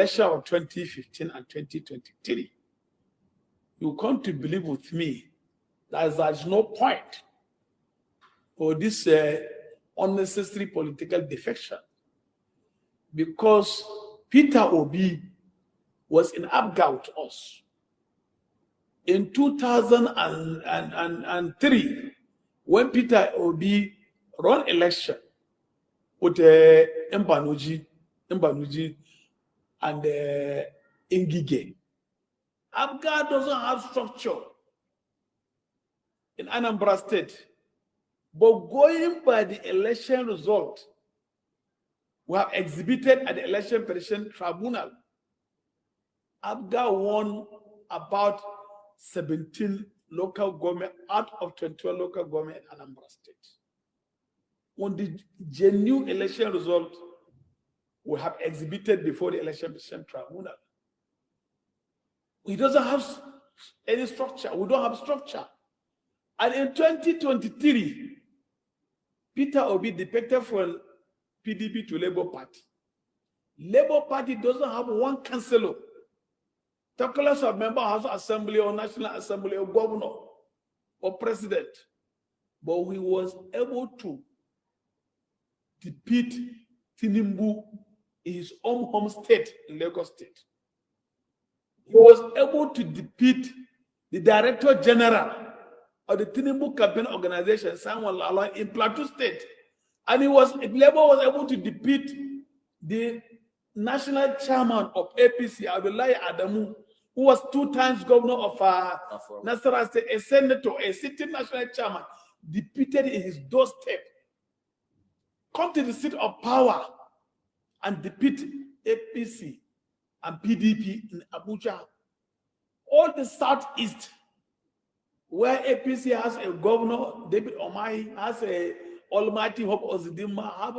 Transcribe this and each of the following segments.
election of 2015 and 2023, you come to believe with me that there's no point for this unnecessary political defection, because Peter Obi was in Abga with us. In 2003, when Peter Obi ran election with Mbanuji and Ngige, Abga doesn't have structure in Anambra State. But going by the election result, we have exhibited at the Election Petition Tribunal, Abga won about 17 local government out of 21 local government in Anambra State. On the genuine election result, we have exhibited before the Election Petition Tribunal. He doesn't have any structure. We don't have structure. And in 2023, Peter Obi defected from PDP to Labour Party. Labour Party doesn't have one councillor, talkless of member House Assembly or National Assembly or governor or president. But he was able to defeat Tinubu in his own home state, in Lagos State. He was able to defeat the Director General of the Tinubu campaign organization, Simon Lalong, in Plateau State. And Labour was able to defeat the national chairman of APC, Abdullahi Adamu, who was 2 times governor of Nasarawa State, a senator, a sitting national chairman, defeated in his doorstep. Come to the seat of power and defeat APC and PDP in Abuja. All the Southeast, where APC has a governor, David Omahi, has a Almighty Hope Ozidima, have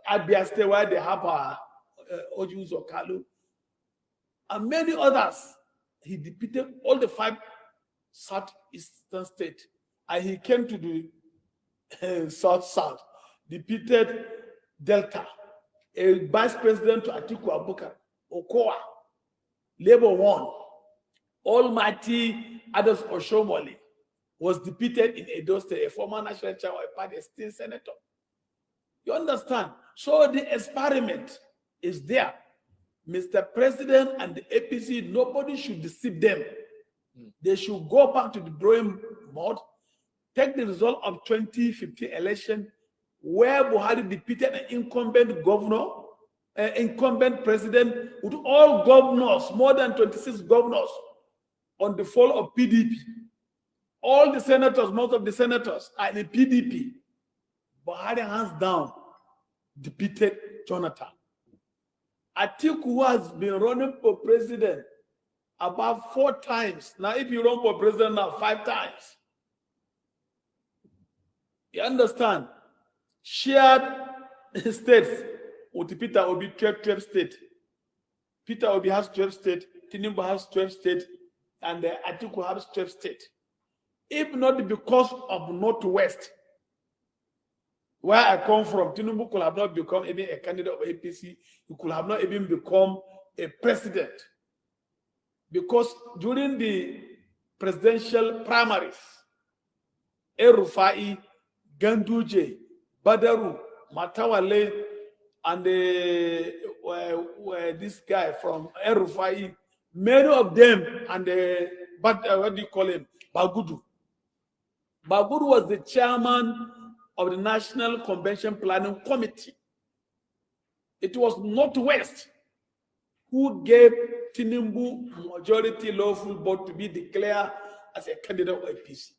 Abia State, where they have Ojus Okalu, and many others. He defeated all the 5 Southeastern states, and he came to the South, defeated Delta, a vice president to Atiku Abubakar, Okoa. Labour won. Almighty Ados Oshomole was defeated in Edo State, a former national chairman of a party, still senator. You understand? So the experiment is there. Mr. President and the APC, nobody should deceive them. They should go back to the drawing board, take the result of 2015 election, where Buhari defeated an incumbent governor, incumbent president, with all governors, more than 26 governors, on the fall of PDP. All the senators, most of the senators are in the PDP. Buhari hands down defeated Jonathan. Atiku, who has been running for president about 4 times. Now, if you run for president now 5 times, you understand? Shared states with Peter Obi, 12 states. Peter Obi has 12 states, Tinubu has 12 states, and Atiku has 12 states. If not because of Northwest, where I come from, Tinubu could have not become even a candidate of APC. He could have not even become a president. Because during the presidential primaries, El-Rufai, Ganduje, Badaru, Matawale, and this guy from El-Rufai, many of them, and what do you call him? Bagudu. Bagudu was the chairman of the National Convention Planning Committee. It was Northwest who gave Tinubu majority lawful vote to be declared as a candidate of APC.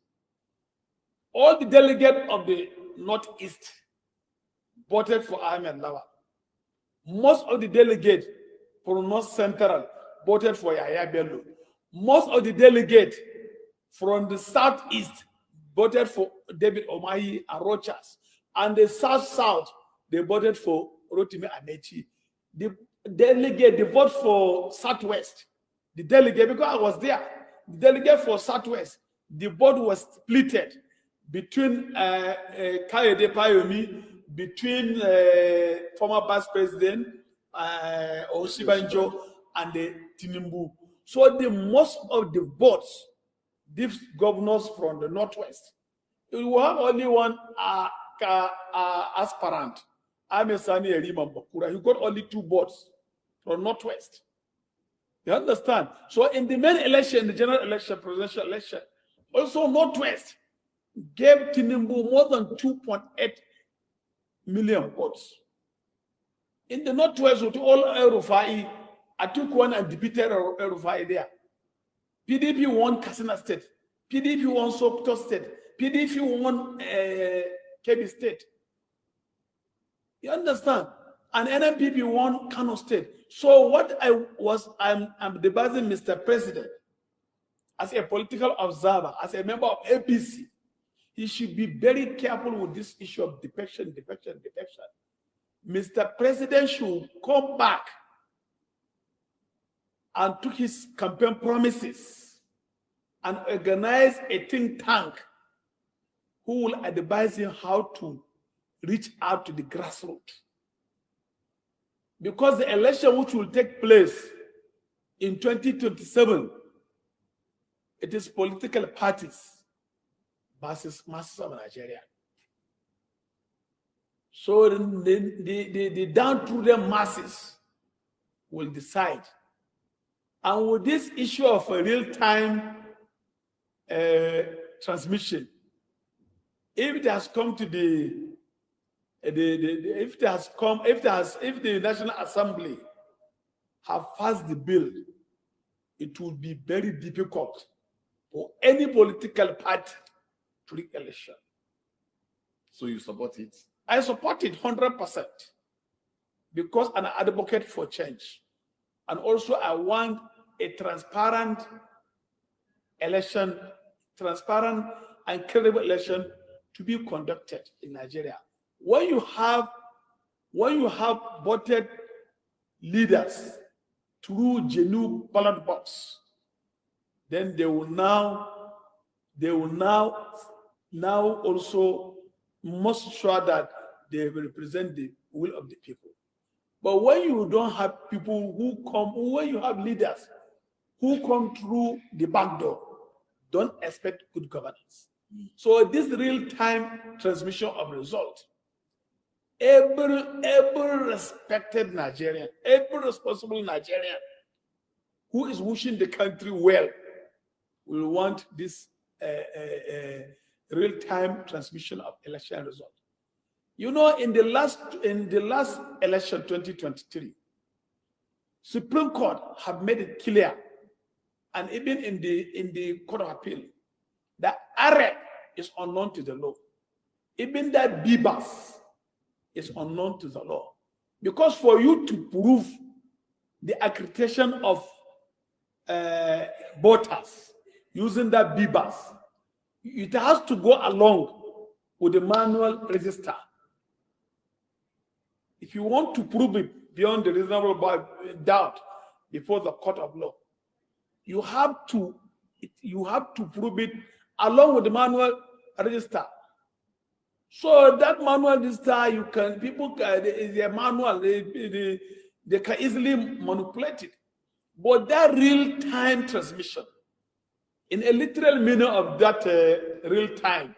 All the delegates of the Northeast voted for Ahmed Lawan. Most of the delegates from North Central voted for Yahya Bello. Most of the delegates from the Southeast voted for David Omahi and Rochas. And the South, they voted for Rotimi Amechi. The delegate, they vote for Southwest. The delegate, because I was there, the delegate for Southwest, the vote was splitted between Kayode Payomi, between former Vice President Osibanjo and the Tinubu. So the most of the votes, these governors from the Northwest, you will have only one aspirant. Amesani Erima Bakura. He got only 2 votes from Northwest. You understand? So in the main election, the general election, presidential election, also Northwest gave Tinubu more than 2.8 million votes. In the Northwest, with all El-Rufai, I took one and defeated El-Rufai there. PDP won Katsina State. PDP won Sokoto State. PDP won Kebbi State. You understand? And NMPP won Kano State. So what I'm debating Mr. President as a political observer, as a member of APC, he should be very careful with this issue of defection. Mr. President should come back and took his campaign promises and organize a think tank who will advise him how to reach out to the grassroots. Because the election which will take place in 2027, it is political parties versus masses of Nigeria. So the downtrodden masses will decide. And with this issue of a real-time transmission, if it has come to if the National Assembly have passed the bill, it will be very difficult for any political party to rig election. So you support it? I support it 100% because I'm an advocate for change. And also I want a transparent election, transparent and credible election to be conducted in Nigeria. When you have voted leaders through genuine ballot box, then they will now also must sure that they represent the will of the people. But when you don't have people when you have leaders who come through the back door, don't expect good governance. So this real-time transmission of results, every respected Nigerian, every responsible Nigerian who is wishing the country well will want this real-time transmission of election result. You know, in the last election, 2023, Supreme Court have made it clear, and even in the Court of Appeal, that AREC is unknown to the law. Even that BBAS is unknown to the law. Because for you to prove the accreditation of voters using that BBAS, it has to go along with the manual register. If you want to prove it beyond the reasonable doubt before the court of law, you have to prove it along with the manual register. So that manual register, is a manual, they can easily manipulate it. But that real-time transmission, in a literal meaning of that real-time,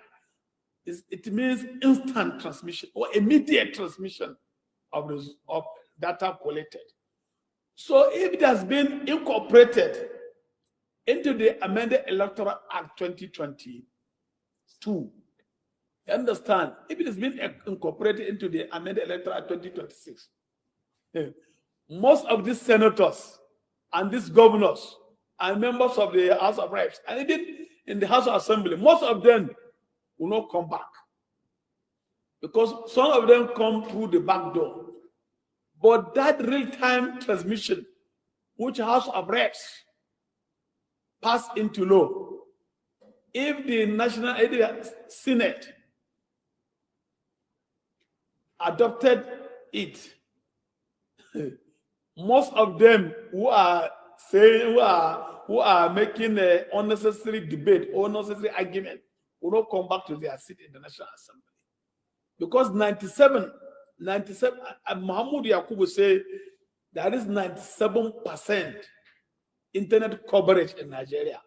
it means instant transmission or immediate transmission of data collected. So if it has been incorporated into the amended Electoral Act 2022, you understand? If it has been incorporated into the amended Electoral Act 2026, most of these senators and these governors and members of the House of Reps, and even in the House of Assembly, most of them will not come back because some of them come through the back door. But that real-time transmission, which House of Reps passed into law, if the Senate adopted it, most of them who are making an unnecessary debate or unnecessary argument will not come back to their seat in the National Assembly. Because 97, Muhammad Yakubu say there is 97% internet coverage in Nigeria.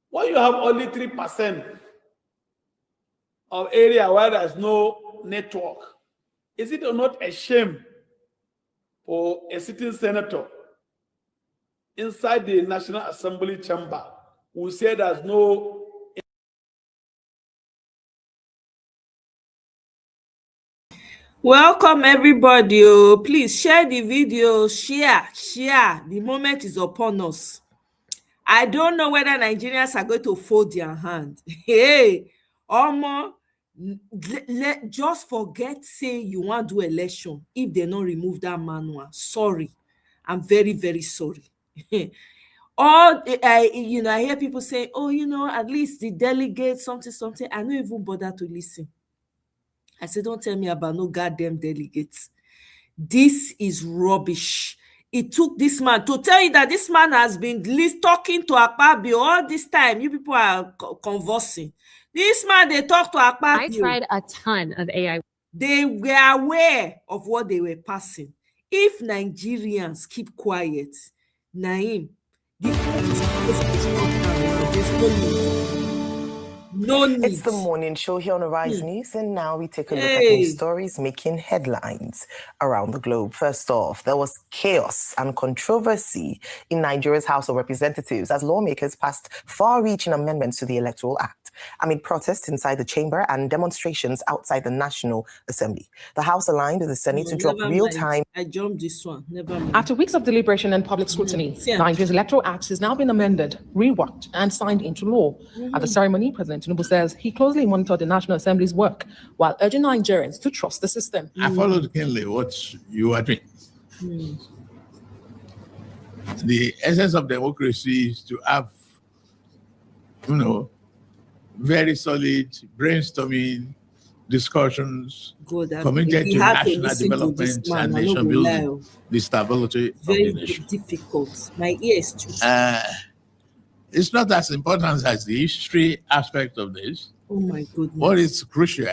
When you have only 3% of area where there's no network, is it not a shame for a sitting senator inside the National Assembly chamber who say there's no Welcome everybody. Oh, please share the video, share. The moment is upon us. I don't know whether Nigerians are going to fold their hand. Hey, Omo, just forget say you want to do election if they don't remove that manual. Sorry, I'm very, very sorry. All I hear people say, oh, at least the delegates, something. I don't even bother to listen. I say, don't tell me about no goddamn delegates. This is rubbish. It took this man to tell you that this man has been talking to Akpabio all this time. You people are conversing. This man, they talk to Akpabio. I tried a ton of AI. They were aware of what they were passing. If Nigerians keep quiet, Naim, this there's no need. No need. It's the morning show here on Arise News, and now we take a look at those stories making headlines around the globe. First off, there was chaos and controversy in Nigeria's House of Representatives as lawmakers passed far-reaching amendments to the Electoral Act amid protests inside the chamber and demonstrations outside the National Assembly. The House aligned with the Senate to drop real-time. I jumped this one. Never mind. After weeks of deliberation and public scrutiny, Nigeria's Electoral Act has now been amended, reworked, and signed into law. At the ceremony, President Tinubu says he closely monitored the National Assembly's work while urging Nigerians to trust the system. I followed keenly what you are doing. The essence of democracy is to have, very solid brainstorming discussions committed to national development and nation building, the stability of the nation. Very difficult. My ears too. It's not as important as the history aspect of this. Oh my goodness. What is crucial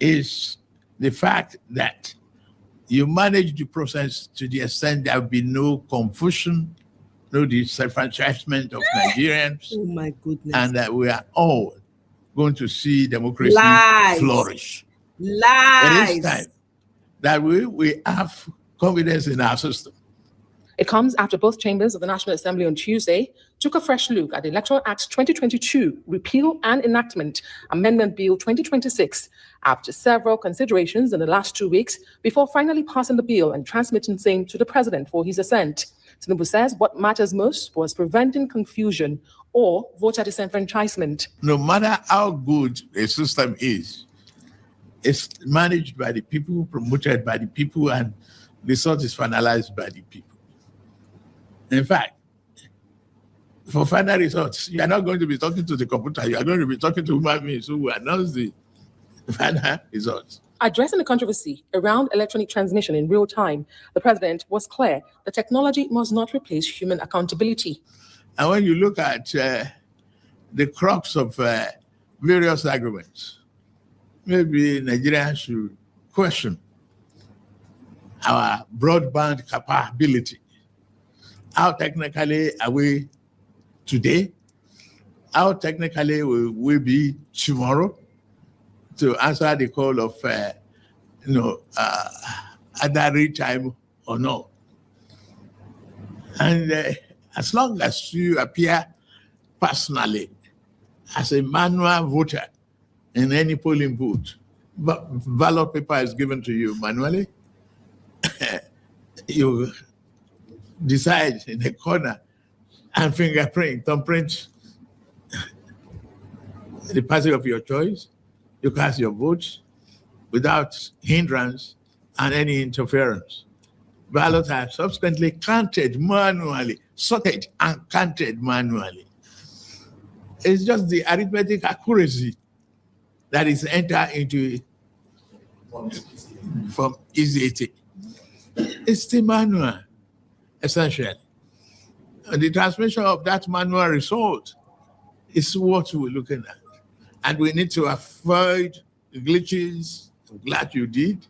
is the fact that you manage the process to the extent there will be no confusion, no disenfranchisement of Nigerians. Oh my goodness. And that we are all going to see democracy flourish. Lies. It is time that we have confidence in our system. It comes after both chambers of the National Assembly on Tuesday took a fresh look at the Electoral Act 2022 Repeal and Enactment Amendment Bill 2026 after several considerations in the last 2 weeks before finally passing the bill and transmitting same to the president for his assent. Tinubu says what matters most was preventing confusion or voter disenfranchisement. No matter how good a system is, it's managed by the people, promoted by the people, and the result is finalized by the people. In fact, for final results, you are not going to be talking to the computer. You are going to be talking to human beings who will announce the final results. Addressing the controversy around electronic transmission in real time, the president was clear that technology must not replace human accountability. And when you look at the crux of various arguments, maybe Nigerians should question our broadband capability. How technically are we today? How technically will we be tomorrow to answer the call of, either time or no? And as long as you appear personally as a manual voter in any polling booth, but ballot paper is given to you manually, you decide in the corner and thumbprint the party of your choice. You cast your votes without hindrance and any interference. Ballots are subsequently counted manually, sorted and counted manually. It's just the arithmetic accuracy that is entered into from easy. It's the manual, essentially. And the transmission of that manual result is what we're looking at. And we need to avoid glitches, I'm glad you did,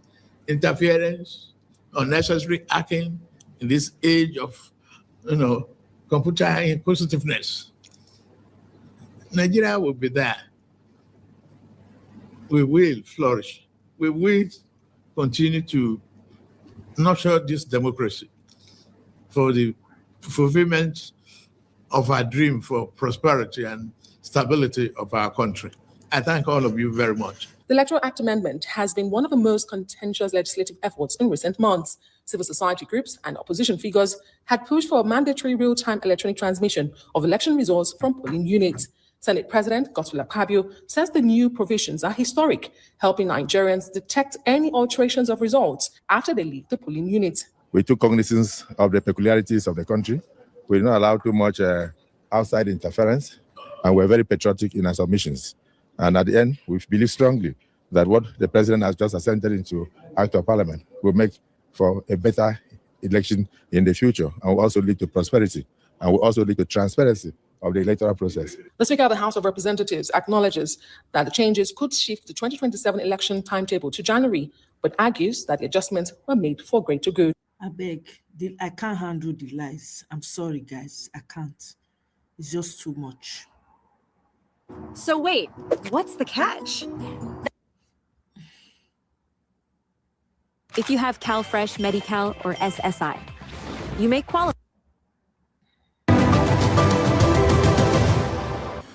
interference, unnecessary hacking in this age of, computer inquisitiveness. Nigeria will be there. We will flourish. We will continue to nurture this democracy for the fulfillment of our dream for prosperity and stability of our country. I thank all of you very much. The Electoral Act amendment has been one of the most contentious legislative efforts in recent months. Civil society groups and opposition figures had pushed for a mandatory real-time electronic transmission of election results from polling units. Senate President Godswill Akpabio says the new provisions are historic, helping Nigerians detect any alterations of results after they leave the polling unit. We took cognizance of the peculiarities of the country. We did not allow too much outside interference, and we're very patriotic in our submissions. And at the end, we believe strongly that what the president has just assented into Act of Parliament will make for a better election in the future and will also lead to prosperity and will also lead to transparency of the electoral process. The Speaker of the House of Representatives acknowledges that the changes could shift the 2027 election timetable to January, but argues that the adjustments were made for greater good. I beg, I can't handle the lies. I'm sorry, guys. I can't. It's just too much. So wait, what's the catch? If you have CalFresh, Medi-Cal, or SSI, you may qualify.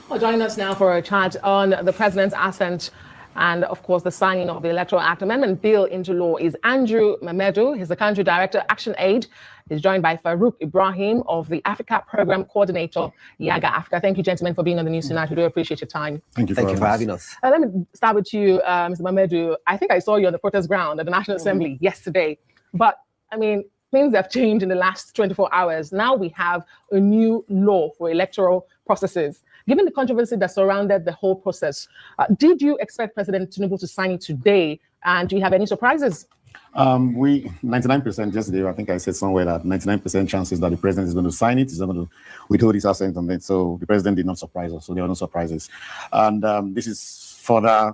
Well, joining us now for a chat on the president's assent and, of course, the signing of the Electoral Act Amendment Bill into law is Andrew Mamedu. He's the Country Director, Action Aid. He's joined by Farouk Ibrahim of the Africa Program Coordinator, Yaga Africa. Thank you, gentlemen, for being on the news tonight. We do appreciate your time. Thank you for having us. Let me start with you, Mr. Mamedu. I think I saw you on the protest ground at the National Assembly yesterday. But, I mean, things have changed in the last 24 hours. Now we have a new law for electoral processes. Given the controversy that surrounded the whole process, did you expect President Tinubu to sign it today? And do you have any surprises? We 99% yesterday, I think I said somewhere that 99% chances that the president is going to sign it, is going to withhold his assent on it. So the president did not surprise us. So there were no surprises. And this is further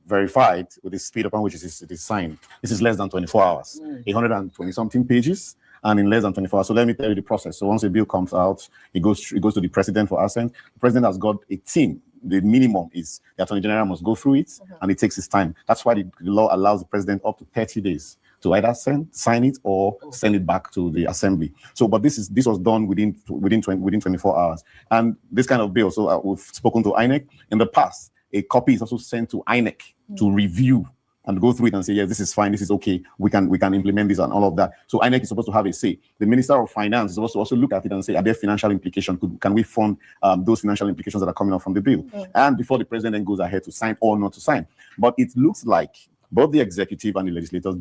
verified with the speed upon which it is signed. This is less than 24 hours, 120 something pages. And in less than 24 hours. So let me tell you the process. So once a bill comes out, it goes to the president for assent. The president has got a team. The minimum is the Attorney General must go through it, and it takes its time. That's why the law allows the president up to 30 days to either sign it or send it back to the assembly. So, but this was done within 24 hours. And this kind of bill, so we've spoken to INEC in the past. A copy is also sent to INEC to review and go through it and say, yes, this is fine, this is okay, we can implement this and all of that. So INEC is supposed to have a say. The Minister of Finance is supposed to also look at it and say, are there financial implications? Can we fund those financial implications that are coming out from the bill? And before the president then goes ahead to sign or not to sign. But it looks like both the executive and the legislators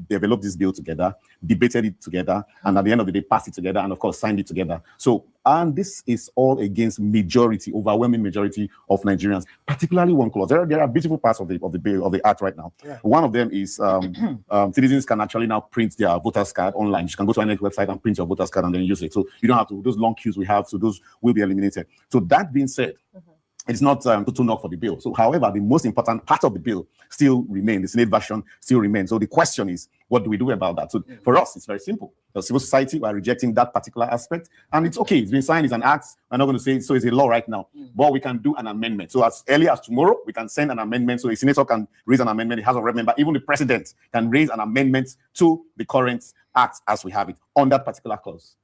developed this bill together, debated it together, and at the end of the day, passed it together, and of course, signed it together. So, and this is all against overwhelming majority of Nigerians, particularly one clause. There are beautiful parts of the bill, of the act right now. Yeah. One of them is citizens can actually now print their voters card online. You can go to our website and print your voters card and then use it. So you don't have to, those long queues we have, so those will be eliminated. So that being said, it's not total knock for the bill. So, however, the most important part of the bill still remains. The Senate version still remains. So the question is, what do we do about that? So for us, it's very simple. The civil society, we are rejecting that particular aspect. And it's okay. It's been signed. It's an act. We're not going to say so. It's a law right now. But we can do an amendment. So as early as tomorrow, we can send an amendment. So a senator can raise an amendment. The House of Rep member, even the president can raise an amendment to the current act as we have it on that particular clause.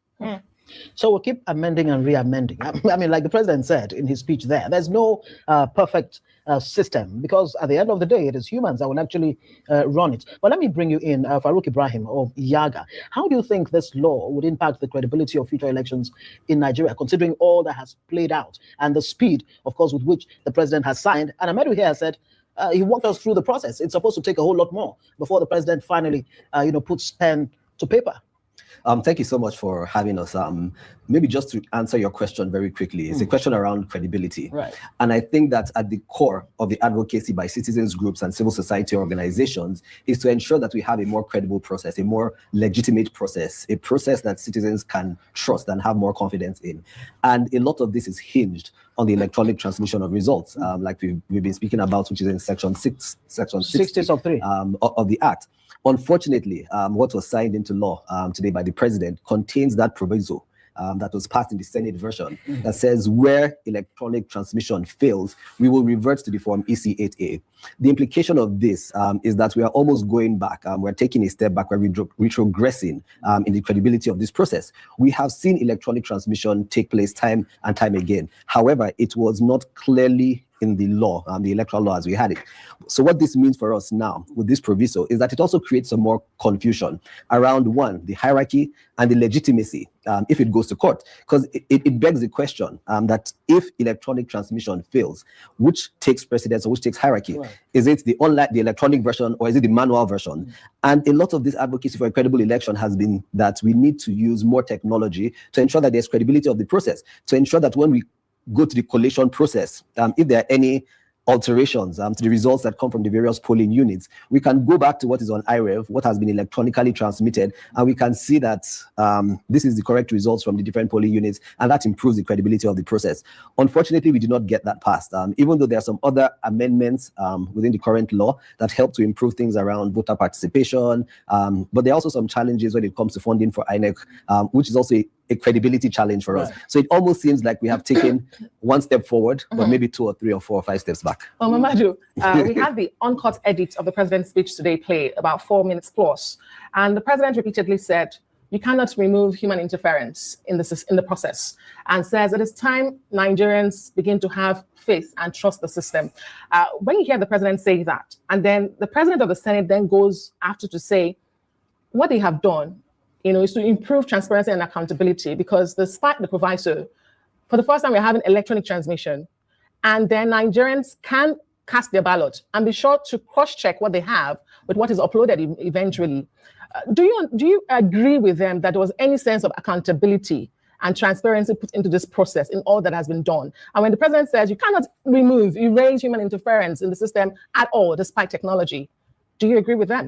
So we'll keep amending and re-amending. I mean, like the president said in his speech there's no perfect system, because at the end of the day, it is humans that will actually run it. But let me bring you in, Farouk Ibrahim of Yaga. How do you think this law would impact the credibility of future elections in Nigeria, considering all that has played out and the speed, of course, with which the president has signed? And Amedu here said, he walked us through the process. It's supposed to take a whole lot more before the president finally, puts pen to paper. Thank you so much for having us. maybe just to answer your question very quickly, it's a question around credibility. Right. And I think that at the core of the advocacy by citizens groups and civil society organizations is to ensure that we have a more credible process, a more legitimate process, a process that citizens can trust and have more confidence in. And a lot of this is hinged on the electronic transmission of results, like we've been speaking about, which is in section 60 of 3 of the Act. Unfortunately, what was signed into law today by the president contains that proviso that was passed in the Senate version that says where electronic transmission fails, we will revert to the form EC8A. The implication of this is that we are almost going back. We're taking a step back. We're retrogressing in the credibility of this process. We have seen electronic transmission take place time and time again. However, it was not clearly in the law, the electoral law as we had it. So what this means for us now with this proviso is that it also creates some more confusion around, one, the hierarchy and the legitimacy if it goes to court. Because it begs the question that if electronic transmission fails, which takes precedence or which takes hierarchy? Right. Is it the electronic version or is it the manual version? And a lot of this advocacy for a credible election has been that we need to use more technology to ensure that there's credibility of the process, to ensure that when we go to the collation process, if there are any alterations to the results that come from the various polling units, we can go back to what is on IREV, what has been electronically transmitted, and we can see that this is the correct results from the different polling units, and that improves the credibility of the process. Unfortunately, we did not get that passed, even though there are some other amendments within the current law that help to improve things around voter participation, but there are also some challenges when it comes to funding for INEC, which is also a credibility challenge for us. So it almost seems like we have taken one step forward, but maybe 2 or 3 or 4 or 5 steps back. Well, Mamadou, we had the uncut edit of the president's speech today play, about 4 minutes plus. And the president repeatedly said, you cannot remove human interference in the process, and says it is time Nigerians begin to have faith and trust the system. When you hear the president say that, and then the president of the Senate then goes after to say what they have done, is to improve transparency and accountability, because despite the proviso, for the first time we're having electronic transmission, and then Nigerians can cast their ballot and be sure to cross-check what they have with what is uploaded eventually. Do you agree with them that there was any sense of accountability and transparency put into this process in all that has been done? And when the president says you cannot erase human interference in the system at all, despite technology, do you agree with that?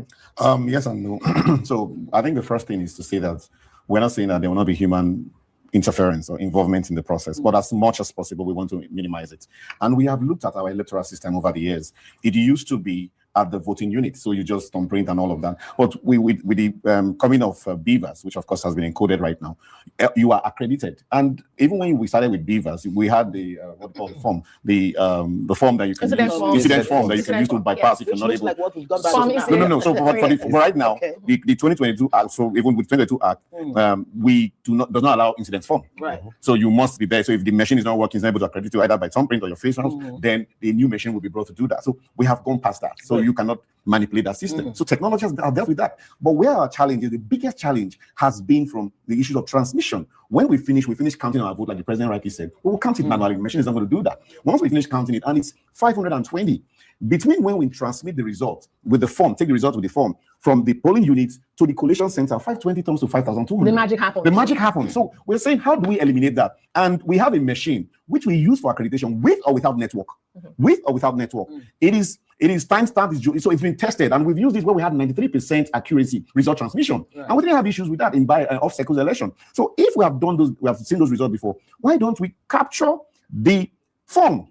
Yes and no. So I think the first thing is to say that we're not saying that there will not be human interference or involvement in the process, but as much as possible, we want to minimize it. And we have looked at our electoral system over the years. It used to be at the voting unit, so you just don't print and all of that. But with the coming of Beavers, which of course has been encoded right now, you are accredited. And even when we started with Beavers, we had the what we call the form, the form that you can incident form that you can use to bypass if you're not able. Like what we've got back No. So for right now, the 2022 Act, so even with 2022 Act, we does not allow incident form. Right. So you must be there. So if the machine is not working, it's not able to accredit you either by thumbprint or your face, then the new machine will be brought to do that. So we have gone past that. So you cannot manipulate that system. So technology has dealt with that. But where our challenge is, the biggest challenge has been from the issue of transmission. When we finish counting our vote, like the president rightly said, we will count it manually. The machine is not going to do that. Once we finish counting it, and it's 520, between when we transmit the result with the form, take the result with the form, from the polling units to the collation center, 520 turns to 5,200. The magic happens. The magic happens. So we're saying, how do we eliminate that? And we have a machine which we use for accreditation with or without network. With or without network. It is timestamped, so it's been tested, and we've used this where we had 93% accuracy result transmission, and we didn't have issues with that in off-cycle election. So if we have done those, we have seen those results before, why don't we capture the form?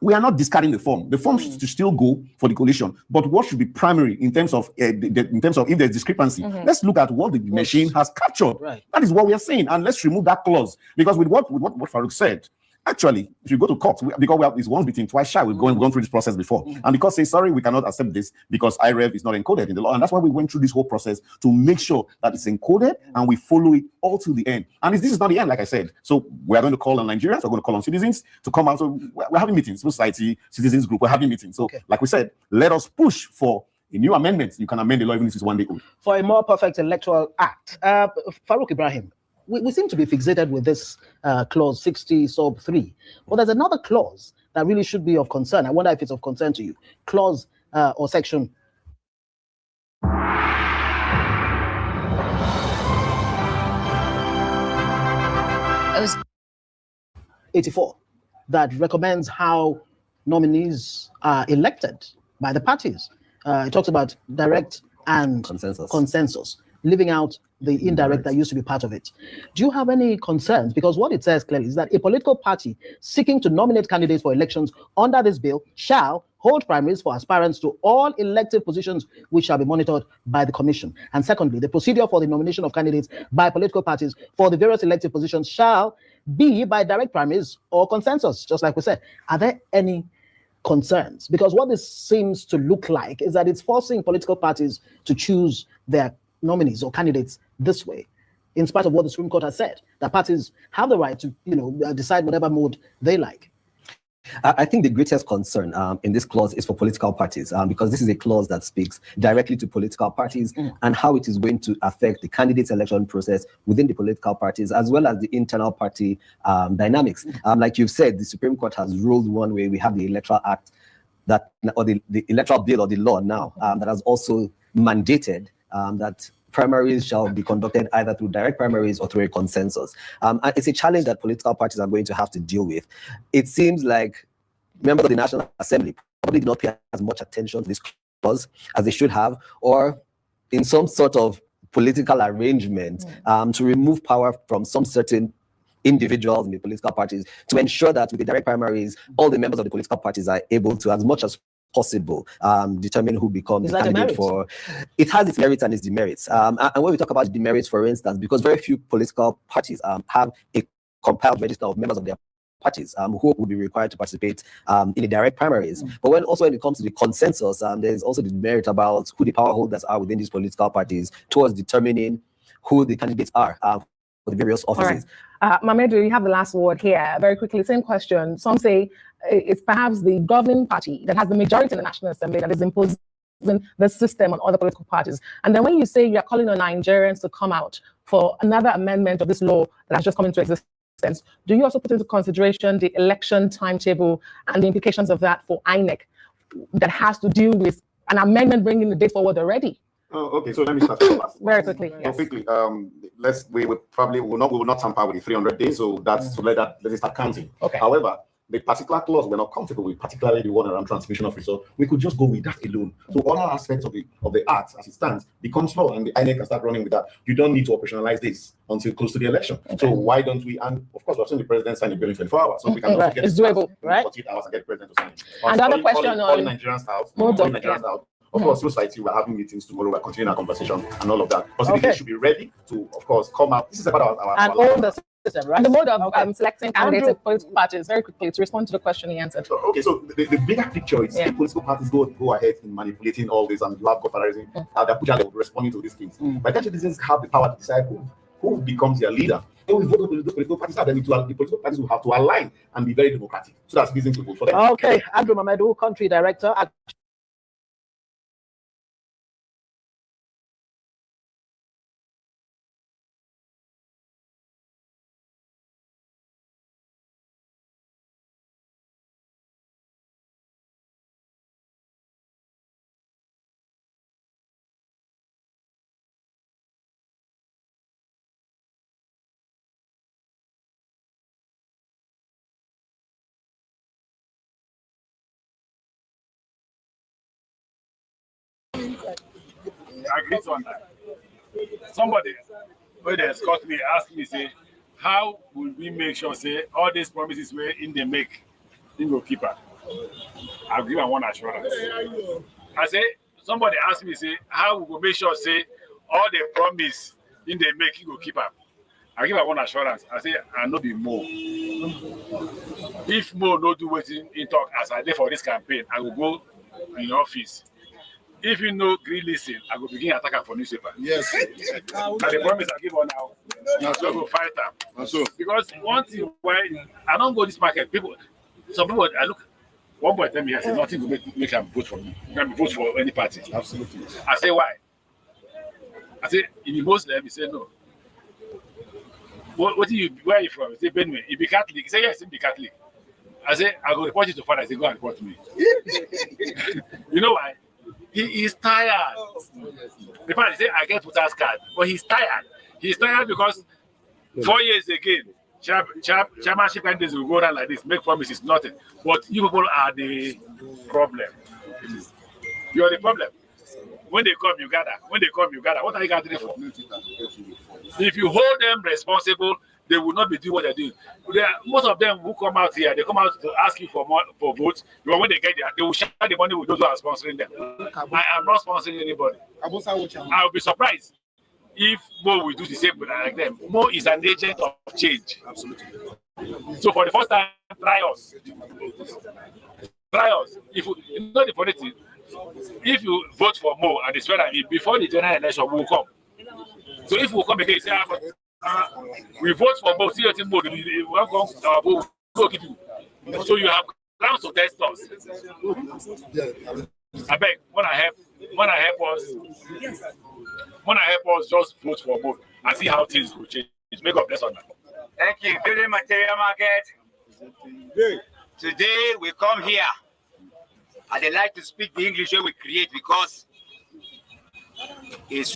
We are not discarding the form. The form should still go for the collation, but what should be primary in terms of if there's discrepancy? Let's look at what the machine has captured. That is what we are saying, and let's remove that clause, because with what Farouk said. Actually, if you go to court, because it's once bitten, twice shy, we've gone through this process before. And the court says, sorry, we cannot accept this because IREV is not encoded in the law. And that's why we went through this whole process to make sure that it's encoded and we follow it all to the end. And this is not the end, like I said. So we're going to call on Nigerians, we're going to call on citizens to come out. So we're having meetings, society, citizens group, we're having meetings. So like we said, let us push for a new amendment. You can amend the law even if it's one day old. For a more perfect electoral act. Farouk Ibrahim, we seem to be fixated with this clause 60 sub 3, but there's another clause that really should be of concern. I wonder if it's of concern to you. Clause or section. 84 that recommends how nominees are elected by the parties. It talks about direct and consensus, leaving out the indirect that used to be part of it. Do you have any concerns? Because what it says clearly is that a political party seeking to nominate candidates for elections under this bill shall hold primaries for aspirants to all elective positions, which shall be monitored by the commission. And secondly, the procedure for the nomination of candidates by political parties for the various elective positions shall be by direct primaries or consensus, just like we said. Are there any concerns? Because what this seems to look like is that it's forcing political parties to choose their nominees or candidates this way, in spite of what the Supreme Court has said, that parties have the right to, decide whatever mode they like. I think the greatest concern in this clause is for political parties, because this is a clause that speaks directly to political parties and how it is going to affect the candidate selection process within the political parties, as well as the internal party dynamics. Like you've said, the Supreme Court has ruled one way. We have the Electoral Act or the Electoral Bill or the law now that has also mandated that primaries shall be conducted either through direct primaries or through a consensus. And it's a challenge that political parties are going to have to deal with. It seems like members of the National Assembly probably did not pay as much attention to this clause as they should have, or in some sort of political arrangement to remove power from some certain individuals in the political parties to ensure that with the direct primaries, all the members of the political parties are able to, as much as possible, determine who becomes the candidate for. It has its merits and its demerits. And when we talk about demerits, for instance, because very few political parties have a compiled register of members of their parties who would be required to participate in the direct primaries. But when it comes to the consensus, there's also the merit about who the power holders are within these political parties towards determining who the candidates are for the various offices. All right. Mamedu, you have the last word here. Very quickly, same question. Some say it's perhaps the governing party that has the majority in the National Assembly that is imposing the system on other political parties. And then when you say you're calling on Nigerians to come out for another amendment of this law that has just come into existence, do you also put into consideration the election timetable and the implications of that for INEC that has to do with an amendment bringing the date forward already? Oh, okay. So let me start with that. Very quickly. Yes. Quickly. We will not tamper with the 300 days. So that's to let it start counting. Okay. However, the particular clause we're not comfortable with, particularly the one around transmission of resource, we could just go with that alone. So all our aspects of the act as it stands becomes law, and the INEC can start running with that. You don't need to operationalize this until close to the election. Okay. So why don't we? And of course, we've seen the president sign a bill in 24 hours, so we can also get it's doable, right? 48 hours and get the president to sign it. Another question on Nigerians out. Of course, most likely we're having meetings tomorrow. We're continuing our conversation and all of that. Possibly they should be ready to, of course, come out. This is about our own the system, right? The mode of selecting candidates in political parties. Very quickly to respond to the question he answered. Okay, so the bigger picture is the political parties go ahead in manipulating all this, and you have godfatherism. They're responding to these things. But can't citizens have the power to decide who becomes their leader? When we vote on the political parties, the political parties will have to align and be very democratic. So that's reason to vote for them. Okay, Andrew Mamedu, country director. I agree on that. Somebody when they escort me asked me, say, how will we make sure, say, all these promises where in they make, in go keep her? I'll give her one assurance. I say, somebody asked me, say, how we will make sure, say, all the promise in they make, you go keep her? I give her one assurance. I say, I know be more. If more no do what in talk as I did for this campaign, I will go in office. If you know green listen, I will begin attacking for newspaper. Yes. And the promise I give her now, I will fight them. Because one thing why I don't go this market, some people I look. One boy tell me, I say nothing will make them vote for me. Can vote for any party. Absolutely. I say why? I say if you Muslim, he say no. What do you? Where are you from? He say Benue. He be Catholic. He say yes, he be Catholic. I say I go report you to father. I say go and report me. You know why? He is tired. The father say I get voter's card, but he's tired. He's tired because 4 years again, chairmanship candidates will go around like this, make promises, nothing. But you people are the problem. You are the problem. When they come, you gather. When they come, you gather. What are you gathering for? If you hold them responsible, they will not be doing what they're doing. Most of them who come out here, they come out to ask you for votes. But when they get there, they will share the money with those who are sponsoring them. I am not sponsoring anybody. I will be surprised if Mo will do the same like them. Mo is an agent of change. Absolutely. So for the first time, try us. Try us. If you know the funny thing, if you vote for Mo and it's that before the general election, we will come. So if we come again, say, we vote for Mo, see your team Mo, we welcome our vote, we'll give you. So you have grounds to test us. I beg, when I help us just vote for Mo and see how things will change. May God bless on that. Thank you. Building material market. Today we come here. I'd like to speak the English way we create because it's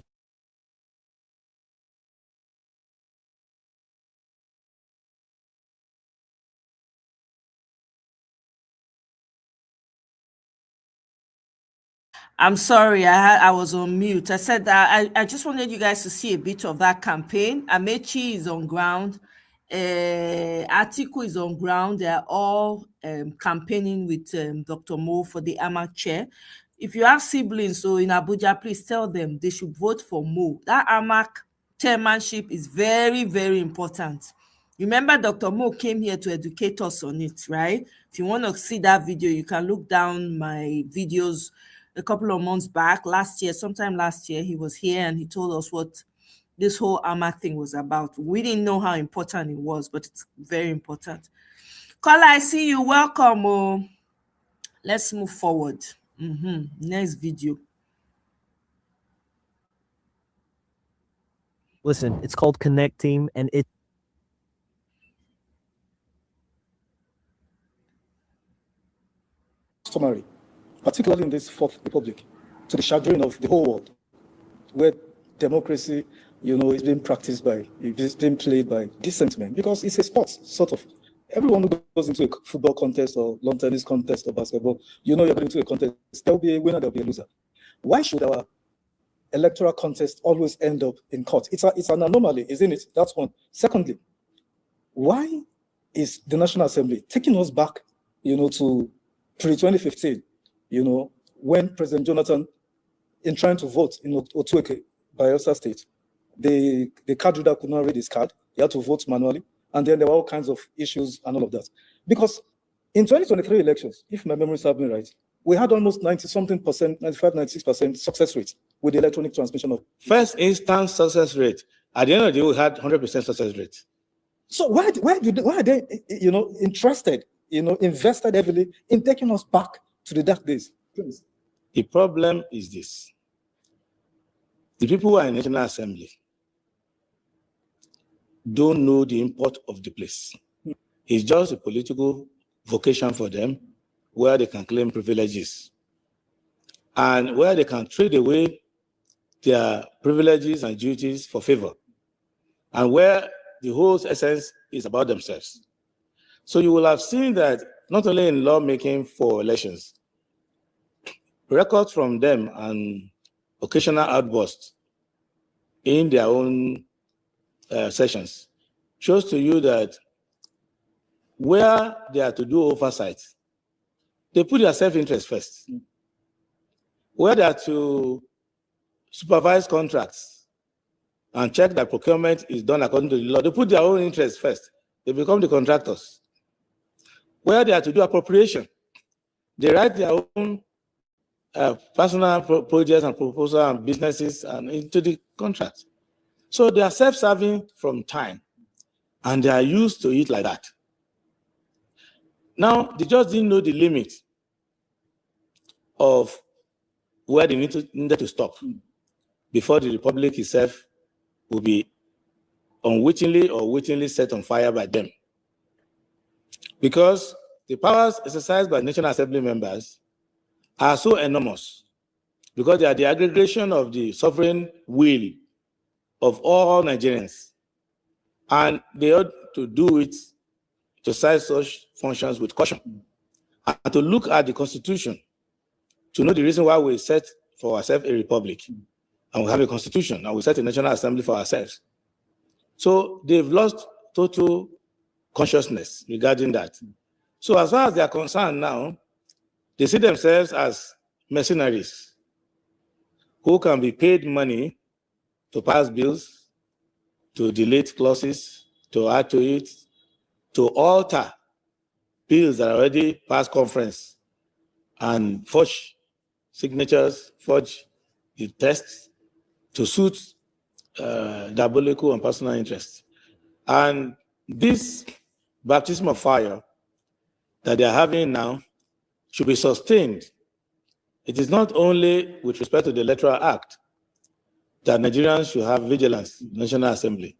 I'm sorry, I was on mute. I said that I just wanted you guys to see a bit of that campaign. Amechi is on ground. Atiku is on ground. They are all campaigning with Dr. Mo for the AMAC chair. If you have siblings in Abuja, please tell them they should vote for Mo. That AMAC chairmanship is very, very important. Remember, Dr. Mo came here to educate us on it, right? If you want to see that video, you can look down my videos a couple of months back, sometime last year, he was here and he told us what this whole AMAC thing was about. We didn't know how important it was, but it's very important. Kola, I see you. Welcome. Oh. Let's move forward. Next video. Listen, it's called Connecting, and it. Summary, particularly in this Fourth Republic, to the chagrin of the whole world, where democracy, is being practiced it's being played by decent men, because it's a sport, sort of. Everyone who goes into a football contest or lawn tennis contest or basketball, you're going into a contest, there'll be a winner, there'll be a loser. Why should our electoral contest always end up in court? It's an anomaly, isn't it? That's one. Secondly, why is the National Assembly taking us back, to pre-2015, when President Jonathan, in trying to vote in Otueke, Bayelsa State, the card reader could not read his card. He had to vote manually. And then there were all kinds of issues and all of that. Because in 2023 elections, if my memory serves me right, we had almost 90-something%, 95, 96% success rate with the electronic transmission of first instance success rate. At the end of the day, we had 100% success rate. So why are they, interested, invested heavily in taking us back to the dark days? Please. The problem is this. The people who are in the National Assembly don't know the import of the place. It's just a political vocation for them where they can claim privileges and where they can trade away their privileges and duties for favor, and where the whole essence is about themselves. So you will have seen that not only in lawmaking for elections, records from them and occasional outbursts in their own sessions shows to you that where they are to do oversight, they put their self-interest first. Where they are to supervise contracts and check that procurement is done according to the law, they put their own interest first. They become the contractors. Where they are to do appropriation, they write their own personal projects and proposals and businesses and into the contract. So they are self-serving from time, and they are used to it like that. Now, they just didn't know the limit of where they needed to stop before the Republic itself will be unwittingly or wittingly set on fire by them. Because the powers exercised by National Assembly members are so enormous, because they are the aggregation of the sovereign will of all Nigerians. And they to do it, to exercise such functions with caution, and to look at the Constitution to know the reason why we set for ourselves a republic, and we have a Constitution, and we set a National Assembly for ourselves. So they've lost total consciousness regarding that. So as far as they are concerned now, they see themselves as mercenaries who can be paid money to pass bills, to delete clauses, to add to it, to alter bills that are already past conference, and forge signatures, forge the text to suit diabolical and personal interests. And this baptism of fire that they are having now should be sustained. It is not only with respect to the Electoral Act that Nigerians should have vigilance in the National Assembly.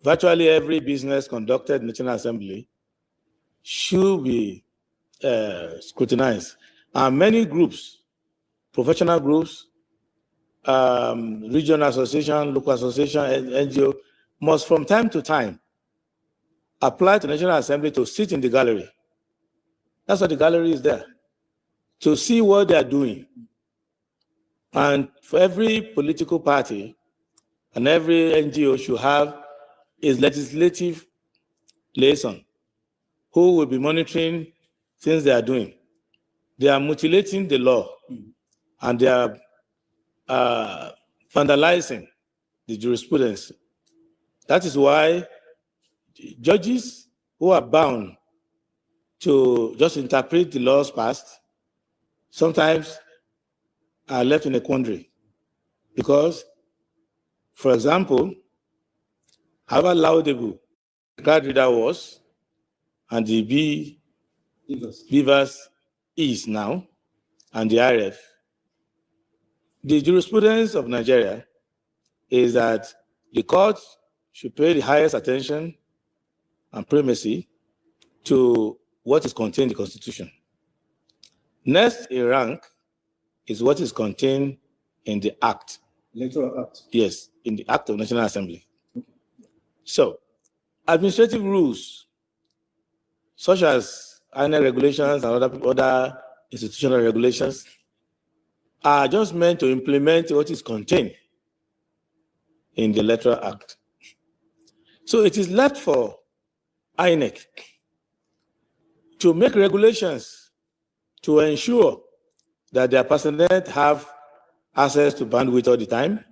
Virtually every business conducted in the National Assembly should be scrutinized. And many groups, professional groups, regional association, local association, NGO, must from time to time apply to the National Assembly to sit in the gallery. That's why the gallery is there, to see what they are doing. And for every political party and every NGO should have a legislative liaison who will be monitoring things they are doing. They are mutilating the law, and they are vandalizing the jurisprudence. That is why judges who are bound to just interpret the laws passed sometimes are left in a quandary. Because, for example, however laudable the card reader was, and the Beavers is now, and the IRF, the jurisprudence of Nigeria is that the court should pay the highest attention and primacy to what is contained in the Constitution. Next in rank is what is contained in the Act. Electoral Act. Yes, in the Act of National Assembly. So, administrative rules, such as INEC regulations and other institutional regulations, are just meant to implement what is contained in the Electoral Act. So it is left for INEC to make regulations to ensure that their personnel have access to bandwidth all the time,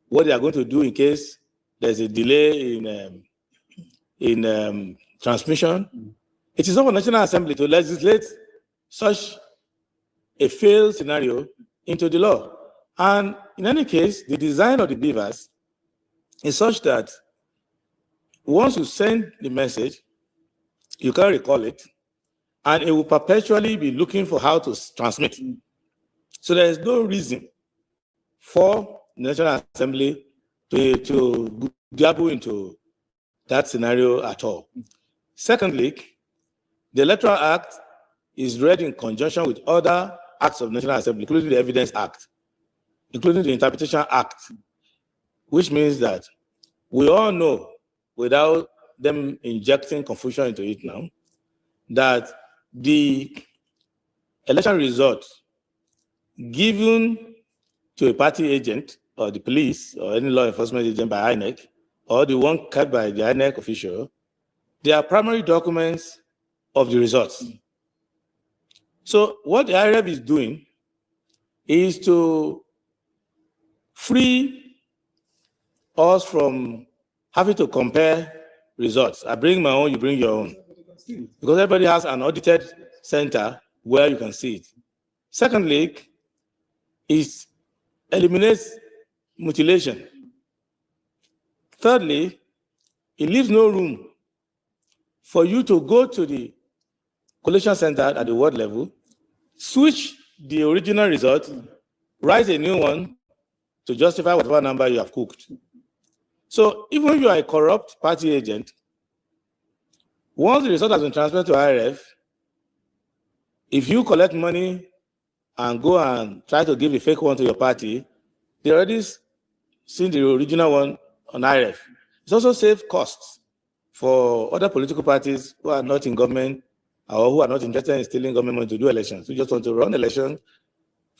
what they are going to do in case there's a delay in transmission. It is up for National Assembly to legislate such a failed scenario into the law. And in any case, the design of the beavers is such that once you send the message, you can recall it, and it will perpetually be looking for how to transmit. So there is no reason for the National Assembly to dabble into that scenario at all. Secondly, the Electoral Act is read in conjunction with other acts of the National Assembly, including the Evidence Act, including the Interpretation Act, which means that we all know, without them injecting confusion into it now, that the election result given to a party agent or the police or any law enforcement agent by INEC, or the one kept by the INEC official, they are primary documents of the results. So what the IRF is doing is to free us from having to compare results. I bring my own, you bring your own. Because everybody has an audited center where you can see it. Secondly, it eliminates mutilation. Thirdly, it leaves no room for you to go to the collation center at the ward level, switch the original result, write a new one to justify whatever number you have cooked. So even if you are a corrupt party agent, once the result has been transferred to IRF, if you collect money and go and try to give a fake one to your party, they already seen the original one on IRF. It also saves costs for other political parties who are not in government or who are not interested in stealing government money to do elections, who just want to run elections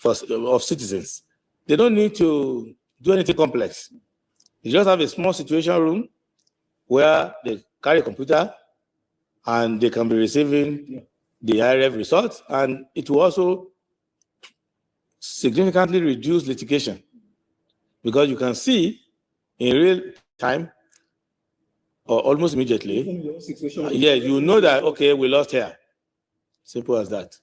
of citizens. They don't need to do anything complex. They just have a small situation room where they carry a computer and they can be receiving the IRF results, and it will also significantly reduce litigation because you can see in real time or almost immediately, yeah, you know that, okay, we lost here. Simple as that.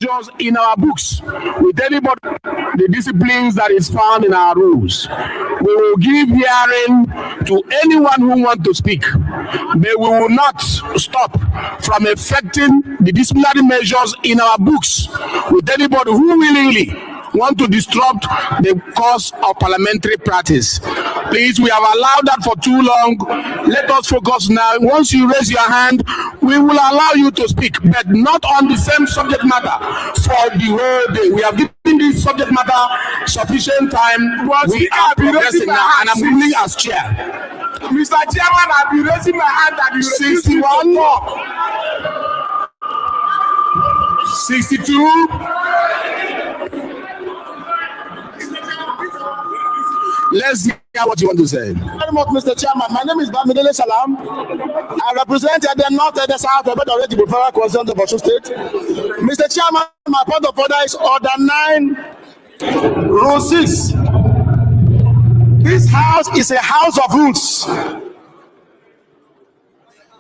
Just in our books, with anybody, the disciplines that is found in our rules. We will give hearing to anyone who wants to speak, but we will not stop from effecting the disciplinary measures in our books with anybody who willingly want to disrupt the course of parliamentary practice. Please, we have allowed that for too long. Let us focus now. Once you raise your hand, we will allow you to speak, but not on the same subject matter for the whole day. We have given this subject matter sufficient time. We are progressing now, and I'm ruling as chair. Mr. Chairman, I'll be raising my hand that you 61 talk. 62. Let's hear what you want to say. Very much, Mr. Chairman. My name is Bamidele Salam. I represent the North and the South of the Federal Constitution of Osun State. Mr. Chairman, my point of order is Order 9, Rule 6. This house is a house of rules.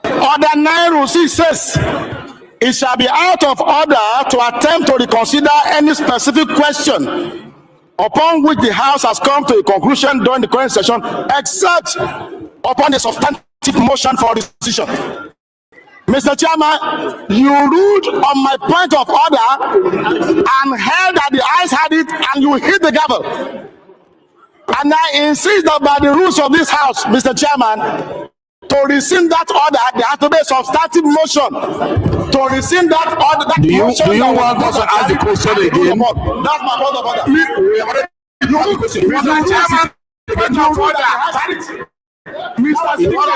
Order 9, Rule 6 says, it shall be out of order to attempt to reconsider any specific question upon which the House has come to a conclusion during the current session, except upon the substantive motion for decision. Mr. Chairman, you ruled on my point of order and held that the ayes had it, and you hit the gavel. And I insist that by the rules of this House, Mr. Chairman, to rescind that order, there has to be a substantive motion to rescind that order. That do you want us to ask the question again? That's my point of order. Mr. Chairman, point of order. Mr. Speaker,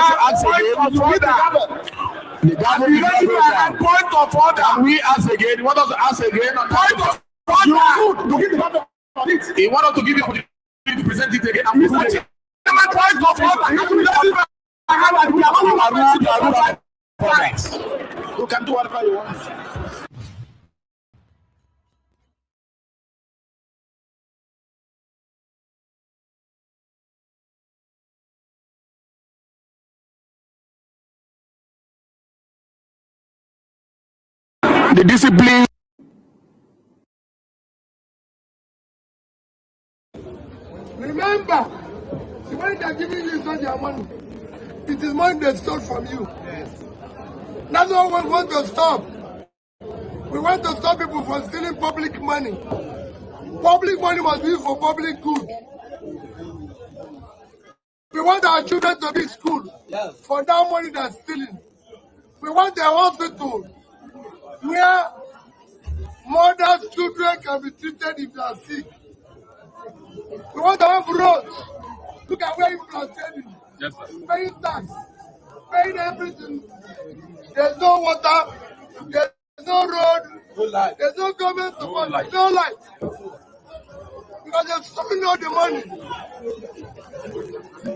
point of order. We ask again. You want us to ask again? Point of order. He want us to give you to present it again. Mr. Chairman, point of order. You can do whatever you want. The discipline. Remember, the money they're giving you is not their money. It is money they stole from you. Yes. That's what we want to stop. We want to stop people from stealing public money. Public money must be for public good. We want our children to be in school for that money they're stealing. We want a hospital where mothers' children can be treated if they are sick. We want to have roads. Look at where people are standing. Yes, paying tax, paying everything. There's no water, there's no road, there's no government support, no light. Because they're stealing all the money.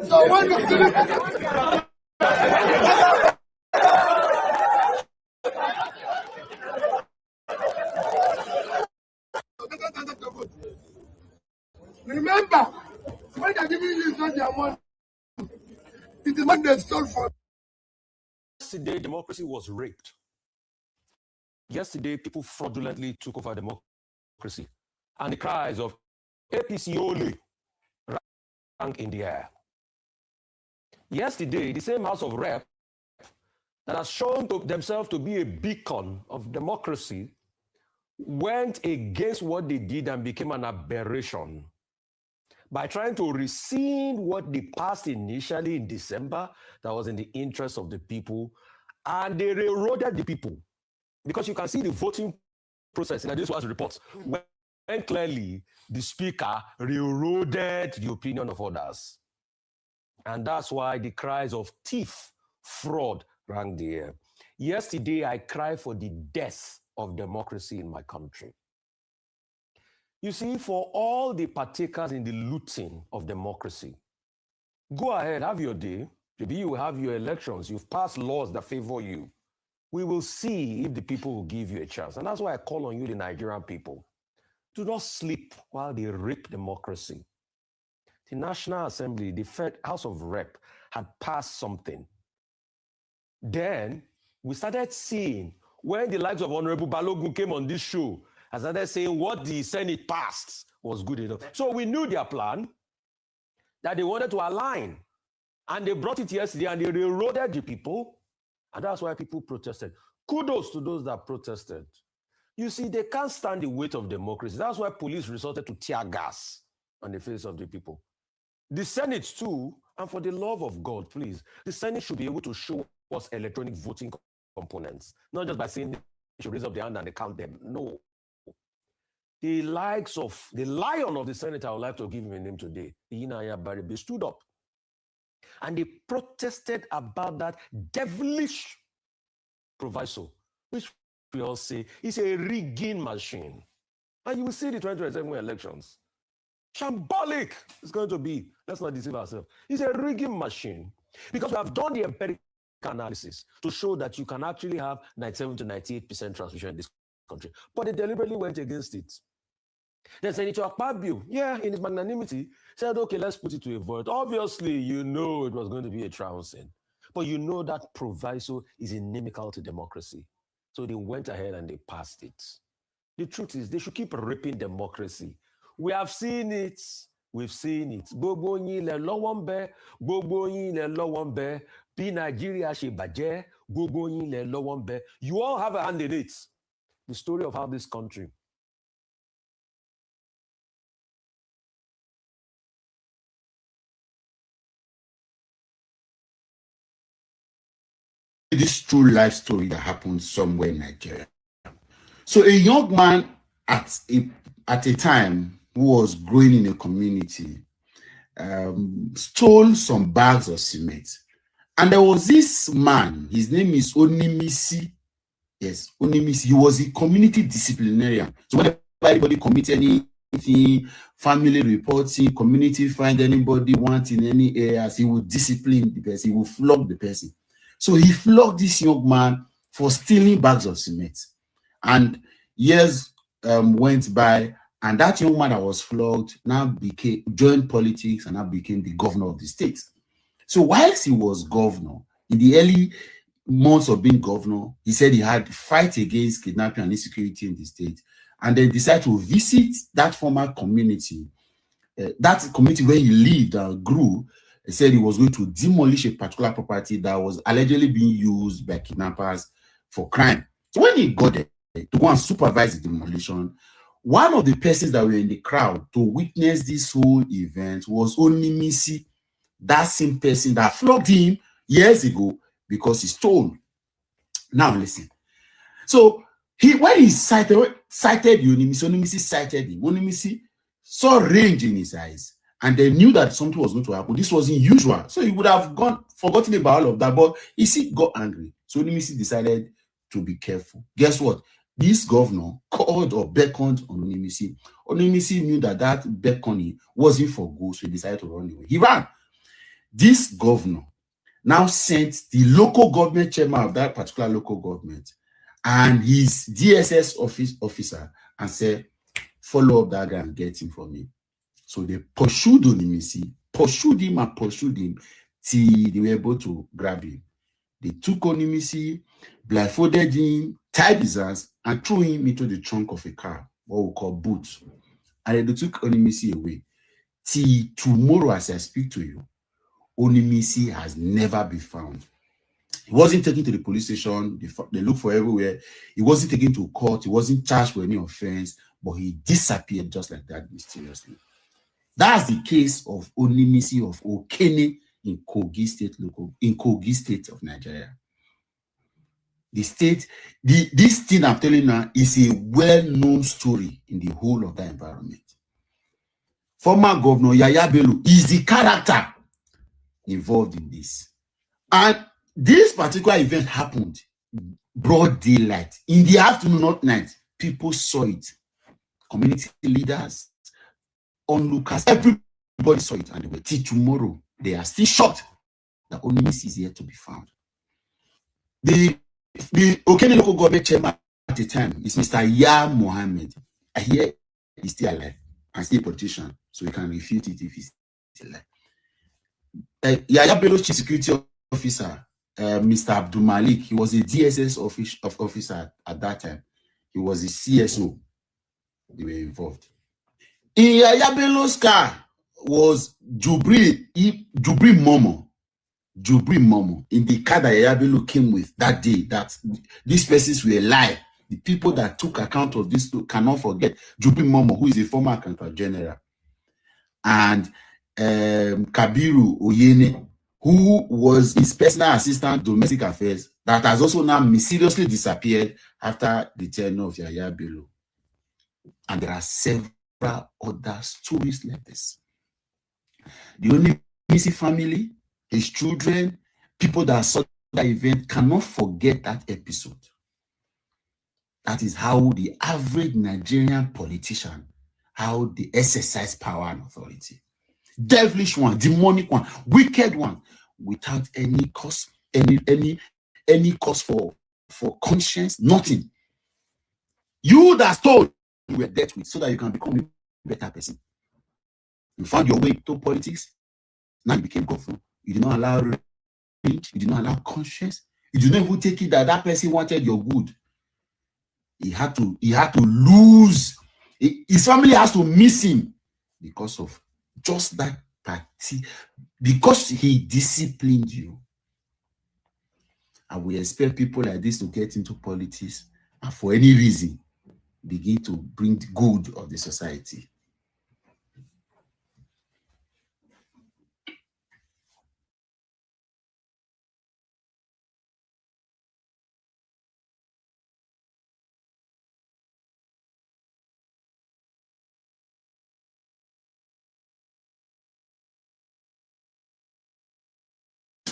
So when you steal remember, when they're giving you is not their money. It is money they stole from. Yesterday, democracy was raped. Yesterday, people fraudulently took over democracy. And the cries of APC only rang in the air. Yesterday, the same House of Rep that has shown themselves to be a beacon of democracy went against what they did and became an aberration by trying to rescind what they passed initially in December that was in the interest of the people, and they railroaded the people. Because you can see the voting process in this was reports when clearly the speaker railroaded the opinion of others. And that's why the cries of thief, fraud rang the air. Yesterday, I cried for the death of democracy in my country. You see, for all the partakers in the looting of democracy, go ahead, have your day. Maybe you will have your elections. You've passed laws that favor you. We will see if the people will give you a chance. And that's why I call on you, the Nigerian people. Do not sleep while they rape democracy. The National Assembly, the House of Rep, had passed something. Then we started seeing, when the likes of Honorable Balogun came on this show, I started saying what the Senate passed was good enough. So we knew their plan, that they wanted to align. And they brought it yesterday and they railroaded the people. And that's why people protested. Kudos to those that protested. You see, they can't stand the weight of democracy. That's why police resorted to tear gas on the face of the people. The Senate too, and for the love of God, please, the Senate should be able to show us electronic voting components, not just by saying they should raise up their hand and they count them. No. The likes of the lion of the Senate, I would like to give him a name today, Iyinaya Baribe, stood up. And they protested about that devilish proviso, which we all say is a rigging machine. And you will see the 2027 elections. Shambolic it's going to be. Let's not deceive ourselves. It's a rigging machine. Because we have done the empirical analysis to show that you can actually have 97 to 98% transmission in this country. But they deliberately went against it. Then Senator Akpabio, in his magnanimity, said, okay, let's put it to a vote. Obviously, you know it was going to be a trouncing. But you know that proviso is inimical to democracy. So they went ahead and they passed it. The truth is, they should keep ripping democracy. We have seen it. We've seen it. Gbogbo yin lẹ lọ́wọ́ ńbẹ̀, gbogbo yin lẹ lọ́wọ́ ńbẹ̀, bí Nigeria ṣe bàjẹ́, gbogbo yin lẹ lọ́wọ́ ńbẹ̀. You all have a hand in it. The story of how this country this true life story that happened somewhere in Nigeria. So a young man at a time who was growing in a community stole some bags of cement. And there was this man, his name is Onimisi. Yes, Onimisi. He was a community disciplinarian. So whenever anybody commits anything, family reporting, community find anybody wanting any areas, he would discipline the person, he would flog the person. So he flogged this young man for stealing bags of cement. And years went by, and that young man that was flogged now joined politics and now became the governor of the state. So whilst he was governor, in the early months of being governor, he said he had to fight against kidnapping and insecurity in the state, and then decided to visit that former community, that community where he lived and grew. He said he was going to demolish a particular property that was allegedly being used by kidnappers for crime. So when he got there to go and supervise the demolition, one of the persons that were in the crowd to witness this whole event was Onimisi, that same person that flogged him years ago because he stole. Now listen. So when he cited Onimisi, Onimisi cited him. Onimisi saw rage in his eyes, and they knew that something was going to happen. This wasn't usual. So he would have forgotten about all of that, but he got angry. So Onimisi decided to be careful. Guess what? This governor called or beckoned on Onimisi. Onimisi knew that beckoning wasn't for good, so he decided to run away. He ran. This governor now sent the local government chairman of that particular local government and his DSS officer and said, follow up that guy and get him for me. So they pursued Onimisi, pursued him till they were able to grab him. They took Onimisi, blindfolded him, tied his hands, and threw him into the trunk of a car, what we call boot. And then they took Onimisi away. Till tomorrow, as I speak to you, Onimisi has never been found. He wasn't taken to the police station. They looked for everywhere. He wasn't taken to court. He wasn't charged with any offense, but he disappeared just like that mysteriously. That's the case of Onimisi of Okene in Kogi State of Nigeria. The state, this thing I'm telling you now is a well-known story in the whole of that environment. Former Governor Yaya Bello is the character involved in this. And this particular event happened broad daylight. In the afternoon, not night, people saw it. Community leaders, onlookers, everybody saw it. And they were, till tomorrow, they are still shocked that Onimisi is yet to be found. The Okene local government chairman at the time is Mr. Ya Mohammed. I hear he's still alive and still a politician, so he can refute it if he's still alive. Yaya Bello's chief security officer, Mr. Abdul Malik, he was a DSS officer at that time. He was a CSO. They were involved. In Yaya Bello's car was Jubri Momo. Jubri Momo, in the car that Yaya Bello came with that day, that these persons were alive. The people that took account of this cannot forget Jubri Momo, who is a former accountant general, and Kabiru Oyene, who was his personal assistant domestic affairs, that has also now mysteriously disappeared after the tenure of Yaya Bello. And there are several other stories like this. The only missing family, his children, people that saw that event cannot forget that episode. That is how the average Nigerian politician, how they exercise power and authority. Devilish one, demonic one, wicked one, without any cause, any cause for conscience, nothing. You that stole, you were dealt with so that you can become a better person. You found your way to politics, now you became governor. You did not allow rage, you did not allow conscience, you did not even take it that that person wanted your good. He had to lose. His family has to miss him because of just that party, because he disciplined you. And we expect people like this to get into politics and for any reason begin to bring the good of the society.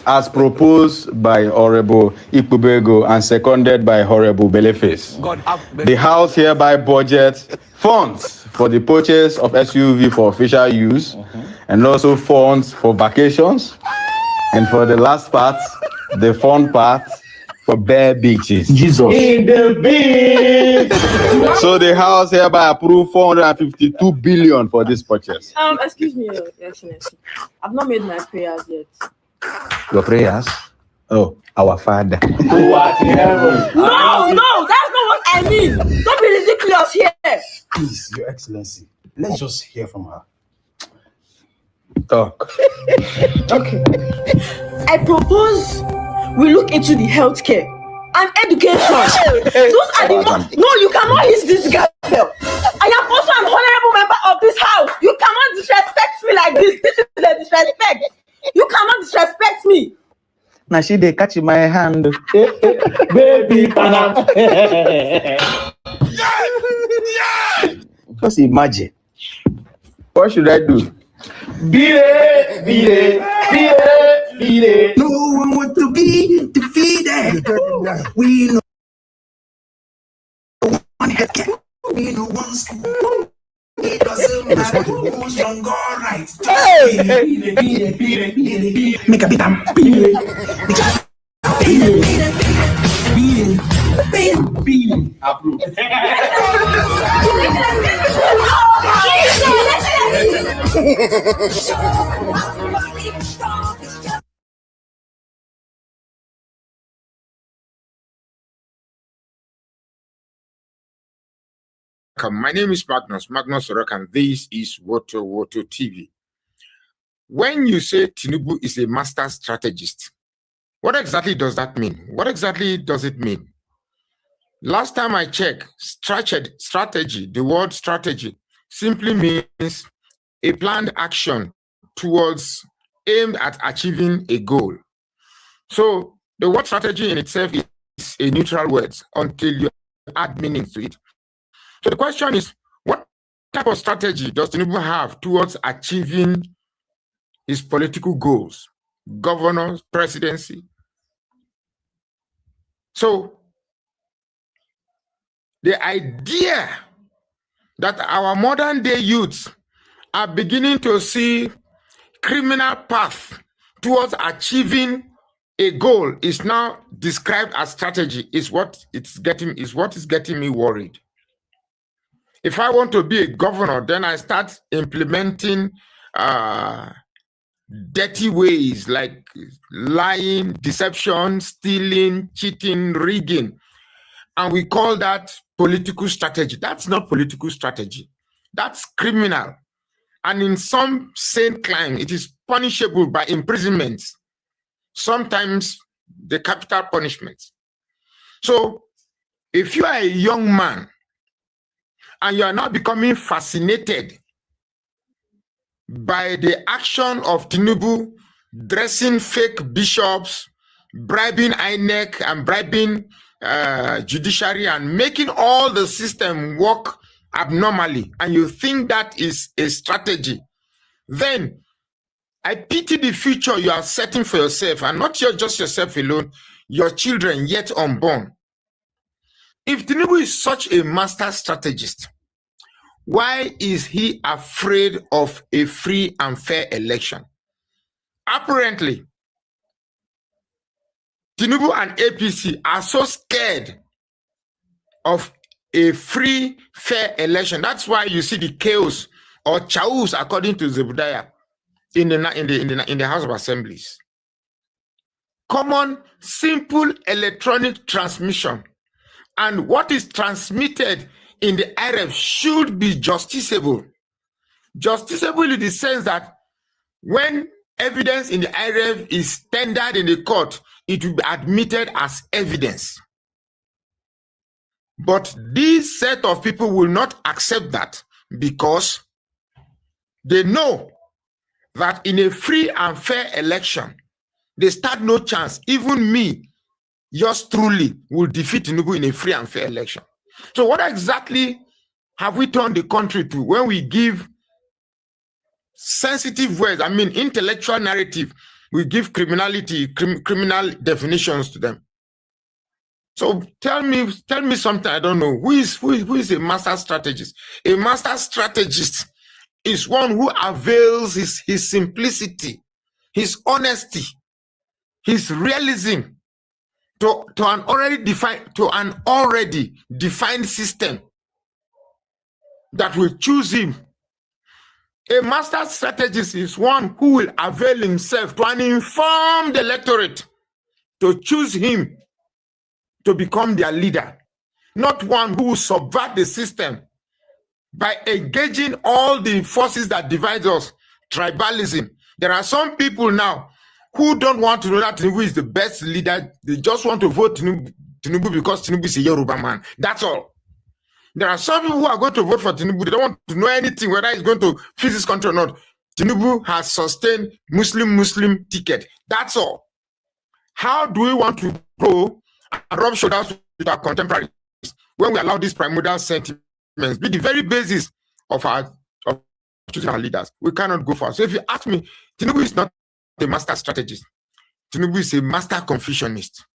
As proposed by Honorable Ikubego and seconded by Honorable Beleface. The House hereby budgets funds for the purchase of SUV for official use and also funds for vacations. And for the last part, the fun part, for bare beaches. Jesus. In the beach. So the House hereby approved 452 billion for this purchase. Excuse me, Your Excellency. I've not made my prayers yet. Your prayers? Oh, our Father. No, that's not what I mean. Don't be ridiculous here. Please, Your Excellency, let's just hear from her. Talk. Okay. I propose we look into the healthcare and education. Those are the most. No, you cannot use this girl. I am also an honorable member of this house. You cannot disrespect me like this. This is a disrespect. You cannot disrespect me. Now she they catch my hand. Baby, Just imagine. What should I do? beat it. No one wants to be defeated. We know one head. We know one school. It doesn't matter who's wrong or right. Beat it. Make a beat and beat it. Beat it. Approve. My name is Magnus Soroka, and this is Woto TV. When you say Tinubu is a master strategist, What exactly does that mean? What exactly does it mean? Last time I checked, strategy, the word strategy simply means a planned action towards aimed at achieving a goal. So the word strategy in itself is a neutral word until you add meaning to it. So the question is, what type of strategy does Tinubu have towards achieving his political goals, governors, presidency? So the idea that our modern day youths are beginning to see criminal path towards achieving a goal is now described as strategy is what is getting me worried. If I want to be a governor, then I start implementing dirty ways like lying, deception, stealing, cheating, rigging. And we call that political strategy. That's not political strategy. That's criminal. And in some sane crime, it is punishable by imprisonment, sometimes the capital punishment. So if you are a young man and you are now becoming fascinated by the action of Tinubu dressing fake bishops, bribing INEC and bribing judiciary and making all the system work abnormally, and you think that is a strategy, then I pity the future you are setting for yourself, and not just yourself alone, your children yet unborn. If Tinubu is such a master strategist, why is he afraid of a free and fair election? Apparently, Tinubu and APC are so scared of a free, fair election. That's why you see the chaos or chaos, according to Zebediah, in the House of Assemblies. Common, simple electronic transmission, and what is transmitted in the IRF should be justiciable. Justiciable in the sense that when evidence in the IRF is tendered in the court, it will be admitted as evidence. But this set of people will not accept that because they know that in a free and fair election, they stand no chance. Even me, yours truly, will defeat Tinubu in a free and fair election. So what exactly have we turned the country to when we give sensitive words, I mean intellectual narrative, we give criminality, criminal definitions to them? So tell me something I don't know. Who is a master strategist? A master strategist is one who avails his simplicity, his honesty, his realism to an already defined system that will choose him. A master strategist is one who will avail himself to an informed electorate to choose him to become their leader, not one who will subvert the system by engaging all the forces that divide us. Tribalism. There are some people now who don't want to know that Tinubu is the best leader. They just want to vote Tinubu because Tinubu is a Yoruba man. That's all. There are some people who are going to vote for Tinubu. They don't want to know anything, whether he's going to fix this country or not. Tinubu has sustained Muslim ticket. That's all. How do we want to go and rub shoulders with our contemporaries when we allow these primordial sentiments be the very basis of our leaders? We cannot go far. So if you ask me, Tinubu is not a master strategist. Tinubu is a master confucianist.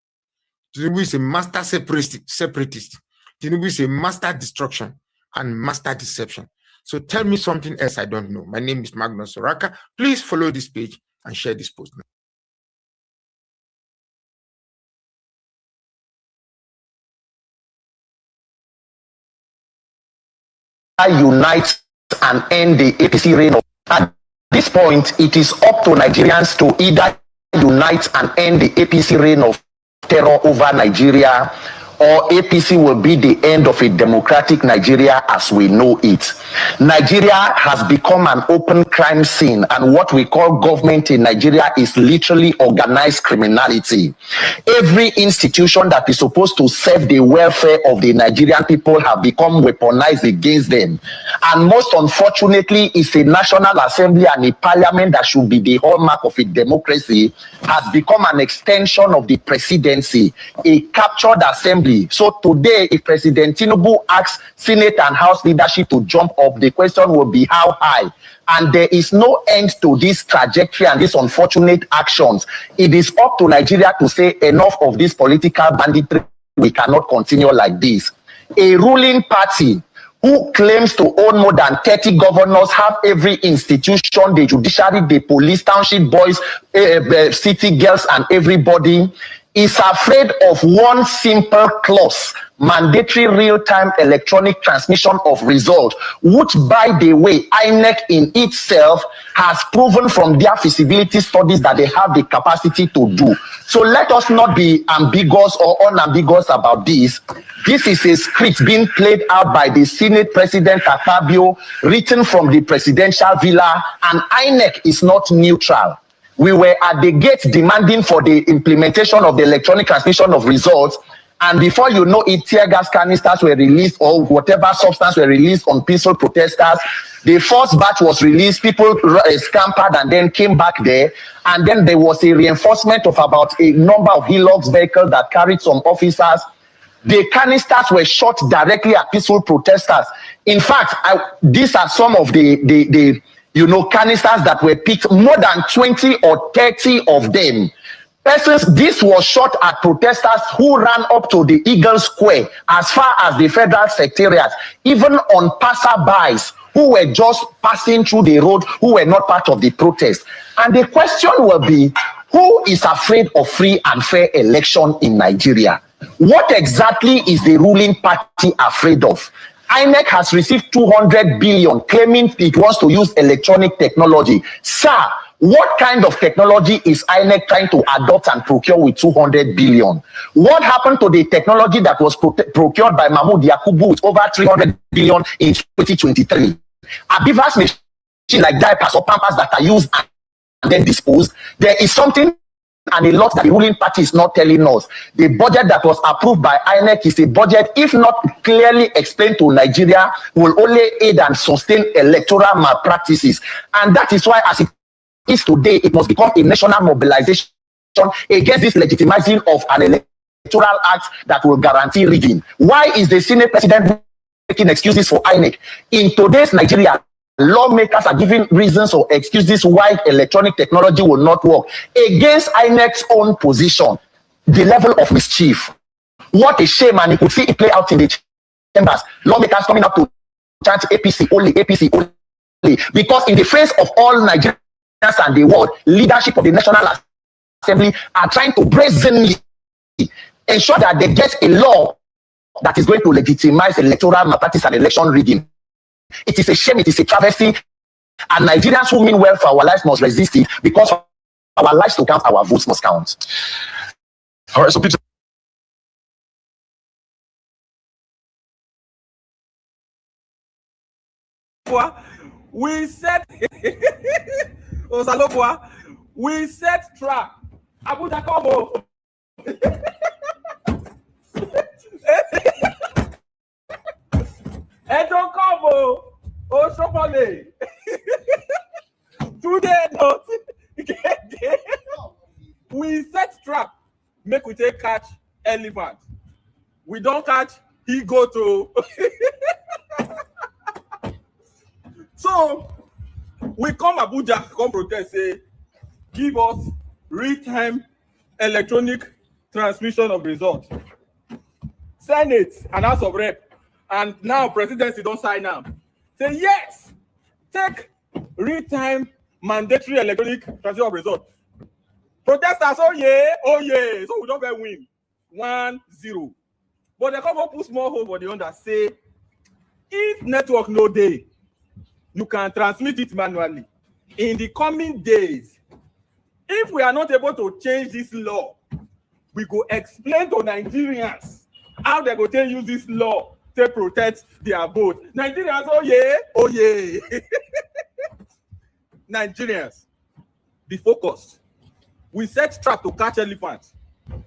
Tinubu is a master separatist. Tinubu is a master destruction and master deception. So tell me something else I don't know. My name is Magnus Soraka. Please follow this page and share this post. Unite and end the APC reign. At this point, it is up to Nigerians to either unite and end the APC reign of terror over Nigeria, or APC will be the end of a democratic Nigeria as we know it. Nigeria has become an open crime scene, and what we call government in Nigeria is literally organized criminality. Every institution that is supposed to serve the welfare of the Nigerian people have become weaponized against them. And most unfortunately, it's a National Assembly and a parliament that should be the hallmark of a democracy has become an extension of the presidency, a captured assembly. So today, if President Tinubu asks Senate and House leadership to jump up, the question will be how high. And there is no end to this trajectory and these unfortunate actions. It is up to Nigeria to say enough of this political banditry. We cannot continue like this. A ruling party who claims to own more than 30 governors, have every institution, the judiciary, the police, township boys, city girls, and everybody, is afraid of one simple clause: mandatory real-time electronic transmission of results, which, by the way, INEC in itself has proven from their feasibility studies that they have the capacity to do. So let us not be ambiguous or unambiguous about this. This is a script being played out by the Senate President Akpabio, written from the presidential villa, and INEC is not neutral. We were at the gate demanding for the implementation of the electronic transmission of results, and before you know it, tear gas canisters were released or whatever substance were released on peaceful protesters. The first batch was released, people scampered and then came back there, and then there was a reinforcement of about a number of Hilux vehicles that carried some officers. The canisters were shot directly at peaceful protesters. In fact, these are some of the canisters that were picked, more than 20 or 30 of them. This was shot at protesters who ran up to the Eagle Square as far as the federal secretariat, even on passerbys who were just passing through the road, who were not part of the protest. And the question will be, who is afraid of free and fair election in Nigeria? What exactly is the ruling party afraid of? INEC has received 200 billion, claiming it wants to use electronic technology. Sir, what kind of technology is INEC trying to adopt and procure with 200 billion? What happened to the technology that was procured by Mahmoud Yakubu with over 300 billion in 2023? Are beavers machines like diapers or pampers that are used and then disposed? There is something and a lot that the ruling party is not telling us. The budget that was approved by INEC is a budget, if not clearly explained to Nigeria, will only aid and sustain electoral malpractices. And that is why, as it is today, it must become a national mobilization against this legitimizing of an electoral act that will guarantee rigging. Why is the Senate President making excuses for INEC? In today's Nigeria, lawmakers are giving reasons or excuses why electronic technology will not work against INEC's own position. The level of mischief. What a shame, and you could see it play out in the chambers. Lawmakers coming up to chant APC only, APC only. Because in the face of all Nigerians and the world, leadership of the National Assembly are trying to brazenly ensure that they get a law that is going to legitimize electoral malpractice and election rigging. It is a shame, it is a travesty, and Nigerians who mean well for our lives must resist it, because for our lives to count, our votes must count. All right, so Peter. We set we set trap. Abuja Kobo. Edon Kobo. Oshopole. Today not. We set trap. Make we take catch elephant. We don't catch, he go to. So we come Abuja, come protest, say, give us real-time electronic transmission of results. Senate and House of Rep, and now presidency don't sign now. Say yes, take real-time mandatory electronic transmission of results. Protesters, oh yeah, so we don't get win. 1-0. But they come up put small hole for the under, say, if network no day, you can transmit it manually. In the coming days, if we are not able to change this law, we go explain to Nigerians how they go to use this law to protect their vote. Nigerians, oh yeah, oh yeah. Nigerians, be focused. We set trap to catch elephants.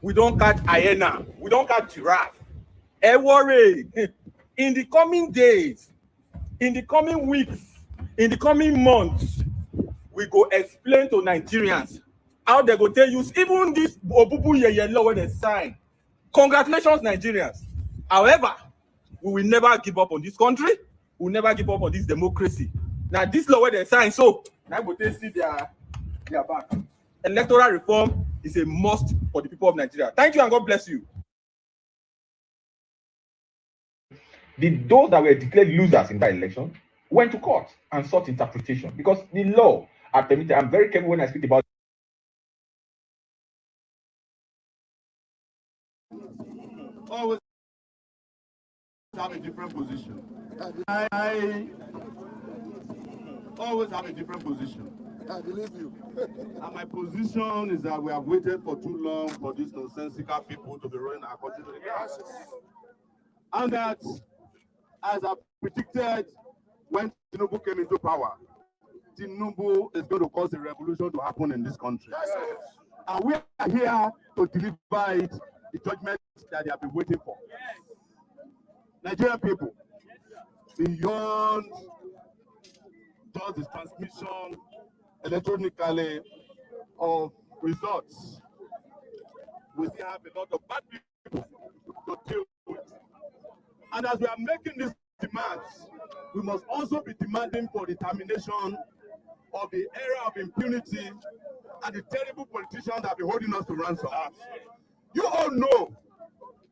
We don't catch hyena. We don't catch giraffe. Worry. In the coming days, in the coming weeks, in the coming months, we go explain to Nigerians how they go tell use even this Obubu Yeye law when they sign. Congratulations, Nigerians. However, we will never give up on this country. We will never give up on this democracy. Now, this law when they sign, so now go take see their back. Electoral reform is a must for the people of Nigeria. Thank you and God bless you. Those that were declared losers in that election went to court and sought interpretation because the law are permitted. I'm very careful when I speak about always have a different position. I always have a different position. I believe you. And my position is that we have waited for too long for these nonsensical people to be running our country to the ground. And that, as I predicted when Tinubu came into power, Tinubu is going to cause a revolution to happen in this country. And we are here to deliver it, the judgment that they have been waiting for. Nigerian people, beyond just the transmission electronically of results, we still have a lot of bad people to deal with. And as we are making these demands, we must also be demanding for the termination of the era of impunity and the terrible politicians that have been holding us to ransom. You all know,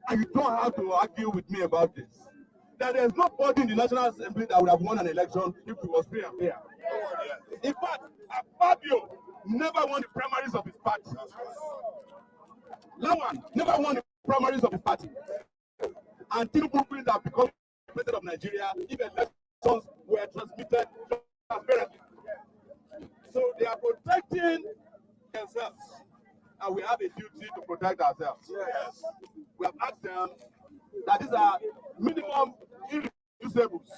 and you don't have to argue with me about this, that there's nobody in the National Assembly that would have won an election if it was free and fair. In fact, Fabio never won the primaries of his party. Lawan never won the primaries of his party. And Tinubu will have become president of Nigeria if elections were transmitted transparently. So they are protecting themselves, and we have a duty to protect ourselves. Yes. We have asked them that these are minimum irreducibles.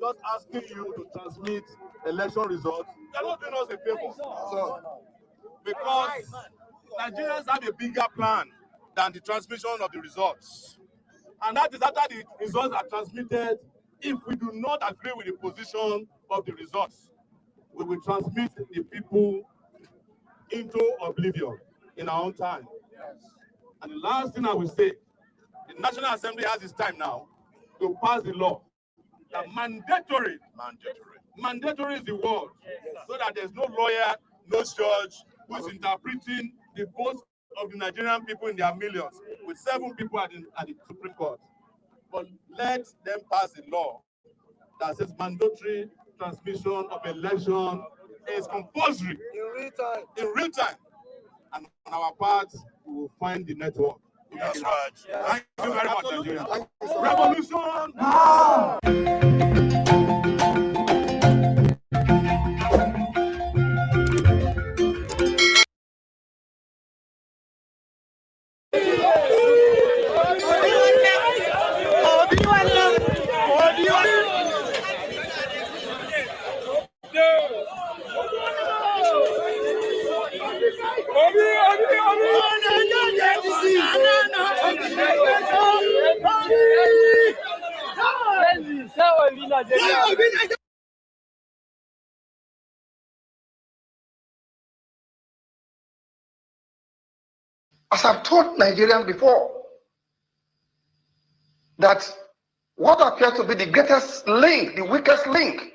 Just asking you to transmit election results, they're not doing us a favor. So, because Nigerians have a bigger plan than the transmission of the results. And that is after the results are transmitted, if we do not agree with the position of the results, we will transmit the people into oblivion in our own time. And the last thing I will say, the National Assembly has its time now to pass the law that mandatory is the word, so that there's no lawyer, no judge who is interpreting the votes of the Nigerian people in their millions, with 7 people at the Supreme Court. But let them pass a law that says mandatory transmission of election is compulsory in real time. And on our part, we will find the network. That's right. Thank you very much, Nigeria. Revolution now! As I've told Nigerians before, that what appears to be the greatest link, the weakest link,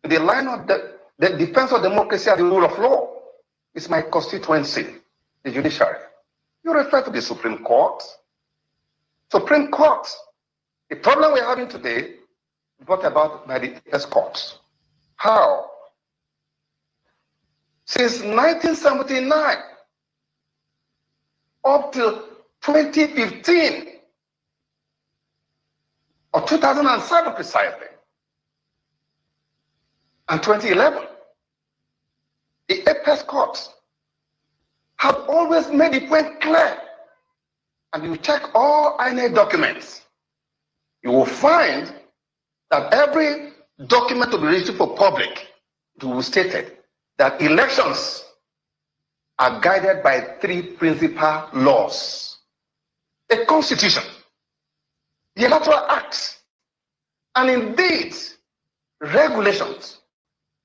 in the line of the defense of democracy and the rule of law is my constituency, the judiciary. You refer to the Supreme Court. Supreme Court, the problem we're having today is brought about by the first court. How? Since 1979, up till 2015, or 2007 precisely, and 2011, the apex courts have always made the point clear and you check all INEC documents, you will find that every document to be released for public, it will be stated that elections are guided by 3 principal laws: the Constitution, the Electoral Act, and indeed regulations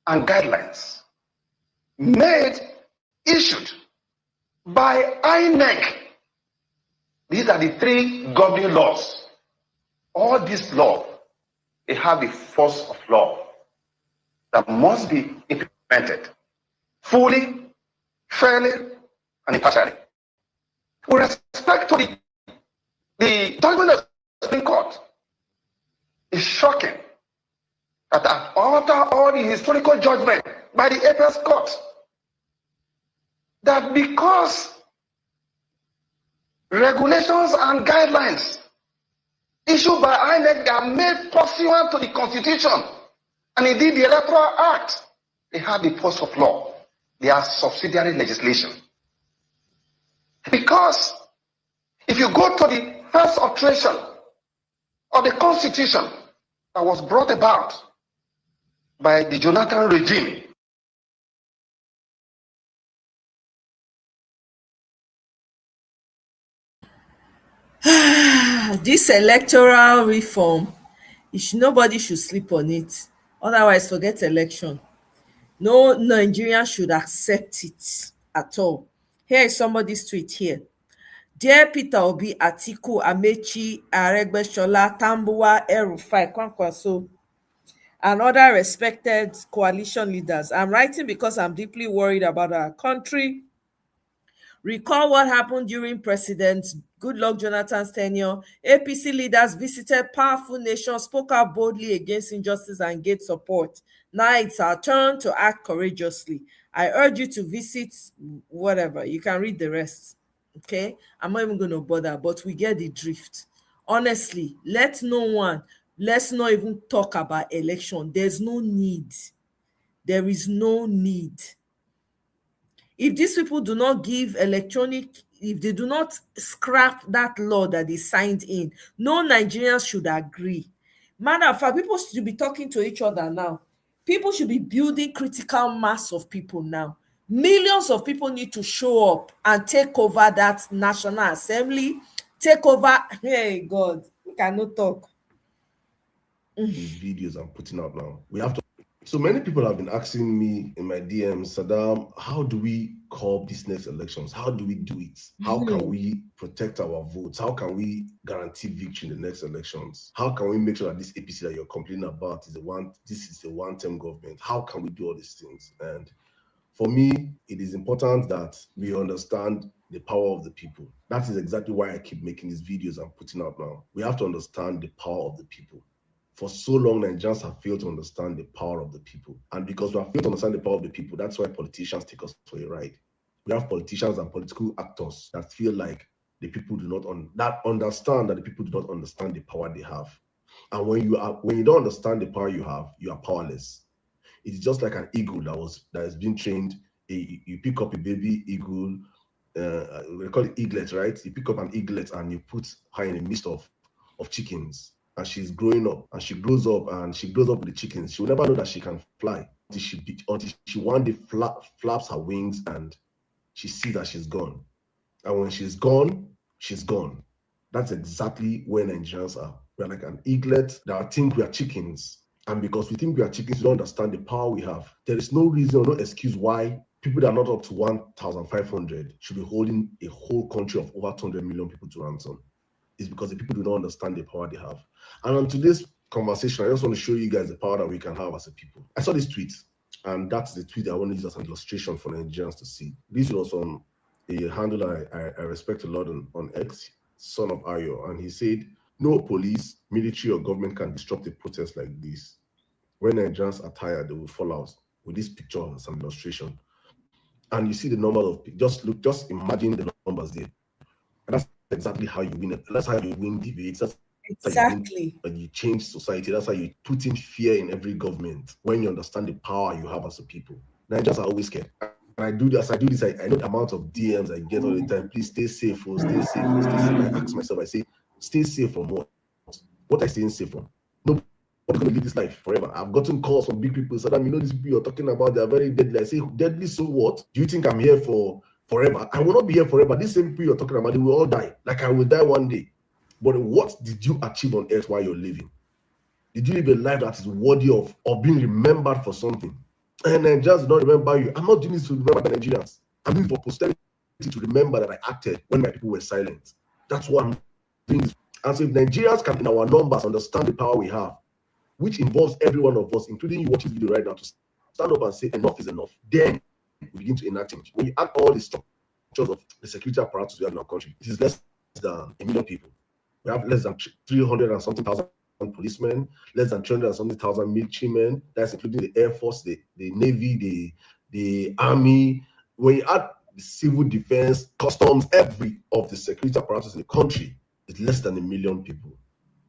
and guidelines issued by INEC. These are the 3 governing laws. All these laws, they have the force of law that must be implemented fully, fairly, and impartially. With respect to the judgment of the Supreme Court, it's shocking that after all the historical judgment by the apex court, that because regulations and guidelines issued by INEC are made pursuant to the Constitution and indeed the Electoral Act, they have the force of law. They are subsidiary legislation. Because if you go to the first alteration of the Constitution that was brought about by the Jonathan regime, This electoral reform, nobody should sleep on it. Otherwise, forget election. No Nigerian should accept it at all. Here is somebody's tweet here. Dear Peter Obi, Atiku, Amechi, Aregbesola, Tambuwa, El-Rufai, Kwankwaso, and other respected coalition leaders. I'm writing because I'm deeply worried about our country. Recall what happened during President Goodluck Jonathan's tenure. APC leaders visited powerful nations, spoke out boldly against injustice and gained support. Now it's our turn to act courageously. I urge you to visit whatever. You can read the rest. Okay? I'm not even going to bother, but we get the drift. Honestly, let's not even talk about election. There's no need. There is no need. If these people do not give if they do not scrap that law that they signed in, no Nigerians should agree. Matter of fact, people should be talking to each other now. People should be building critical mass of people now. Millions of people need to show up and take over that National Assembly, take over. Hey, God, we cannot talk. These videos I'm putting out now. We have to. So many people have been asking me in my DMs, Saddam, how do we curb these next elections? How do we do it? How can we protect our votes? How can we guarantee victory in the next elections? How can we make sure that this APC that you're complaining about is this is a one-term government? How can we do all these things? And for me, it is important that we understand the power of the people. That is exactly why I keep making these videos I'm putting out now. We have to understand the power of the people. For so long, Nigerians have failed to understand the power of the people. And because we have failed to understand the power of the people, that's why politicians take us for a ride. We have politicians and political actors that feel like the people do not understand that the people do not understand the power they have. And when you don't understand the power you have, you are powerless. It's just like an eagle that has been trained. You pick up a baby eagle, we call it eaglet, right? You pick up an eaglet and you put her in the midst of chickens. And she's growing up, and she grows up with the chickens. She will never know that she can fly until she one day flaps her wings and she sees that she's gone. And when she's gone, she's gone. That's exactly where Nigerians are. We're like an eaglet that think we are chickens. And because we think we are chickens, we don't understand the power we have. There is no reason or no excuse why people that are not up to 1,500 should be holding a whole country of over 200 million people to ransom. It's because the people do not understand the power they have. And on today's conversation, I just want to show you guys the power that we can have as a people. I saw this tweet, and that's the tweet I want to use as an illustration for Nigerians to see. This was on a handle I respect a lot on X, Son of Ayo, and he said, no police, military, or government can disrupt a protest like this. When Nigerians are tired, they will fall out. With this picture as an illustration. And you see the number of people. Just imagine the numbers there. And that's exactly how you win it. That's how you win debates. That's exactly. How you change society. That's how you put in fear in every government when you understand the power you have as a people. Nigerians are always scared. I do this, I know the amount of DMs I get all the time. Please stay safe, oh, stay safe, oh, stay safe. I ask myself, I say, stay safe from what? What I staying safe from? Nobody's gonna live this life forever. I've gotten calls from big people. Saddam, you know, these people you're talking about, they're very deadly. I say, deadly, so what? Do you think I'm here for forever? I will not be here forever. These same people you're talking about, they will all die. Like I will die one day. But what did you achieve on earth while you're living? Did you live a life that is worthy of being remembered for something? And Nigerians do not remember you. I'm not doing this to remember the Nigerians. I'm doing it for posterity to remember that I acted when my people were silent. That's what I'm doing this. And so if Nigerians can, in our numbers, understand the power we have, which involves every one of us, including you watching this video right now, to stand up and say enough is enough, then we begin to enact change. When you add all the structures of the security apparatus we have in our country, it is less than 1 million people. We have less than 300 and something thousand policemen, less than 300 and something thousand militiamen. That's including the Air Force, the Navy, the Army. When you add the civil defense, customs, every of the security apparatus in the country, it's less than 1 million people.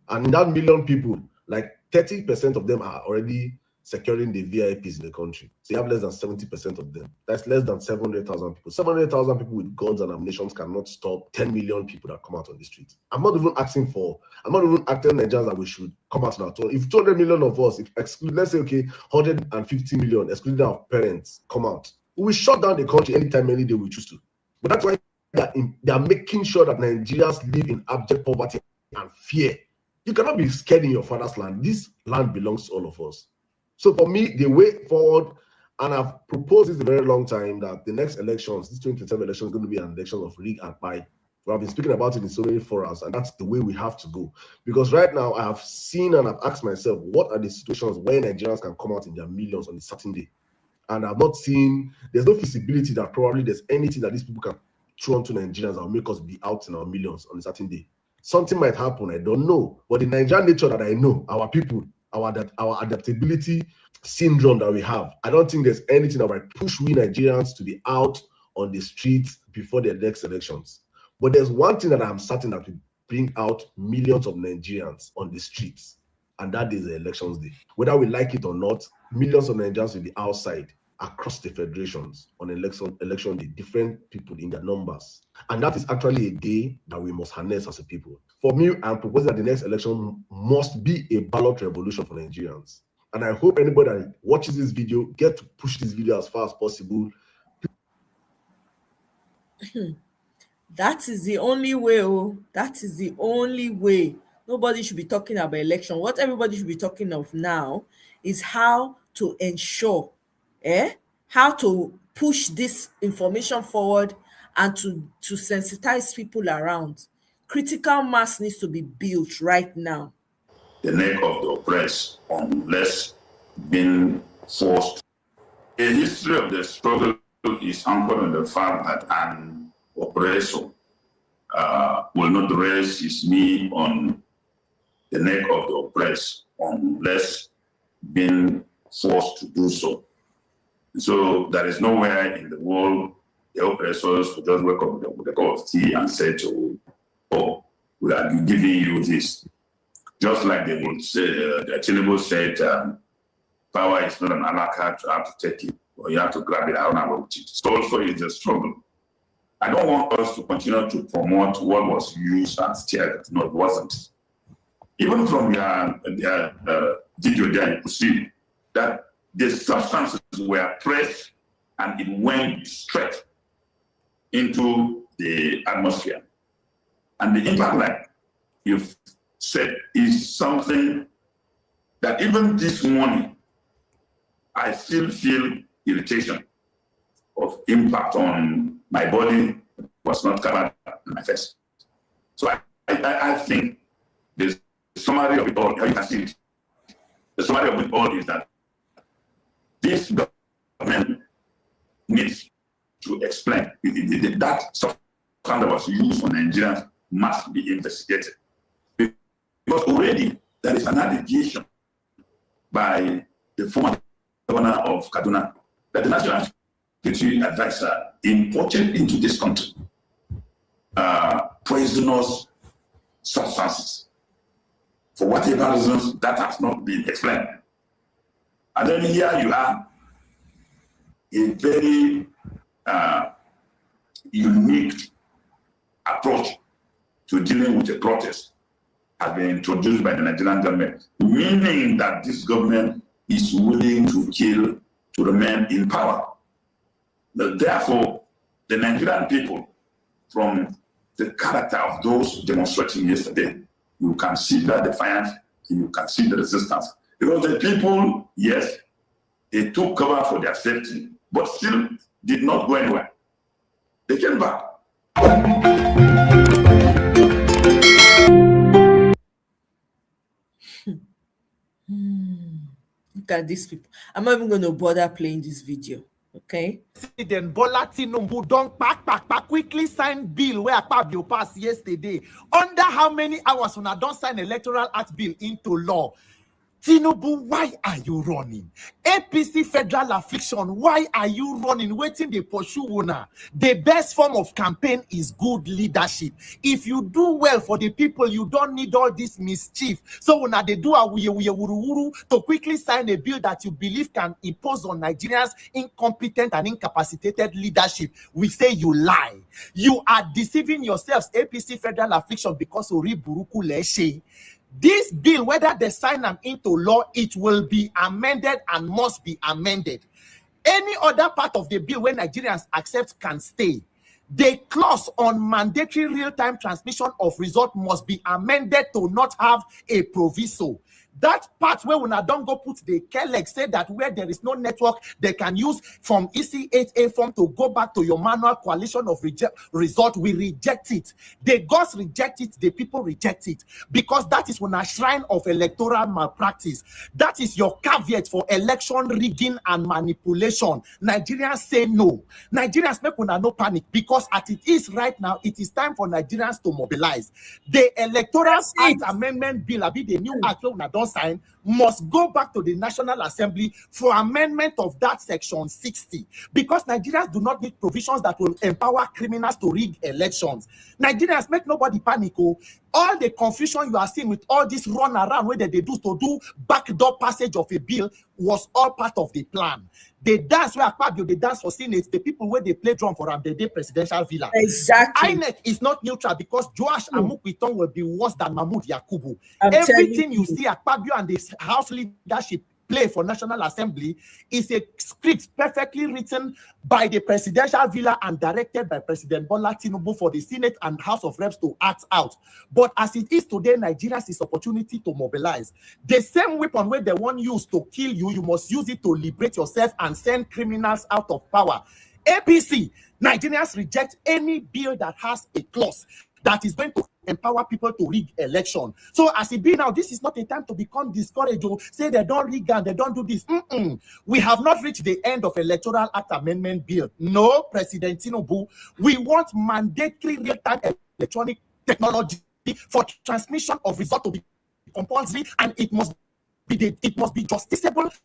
And in that 1 million people, like 30% of them are already securing the VIPs in the country. So you have less than 70% of them. That's less than 700,000 people. 700,000 people with guns and ammunition cannot stop 10 million people that come out on the streets. I'm not even asking Nigerians that we should come out now. If 200 million of us, let's say, okay, 150 million, excluding our parents, come out, we will shut down the country anytime, any day we choose to. But that's why they are making sure that Nigerians live in abject poverty and fear. You cannot be scared in your father's land. This land belongs to all of us. So for me, the way forward, and I've proposed this a very long time, that the next elections, this 2027 election, is going to be an election of rig and buy. We have been speaking about it in so many forums, and that's the way we have to go. Because right now, I have seen and I've asked myself, what are the situations where Nigerians can come out in their millions on a certain day? And I've not seen, there's no feasibility that probably there's anything that these people can throw onto Nigerians that will make us be out in our millions on a certain day. Something might happen, I don't know. But the Nigerian nature that I know, our people, our adaptability syndrome that we have, I don't think there's anything that might push we Nigerians to be out on the streets before the next elections. But there's one thing that I'm certain that will bring out millions of Nigerians on the streets, and that is the elections day. Whether we like it or not, millions of Nigerians will be outside across the federations on election day, different people in their numbers. And that is actually a day that we must harness as a people. For me, I'm proposing that the next election must be a ballot revolution for Nigerians. And I hope anybody that watches this video get to push this video as far as possible. That is the only way. Oh, that is the only way. Nobody should be talking about election. What everybody should be talking of now is how to ensure, how to push this information forward and to sensitize people around. Critical mass needs to be built right now. The neck of the oppressed, unless being forced. A history of the struggle is anchored on the fact that an oppressor will not raise his knee on the neck of the oppressed unless being forced to do so. So there is nowhere in the world the oppressors will just wake up with a cup of tea and say to, oh, we are giving you this. Just like they would say, Tinubu said, power is not an a la carte, you have to take it, or you have to grab it out and go with it. So also is a struggle. I don't want us to continue to promote what was used as tear. No, it wasn't. Even from their video there, you could see that the substances were pressed and it went straight into the atmosphere. And the impact, like you've said, is something that even this morning, I still feel irritation of impact on my body was not covered in my face. So I think the summary of it all, how you can see it, the summary of it all is that this government needs to explain that substance that was used for Nigerians must be investigated. Because already there is an allegation by the former governor of Kaduna that the National Security Advisor imported into this country poisonous substances. For whatever reasons, that has not been explained. And then here you are, a very unique approach to dealing with a protest has been introduced by the Nigerian government, meaning that this government is willing to kill to remain in power. But therefore, the Nigerian people, from the character of those demonstrating yesterday, you can see that defiance, you can see the resistance. Because the people, yes, they took cover for their safety, but still did not go anywhere. They came back. Look at these people. I'm not even going to bother playing this video. Okay. President Bola Tinubu don quickly sign bill where Akpabio passed yesterday. Under how many hours when I don't sign electoral act bill into law? Tinubu, why are you running? APC federal affliction, why are you running? Waiting they pursue una. The best form of campaign is good leadership. If you do well for the people, you don't need all this mischief. So una they do a wuru to quickly sign a bill that you believe can impose on Nigerians incompetent and incapacitated leadership. We say you lie. You are deceiving yourselves, APC federal affliction, because Ori Buruku Leshe. This bill, whether they sign them into law, it will be amended and must be amended. Any other part of the bill where Nigerians accept can stay. The clause on mandatory real-time transmission of result must be amended to not have a proviso. That part where una don't go put the KELEG, say that where there is no network, they can use from EC8A form to go back to your manual coalition of result. We reject it. The gods reject it. The people reject it. Because that is when a shrine of electoral malpractice. That is your caveat for election rigging and manipulation. Nigerians say no. Nigerians make una no panic, because as it is right now, it is time for Nigerians to mobilize. The Electoral Act Amendment Bill, the new act una don't sign, must go back to the National Assembly for amendment of that section 60, because Nigerians do not need provisions that will empower criminals to rig elections. Nigerians, make nobody panic. All the confusion you are seeing with all this run around where they do to do backdoor passage of a bill was all part of the plan. They dance where Akpabio, they dance for Senate, the people where they play drum for the day presidential villa. Exactly. INEC is not neutral, because Joash Amukwiton will be worse than Mahmoud Yakubu. Everything you see Akpabio and this House leadership play for National Assembly is a script perfectly written by the presidential villa and directed by President Bola Tinubu for the Senate and House of Reps to act out. But as it is today, Nigerians is opportunity to mobilize. The same weapon where they want use to kill you, you must use it to liberate yourself and send criminals out of power. APC, Nigerians reject any bill that has a clause that is going to empower people to rig election. So as it be now, this is not a time to become discouraged or say they don't rig and they don't do this. We have not reached the end of Electoral Act Amendment Bill. No, President Tinubu, we want mandatory real-time electronic technology for transmission of result to be compulsory, and it must be justiciable.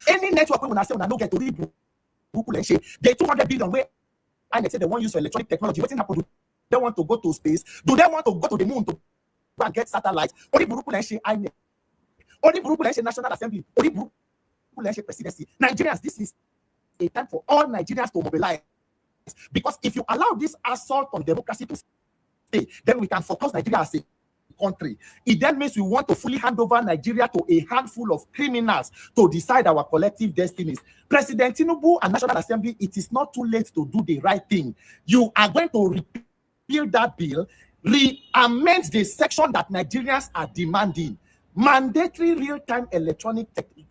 Any network when I say when I don't get to read the 200 billion where I say they won't use for electronic technology. What's happening? They want to go to space? Do they want to go to the moon to get satellites? Only Buruku INEC, only Buruku National Assembly, only Buruku Presidency. Nigerians, this is a time for all Nigerians to mobilize. Because if you allow this assault on democracy to stay, then we can focus Nigeria as a country. It then means we want to fully hand over Nigeria to a handful of criminals to decide our collective destinies. President Tinubu and National Assembly, it is not too late to do the right thing. You are going to repeal that bill, re-amend the section that Nigerians are demanding. Mandatory real-time electronic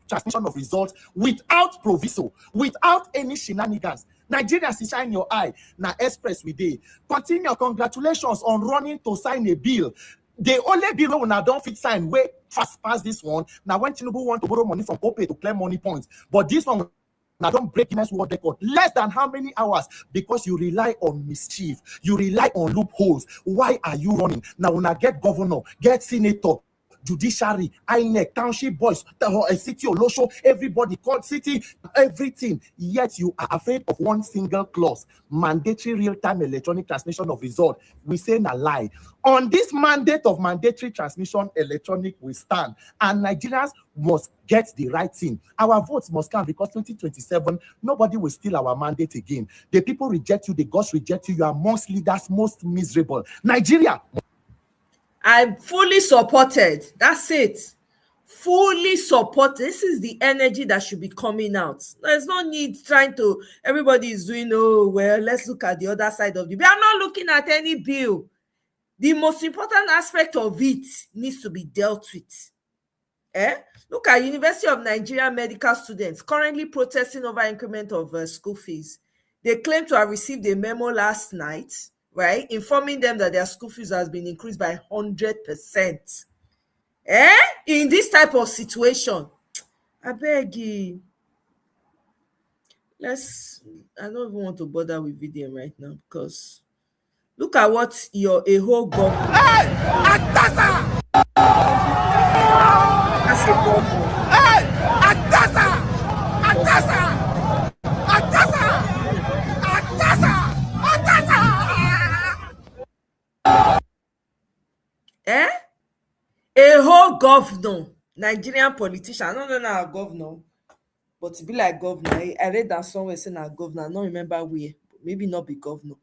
transmission of results without proviso, without any shenanigans. Nigerians is shine your eye. Now express we day. Continue. Congratulations on running to sign a bill. The only bill when I don't fit sign way fast past this one. Now when Tinubu want to borrow money from OPE to claim money points, but this one now don't break Guinness World Record. Less than how many hours? Because you rely on mischief, you rely on loopholes. Why are you running? Now when I get governor, get senator, judiciary, INEC, township boys, city Olosho, everybody called city, everything. Yet you are afraid of one single clause, mandatory real-time electronic transmission of result. We say a lie. On this mandate of mandatory transmission electronic, we stand, and Nigerians must get the right thing. Our votes must count, because 2027, nobody will steal our mandate again. The people reject you, the gods reject you. You are amongst leaders most miserable. Nigeria. I'm fully supported. That's it. Fully support. This is the energy that should be coming out. There's no need trying to, everybody is doing, oh, well, let's look at the other side of the bill. I'm not looking at any bill. The most important aspect of it needs to be dealt with. Look at University of Nigeria medical students currently protesting over increment of school fees. They claim to have received a memo last night, right, informing them that their school fees has been increased by 100%. In this type of situation, I beg you. I don't even want to bother with VDM right now, because look at what a whole government. Hey, Atasa! That's a government. Hey, Atasa! Atasa! Atasa! Atasa! Atasa! A whole governor, Nigerian politician. I don't know our governor, but to be like governor. I read that somewhere saying our governor. I don't remember where. Maybe not be governor.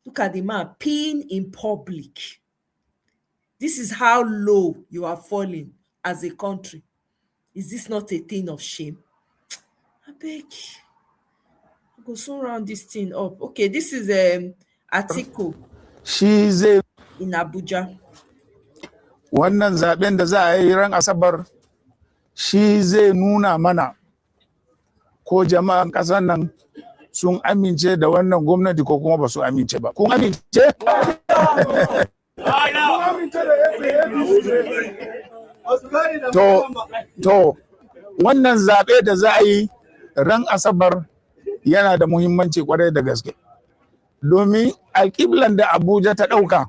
Look at the man peeing in public. This is how low you are falling as a country. Is this not a thing of shame? I beg. I go soon round this thing up. Okay, this is Atiku. She's a in Abuja. Wannan zaben da za a yi ran Asabar shi zai nuna mana ko jama'an ƙasar nan sun amince da wannan gwamnati ko kuma ba su amince ba. Kun amince? To wannan zaɓe da za a yi ran Asabar yana da muhimmanci kwarai da gaske. Domin alƙiblan da Abuja ta ɗauka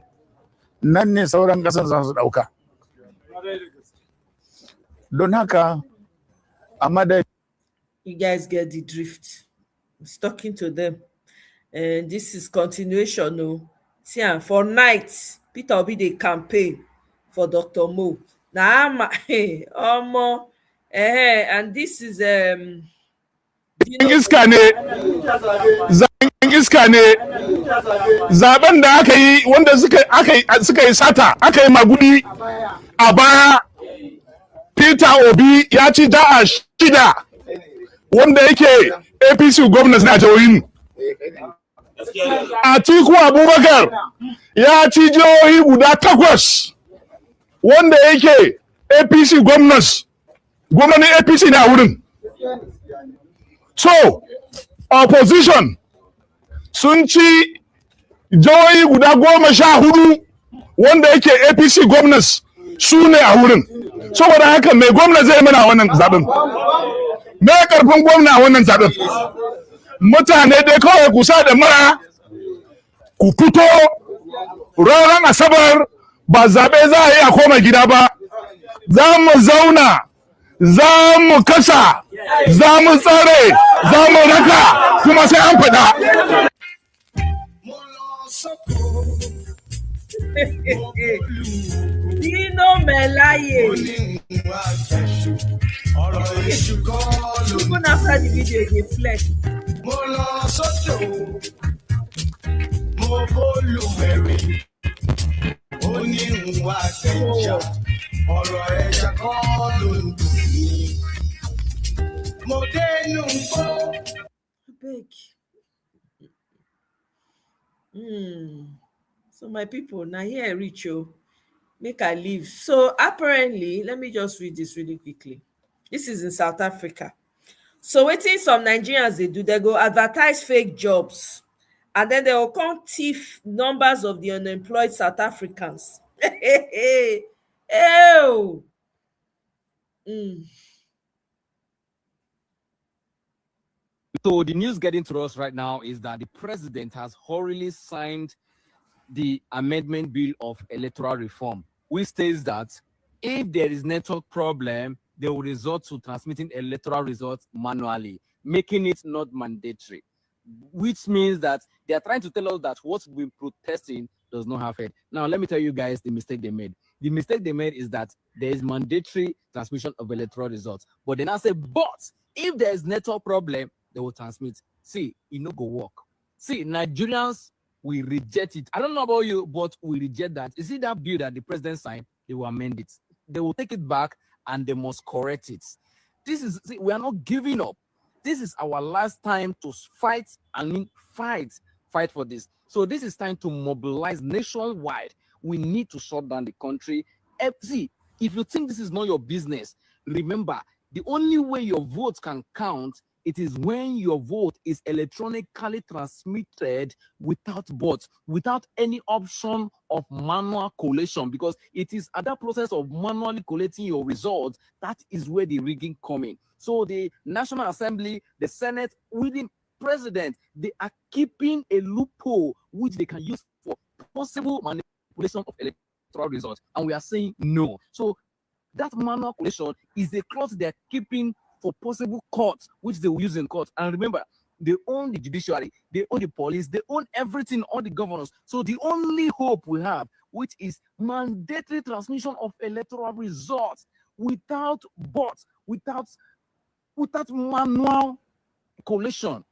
nan ne sauran ƙasar za su ɗauka. Don haka, Amada. You guys get the drift. It's talking to them. And this is continuation. No, see, for nights, Peter will be the campaign for Dr. Mo. Now, and this is iska ne zaben da aka yi wanda suka yi sata aka yi magudi a baya. Peter Obi ya ci ja'a 6 wanda yake APC gwamnati na jihohin. Atiku Abubakar ya ci jihohi guda 8 wanda yake APC gwamnatin APC na wurin. So, opposition sun ci jihohi guda 14 wanda yake APC gwamnati su ne a wurin. Saboda haka mai gwamna zai mana wannan zaben. Me karfin gwamna a wannan zaben? Mutane dai kawai ku sa da mara ku fito ranar Asabar, ba zabe za a yi a koma gida ba. Za mu zauna, za mu kasa, za mu tsare, za mu raka, kuma sai an faɗa. Dino Melaye. Even after the video, they flex. So my people, now here I reach you. Make I leave. So apparently, let me just read this really quickly. This is in South Africa. So waiting some Nigerians they go advertise fake jobs, and then they will come thief numbers of the unemployed South Africans. Ew. So the news getting to us right now is that the president has hurriedly signed the amendment bill of electoral reform which states that if there is network problem, they will resort to transmitting electoral results manually, making it not mandatory, which means that they are trying to tell us that what we're protesting does not have head. Now, let me tell you guys the mistake they made. The mistake they made is that there is mandatory transmission of electoral results. But they now say, but if there is network problem, they will transmit. See, it no go work. See, Nigerians, we reject it. I don't know about you, but we reject that. You see that bill that the president signed, they will amend it. They will take it back and they must correct it. This is, see, we are not giving up. This is our last time to fight, fight for this. So this is time to mobilize nationwide. We need to shut down the country. See, if you think this is not your business, remember, the only way your vote can count, it is when your vote is electronically transmitted without bots, without any option of manual collation, because it is at that process of manually collating your results, that is where the rigging coming. So the National Assembly, the Senate, with the president, they are keeping a loophole which they can use for possible manipulation of electoral results. And we are saying no. So that manual collation is a clause they're keeping for possible courts, which they will use in court. And remember, they own the judiciary, they own the police, they own everything, all the governors. So the only hope we have, which is mandatory transmission of electoral results without bots, without manual collation.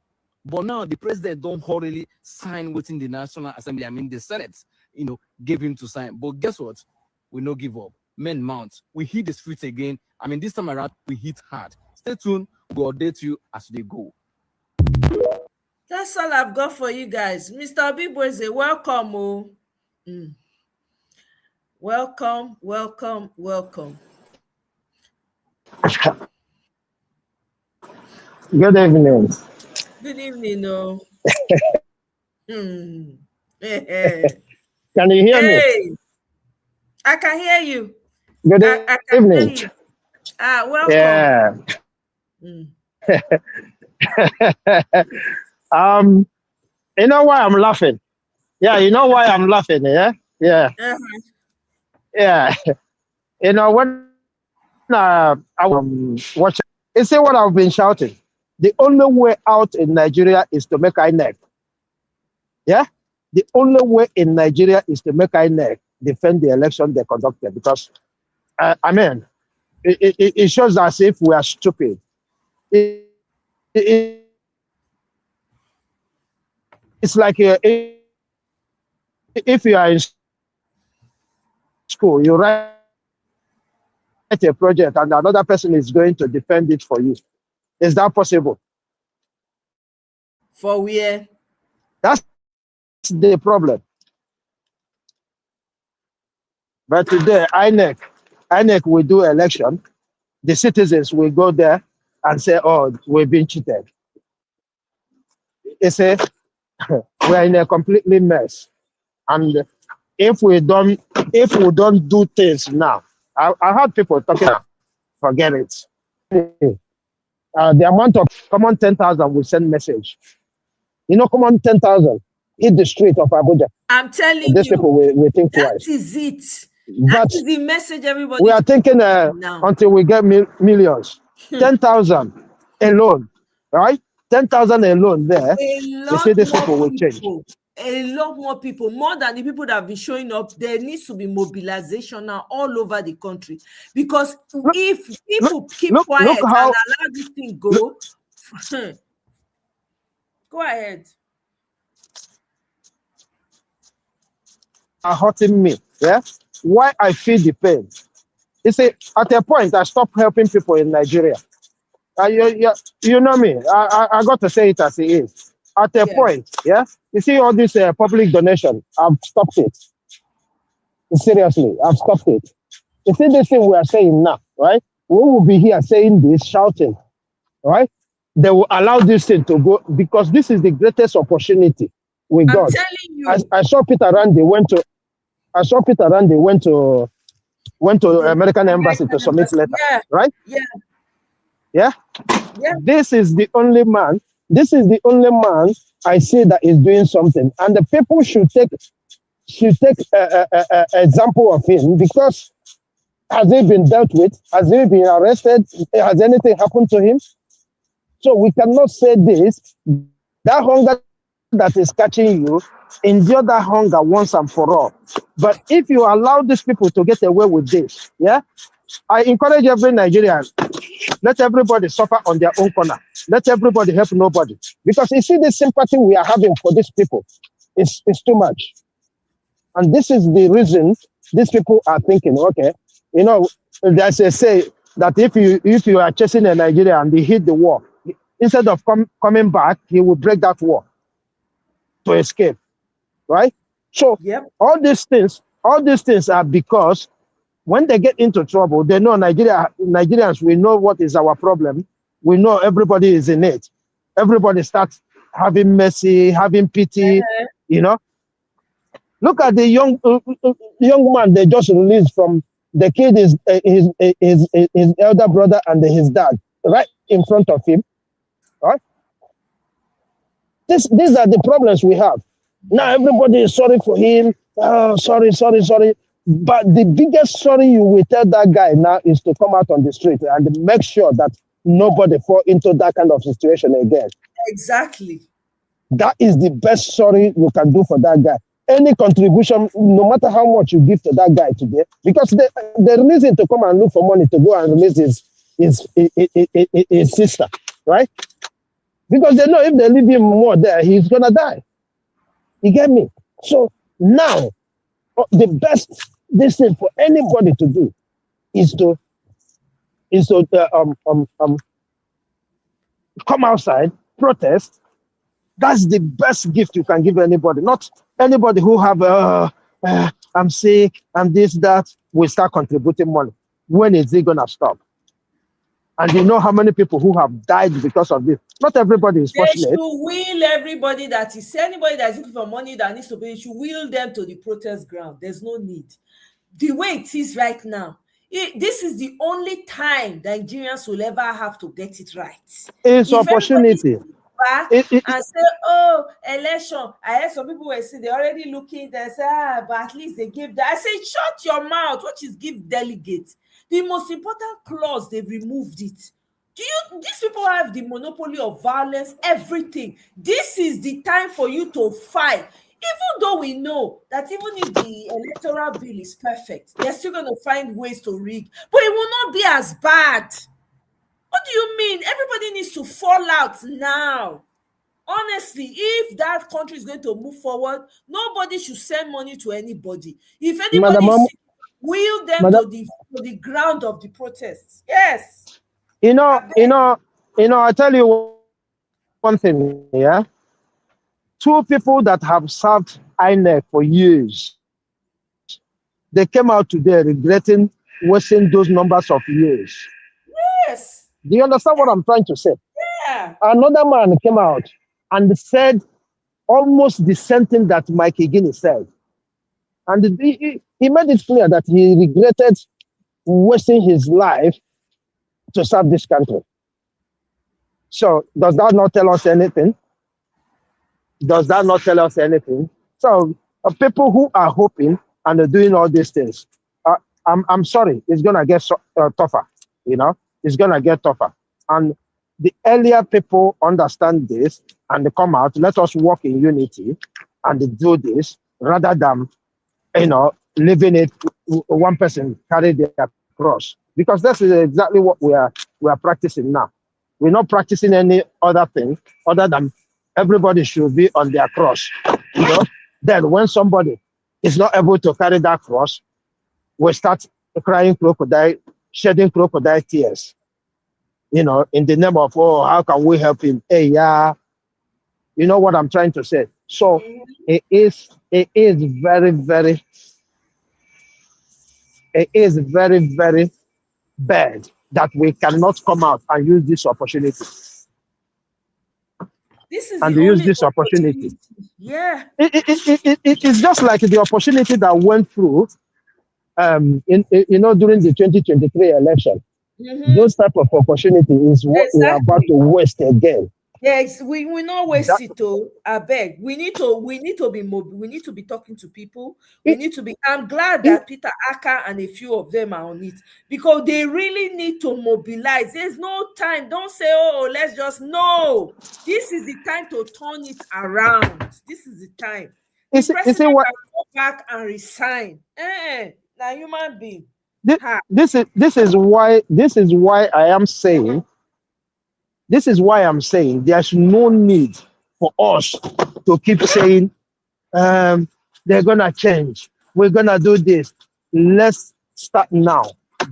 But now the president don't hurriedly sign within the National Assembly. I mean, the Senate, gave him to sign. But guess what? We no give up. Men mount. We hit the streets again. I mean, this time around, we hit hard. Stay tuned. We'll update you as they go. That's all I've got for you guys. Mr. Obibweze, welcome. Oh. Welcome, welcome, welcome. Good evening. Good evening. Oh. Can you hear me? I can hear you. Good I can evening. hear you. Welcome. Yeah. You know why I'm laughing? Yeah, you know why I'm laughing, yeah? Yeah. Yeah. When I was watching, you see what I've been shouting? The only way out in Nigeria is to make INEC. Yeah? The only way in Nigeria is to make INEC defend the election they conducted, because, it shows as if we are stupid. It's like if you are in school, you write a project and another person is going to defend it for you. Is that possible? For where? That's the problem. But today, INEC will do election. The citizens will go there and say, "Oh, we've been cheated." They say we're in a completely mess. And if we don't do things now, I heard people talking about, forget it. The amount of common 10,000 will send message. Common 10,000 hit the street of Abuja. I'm telling these people will think that twice. is it. But that is the message everybody. We are thinking until we get millions. 10,000 alone, right? 10,000 alone there. You see, these people will change. A lot more people, more than the people that have been showing up. There needs to be mobilization now all over the country, because if people keep quiet and allow this thing go, go ahead. Are hurting me, yeah? Why I feel the pain? You see, at a point, I stopped helping people in Nigeria. You know me. I got to say it as it is. At a point, yeah. You see all this public donation, I've stopped it. Seriously, I've stopped it. You see this thing we are saying now, right? We will be here saying this, shouting, right? They will allow this thing to go, because this is the greatest opportunity we got. I'm telling you. I saw Peter Randi went to American embassy to submit letter, right? Yeah. This is the only man. This is the only man I see that is doing something, and the people should take should take an example of him, because has he been dealt with? Has he been arrested? Has anything happened to him? So we cannot say this. That hunger that is catching you, endure that hunger once and for all. But if you allow these people to get away with this, yeah, I encourage every Nigerian, let everybody suffer on their own corner. Let everybody help nobody. Because you see, the sympathy we are having for these people is too much. And this is the reason these people are thinking, okay, you know, there's a say that if you are chasing a Nigerian and they hit the wall, instead of coming back, he will break that wall to escape, right? So all these things are because when they get into trouble, they know Nigerians, we know what is our problem. We know everybody is in it. Everybody starts having mercy, having pity, you know. Look at the young man they just released from. The kid is his elder brother and his dad right in front of him, right? These are the problems we have. Now everybody is sorry for him. Oh, sorry. But the biggest sorry you will tell that guy now is to come out on the street and make sure that nobody fall into that kind of situation again. Exactly. That is the best sorry you can do for that guy. Any contribution, no matter how much you give to that guy today, because they release him to come and look for money to go and release his sister, right? Because they know if they leave him more there, he's gonna die. You get me? So now, the best thing for anybody to do is to come outside, protest. That's the best gift you can give anybody. Not anybody who have I'm sick, I'm this, that, will start contributing money. When is it gonna stop? And you know how many people who have died because of this. Not everybody is fortunate. They should will everybody that is anybody that is looking for money that needs to pay, you should will them to the protest ground. There's no need. The way it is right now, this is the only time Nigerians will ever have to get it right. It's opportunity. And say, oh, election. I heard some people were saying they're already looking, they say, but at least they give that. I say, shut your mouth. What is give delegates? The most important clause, they've removed it. These people have the monopoly of violence, everything. This is the time for you to fight. Even though we know that even if the electoral bill is perfect, they're still going to find ways to rig. But it will not be as bad. What do you mean? Everybody needs to fall out now. Honestly, if that country is going to move forward, nobody should send money to anybody. If anybody will them to the ground of the protests. Yes. I tell you one thing, yeah. 2 people that have served INEC for years, they came out today regretting wasting those numbers of years. Yes. Do you understand what I'm trying to say? Yeah. Another man came out and said almost the same thing that Mike Higini said. And he made it clear that he regretted wasting his life to serve this country. So does that not tell us anything? Does that not tell us anything? So people who are hoping and are doing all these things, I'm sorry, it's gonna get tougher. You know, it's gonna get tougher. And the earlier people understand this and they come out, let us work in unity and do this rather than, leaving it one person carry their cross. Because this is exactly what we are practicing now. We're not practicing any other thing other than everybody should be on their cross. Then when somebody is not able to carry that cross, we start crying crocodile, shedding crocodile tears. In the name of, how can we help him? Hey, yeah. You know what I'm trying to say? So it is very, very, very bad that we cannot come out and use this opportunity. This is use this opportunity. Yeah. It's just like the opportunity that went through during the 2023 election. Mm-hmm. Those type of opportunity is what we are about to waste again. Yes, we not waste That, it. Oh, I beg. We need to be mobile. We need to be talking to people. We need to be. I'm glad that Peter Aka and a few of them are on it because they really need to mobilize. There's no time. Don't say, "Oh, let's just no." This is the time to turn it around. This is the time. The is president it what can go back and resign. Now human being. this is why I am saying. This is why I'm saying there's no need for us to keep saying they're gonna change. We're gonna do this. Let's start now.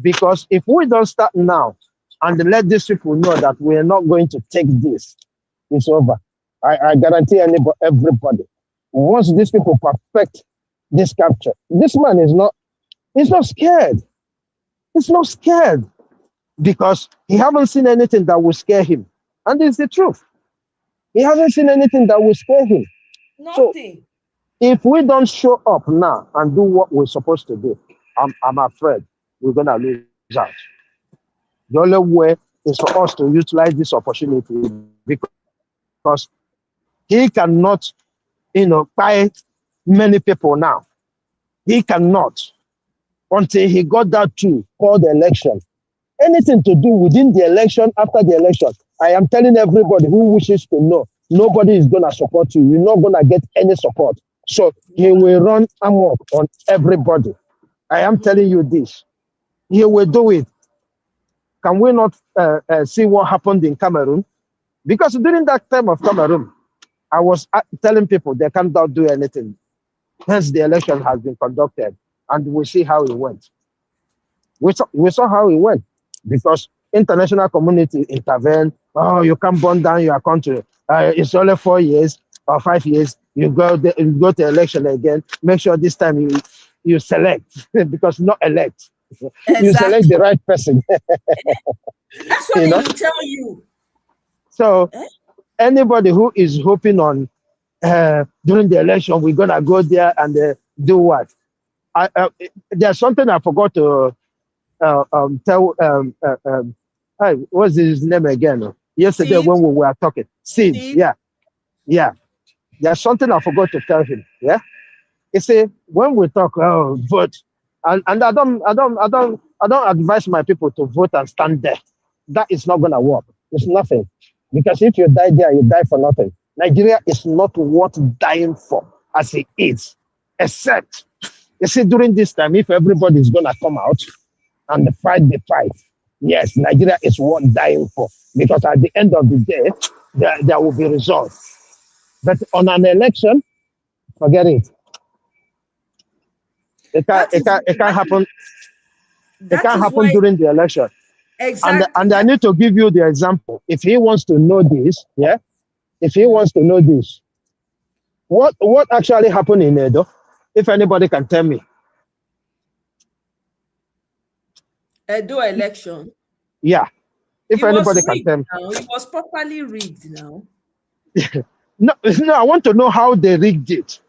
Because if we don't start now and let these people know that we're not going to take this, it's over. I guarantee everybody. Once these people perfect this capture, this man is not scared. He's not scared because he haven't seen anything that will scare him. And it's the truth. He hasn't seen anything that will scare him. Nothing. So if we don't show up now and do what we're supposed to do, I'm afraid we're gonna lose out. The only way is for us to utilize this opportunity because he cannot, buy many people now. He cannot until he got that tool called the election. Anything to do within the election, after the election, I am telling everybody who wishes to know, nobody is going to support you. You're not going to get any support. So he will run amok on everybody. I am telling you this. He will do it. Can we not see what happened in Cameroon? Because during that time of Cameroon, I was telling people they cannot do anything. Hence, the election has been conducted, and we see how it went. We saw how it went because international community intervened. Oh, you can't burn down your country. It's only 4 years or 5 years. You go to election again. Make sure this time you select because not elect. Exactly. You select the right person. That's what they will tell you. So anybody who is hoping on during the election, we're gonna go there and do what? There's something I forgot to tell. Hey, what's his name again? Yesterday when we were talking, Steve. Yeah. There's something I forgot to tell him. Yeah. You see, when we talk vote, and I don't advise my people to vote and stand there. That is not gonna work. It's nothing. Because if you die there, you die for nothing. Nigeria is not worth dying for as it is. Except, you see, during this time, if everybody is gonna come out and fight the fight, yes, Nigeria is worth dying for. Because at the end of the day, there will be results. But on an election, forget it. It can't happen. It can't happen during the election. Exactly. And I need to give you the example. If he wants to know this, yeah. If he wants to know this, what actually happened in Edo? If anybody can tell me. Edo election. Yeah. If anybody can tell me. Now. It was properly rigged now. No, I want to know how they rigged it.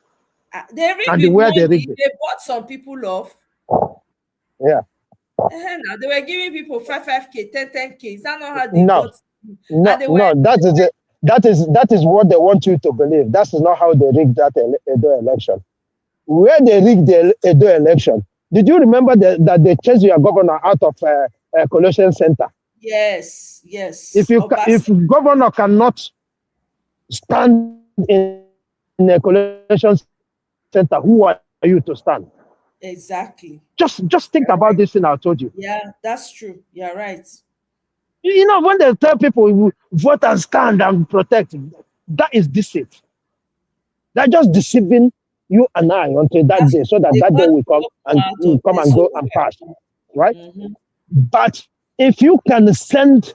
They rigged and it. Where they rigged it. They bought some people off. Yeah. Now they were giving people 5K, 10K. Is that not how they got? No, that is what they want you to believe. That is not how they rigged that Edo election. Where they rigged the Edo election, did you remember that they chased your governor out of a collection center? Yes. If governor cannot stand in a collection center, who are you to stand? Exactly. Just think about this thing I told you. Yeah, that's true. You're right. When they tell people vote and stand and protect, that is deceit. They're just deceiving you and I until that day, so that day will come and go and pass, right? Mm-hmm. But if you can send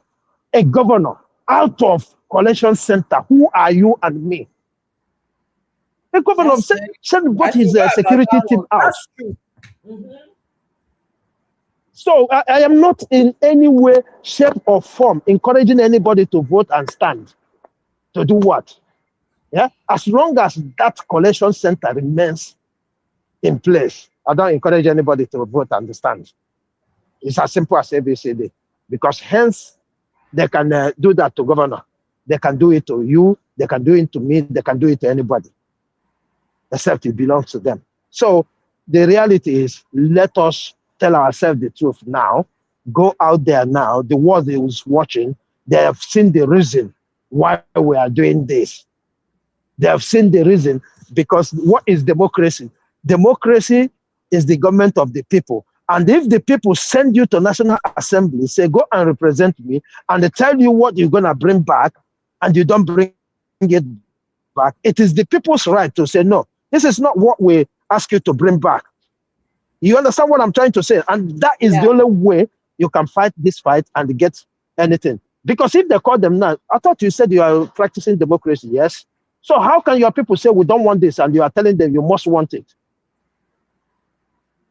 a governor out of collection center, who are you and me? The governor send both his security team out. That's true. Mm-hmm. So I am not in any way, shape, or form encouraging anybody to vote and stand. To do what? Yeah. As long as that collection center remains in place, I don't encourage anybody to vote and stand. It's as simple as ABCD. Because hence they can do that to governor. They can do it to you, they can do it to me, they can do it to anybody, except it belongs to them. So the reality is, let us tell ourselves the truth now. Go out there now. The world is watching. They have seen the reason why we are doing this. They have seen the reason, because what is democracy? Democracy is the government of the people. And if the people send you to National Assembly, say, go and represent me, and they tell you what you're going to bring back, and you don't bring it back, it is the people's right to say, no, this is not what we ask you to bring back. You understand what I'm trying to say? And that is the only way you can fight this fight and get anything. Because if they call them now, I thought you said you are practicing democracy, yes? So how can your people say we don't want this and you are telling them you must want it?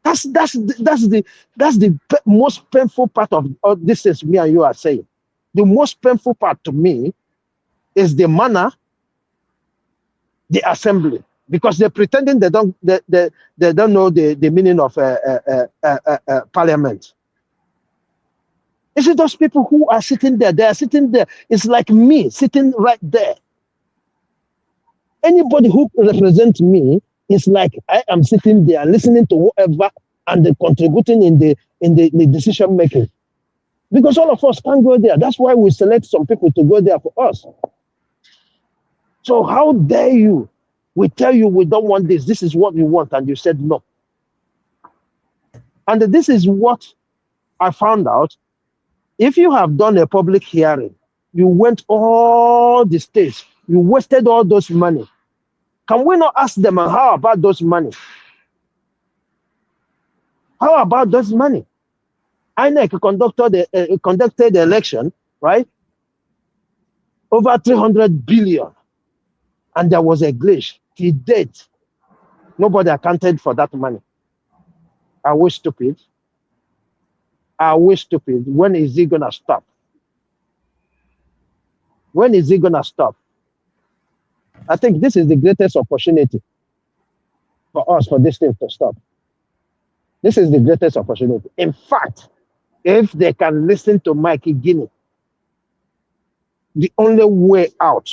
That's the most painful part of all this is me and you are saying. The most painful part to me is the manner, the assembly, because they're pretending they don't know the meaning of parliament. Is it those people who are sitting there? They are sitting there. It's like me sitting right there. Anybody who represents me is like I am sitting there listening to whoever and contributing in the decision making. Because all of us can't go there. That's why we select some people to go there for us. So how dare you? We tell you we don't want this. This is what we want, and you said no. And this is what I found out. If you have done a public hearing, you went all the states, you wasted all those money. Can we not ask them, how about those money? How about those money? INEC conducted the election, right? Over 300 billion. And there was a glitch. To date, nobody accounted for that money. Are we stupid? Are we stupid? When is it going to stop? When is it going to stop? I think this is the greatest opportunity for us for this thing to stop. This is the greatest opportunity. In fact, if they can listen to Mikey Guinea, the only way out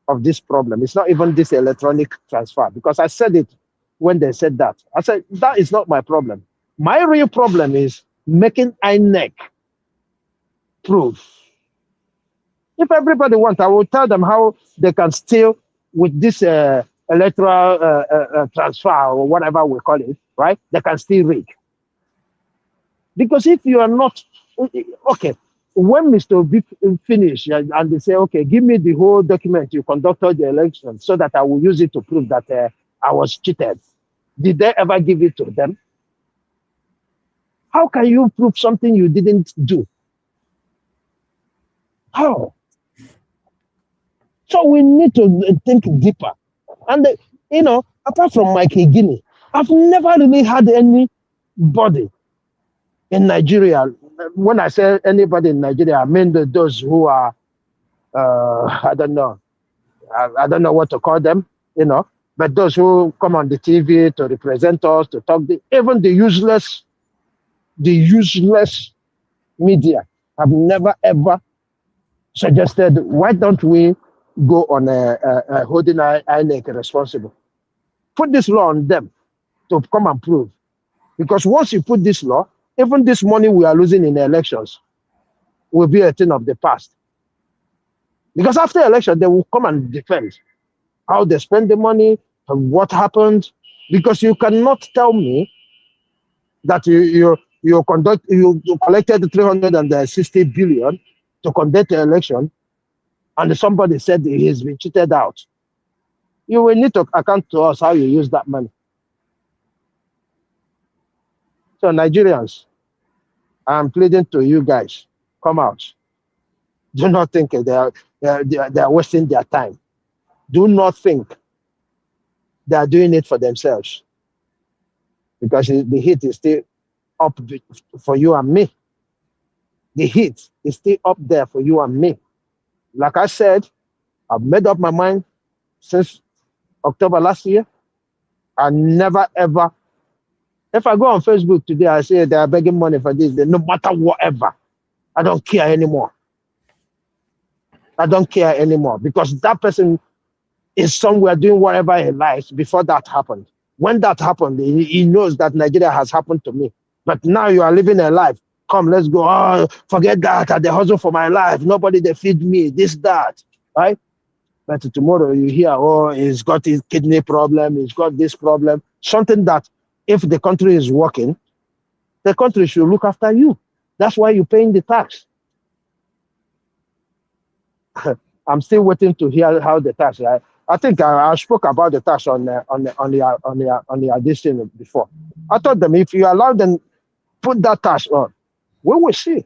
of this problem is not even this electronic transfer, because I said it when they said that. I said, that is not my problem. My real problem is making INEC prove. If everybody wants, I will tell them how they can steal with this electoral transfer or whatever we call it, right? They can still rig. Because if you are not, okay, when Mr. Obi finish and they say, okay, give me the whole document you conducted the election so that I will use it to prove that I was cheated. Did they ever give it to them? How can you prove something you didn't do? How? So we need to think deeper. And, apart from Mikey Guinea, I've never really had anybody in Nigeria. When I say anybody in Nigeria, I mean those who are, I don't know. I don't know what to call them, but those who come on the TV to represent us, to talk, even the useless media have never ever suggested, why don't we go on holding INEC responsible? Put this law on them to come and prove. Because once you put this law, even this money we are losing in the elections will be a thing of the past. Because after election, they will come and defend how they spend the money and what happened. Because you cannot tell me that you collected 360 billion to conduct the election, and somebody said he has been cheated out. You will need to account to us how you use that money. So Nigerians, I'm pleading to you guys, come out. Do not think they are wasting their time. Do not think they are doing it for themselves. Because the heat is still up for you and me. The heat is still up there for you and me. Like I said, I've made up my mind since October last year. I never ever, if I go on Facebook today, I say they are begging money for this, no matter whatever. I don't care anymore. I don't care anymore because that person is somewhere doing whatever he likes before that happened. When that happened, he knows that Nigeria has happened to me. But now you are living a life. Come, let's go. Oh, forget that. I hustle for my life. Nobody they feed me. This, that. Right? But tomorrow you hear, oh, he's got his kidney problem. He's got this problem. Something that if the country is working, the country should look after you. That's why you're paying the tax. I'm still waiting to hear how the tax. I think I spoke about the tax on the addition before. I told them if you allow them put that tax on, we will see.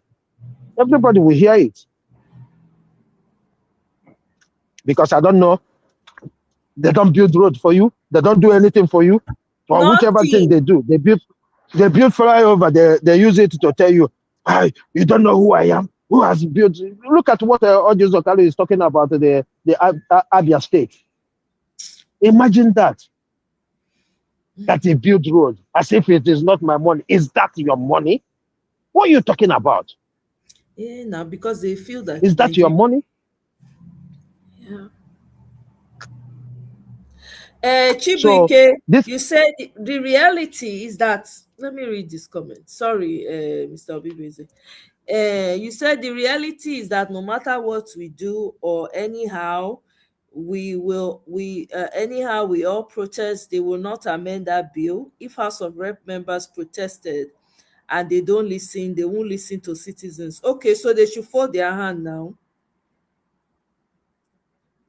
Everybody will hear it. Because I don't know, they don't build road for you. They don't do anything for you. Or whichever thing they do, they build flyover. They use it to tell you, hey, you don't know who I am. Who has built? Look at what Audio Zokali is talking about the Abia State. Imagine that he built road as if it is not my money. Is that your money? What are you talking about? Yeah, now because they feel that. Is that your money? Yeah. Chibuike, you said the reality is that. Let me read this comment. Sorry, Mr. Obibeze. You said the reality is that no matter what we do or anyhow we all protest, they will not amend that bill. If House of Rep members protested and they don't listen, they won't listen to citizens. Okay, so they should fold their hand now.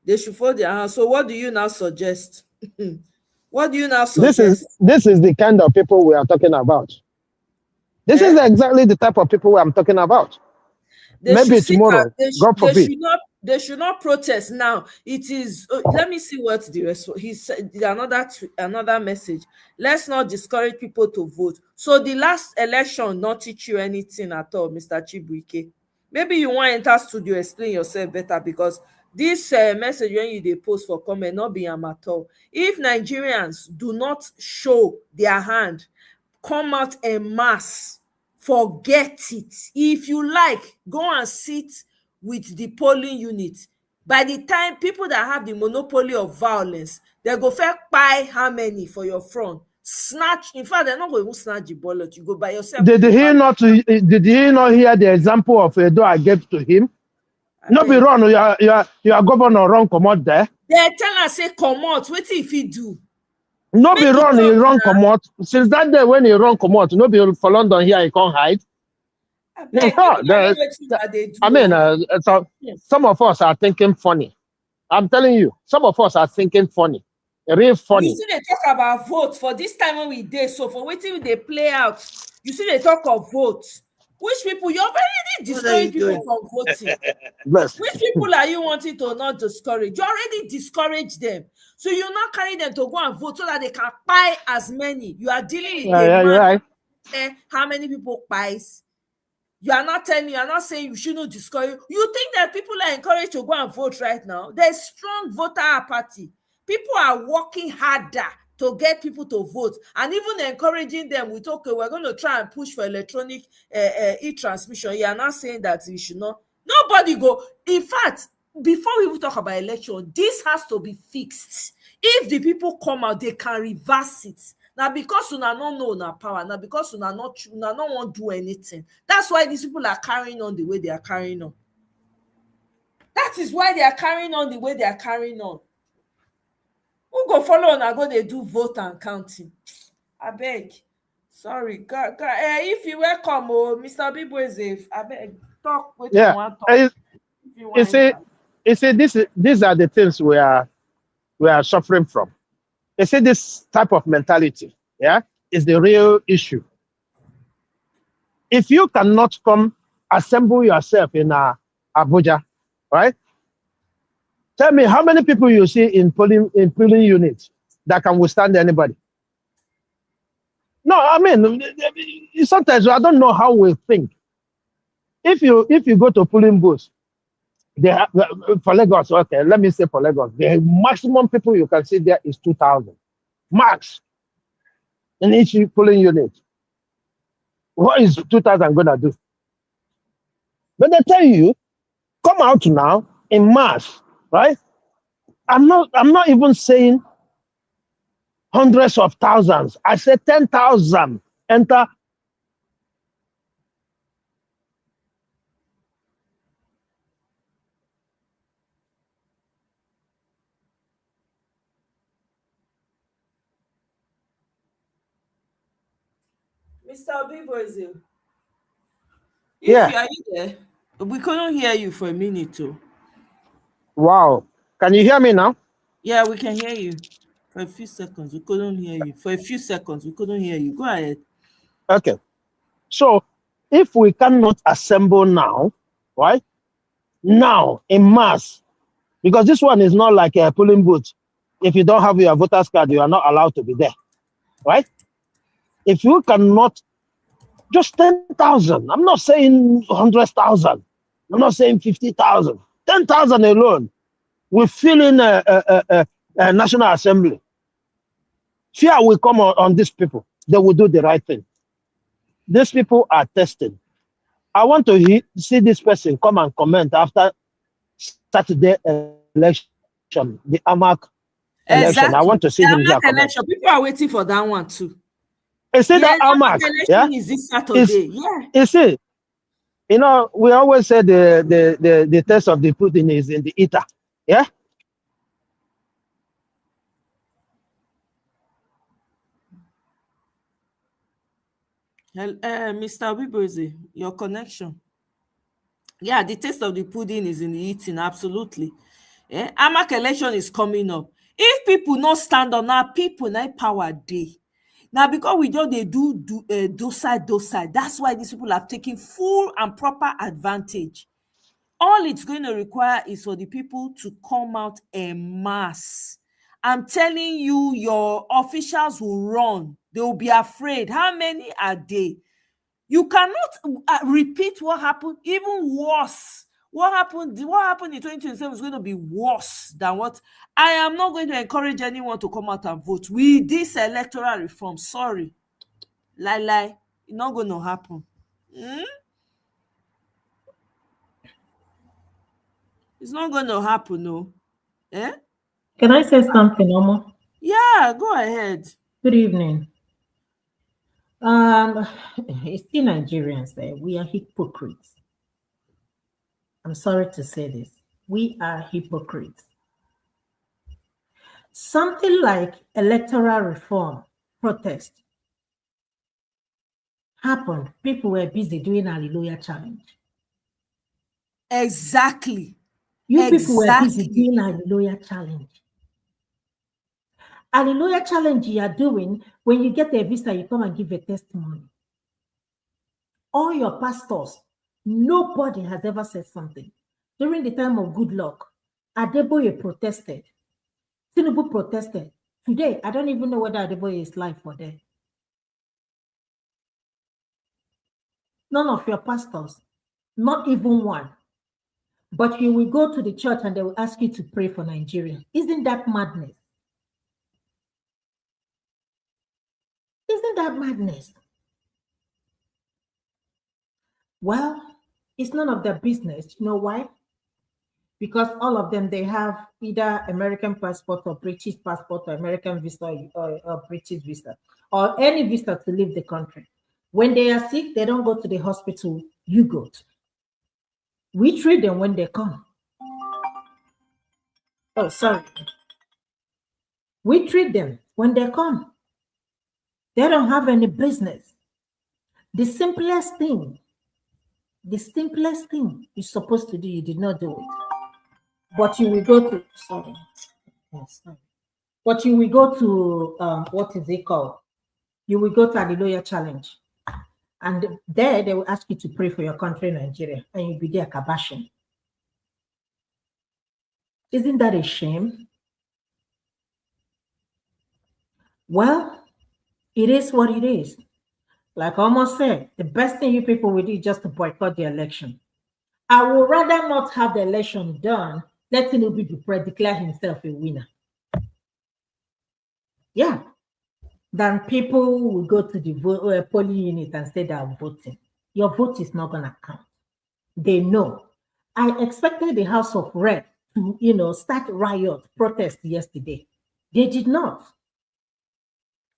They should fold their hand. So what do you now suggest? What do you now suggest? This is the kind of people we are talking about. This is exactly the type of people I'm talking about. Maybe tomorrow, God forbid. They should not protest now. It is. Let me see what the rest. He said another message. Let's not discourage people to vote. So the last election not teach you anything at all, Mr. Chibuike. Maybe you want to enter studio, explain yourself better because this message when you post for comment not be amateur. If Nigerians do not show their hand, come out en masse, forget it. If you like, go and sit with the polling unit. By the time people that have the monopoly of violence, they go first buy how many for your front. Snatch. In fact, they're not going to snatch the ballot. You go by yourself. Did he not hear the example of Edo I gave to him? No be wrong. You are governor wrong. Come out there. They tell us say come out. What if he do? No be run, he run come out. Since that day when he run come out, no be for London here, he can't hide. So some of us are thinking funny. I'm telling you, some of us are thinking funny. Real funny. You see they talk about votes for this time when we did. So for waiting they play out, you see they talk of votes. Which people you're already discouraging people from voting? Which people are you wanting to not discourage? You already discourage them. So you not carry them to go and vote so that they can buy as many. You are dealing with right. How many people buys? You are not saying you shouldn't discourage. You think that people are encouraged to go and vote right now? There's strong voter apathy. People are working harder to get people to vote and even encouraging them with, okay, we're going to try and push for electronic e-transmission. You are not saying that you should not. Nobody go. In fact, before we even talk about election, this has to be fixed. If the people come out, they can reverse it. Now, because you not know na power, now because you not want to do anything. That's why these people are carrying on the way they are carrying on. That is why they are carrying on the way they are carrying on. Who go follow and go they do vote and counting? I beg. Sorry. If you welcome, Mr. Bibweze, I beg. Talk with you want to talk. You see, these are the things we are suffering from. You see, this type of mentality, is the real issue. If you cannot come assemble yourself in Abuja, right? Tell me how many people you see in polling units that can withstand anybody? No, I mean, sometimes I don't know how we think. If you go to polling booths, they have, for Lagos, okay, let me say for Lagos, the maximum people you can see there is 2,000. Max in each polling unit. What is 2,000 going to do? But they tell you, come out now in mass, right? I'm not even saying hundreds of thousands. I said 10,000 enter. Mr. Obiboze, Yeah. are you there? We couldn't hear you for a minute too. Wow. Can you hear me now? Yeah, we can hear you. For a few seconds, we couldn't hear you. For a few seconds, we couldn't hear you. Go ahead. Okay. So if we cannot assemble now, right? Now in mass, because this one is not like a polling booth. If you don't have your voter's card, you are not allowed to be there, right? If you cannot, just 10,000. I'm not saying 100,000. I'm not saying 50,000. 10,000 alone will fill in a National Assembly. Fear will come on these people. They will do the right thing. These people are tested. I want to see this person come and comment after Saturday election, the AMAC election. Exactly. I want to see The him here AMAC comment. election. People are waiting for that one too. Is it Yeah, that AMAC? election Yeah. is this Saturday. Yeah. Is it? You know, we always say the test of the pudding is in the eater. Yeah. Mr. Obiboze, your connection. Yeah, the taste of the pudding is in the eating, absolutely. Yeah, AMAC election is coming up. If people not stand on our people, not power day. Now, because we don't they do docile, that's why these people have taken full and proper advantage. All it's going to require is for the people to come out en masse. I'm telling you, your officials will run. They will be afraid. How many are they? You cannot repeat what happened, even worse. What happened in 2027 is going to be worse than what. I am not going to encourage anyone to come out and vote with this electoral reform. Sorry. Lie. It's not going to happen. It's not going to happen, no. Eh? Can I say something, Omo? Yeah, go ahead. Good evening. It's the Nigerians there. We are hypocrites. I'm sorry to say this. We are hypocrites. Something like electoral reform protest happened. People were busy doing a Hallelujah challenge. Exactly. People were busy doing a Hallelujah challenge. Hallelujah challenge you are doing, when you get a visa, you come and give a testimony. All your pastors, nobody has ever said something. During the time of good luck, Adeboye protested. Tinubu protested. Today, I don't even know whether Adeboye is live or dead. None of your pastors, not even one. But you will go to the church and they will ask you to pray for Nigeria. Isn't that madness? Isn't that madness? Well, it's none of their business. You know why? Because all of them, they have either American passport or British passport or American visa or British visa or any visa to leave the country. When they are sick, they don't go to the hospital. You go to. We treat them when they come. Oh, sorry. We treat them when they come. They don't have any business. The simplest thing you're supposed to do, you did not do it. But you will go to, sorry. But you will go to, what is it called? You will go to Hallelujah Challenge. And there they will ask you to pray for your country, Nigeria. And you'll be there kabashing. Isn't that a shame? Well, it is what it is. Like I almost said, the best thing you people will do is just to boycott the election. I would rather not have the election done, let Tinubu declare himself a winner. Yeah. Then people will go to the polling unit and say they are voting. Your vote is not going to count. They know. I expected the House of Rep to, start riot, protest yesterday. They did not.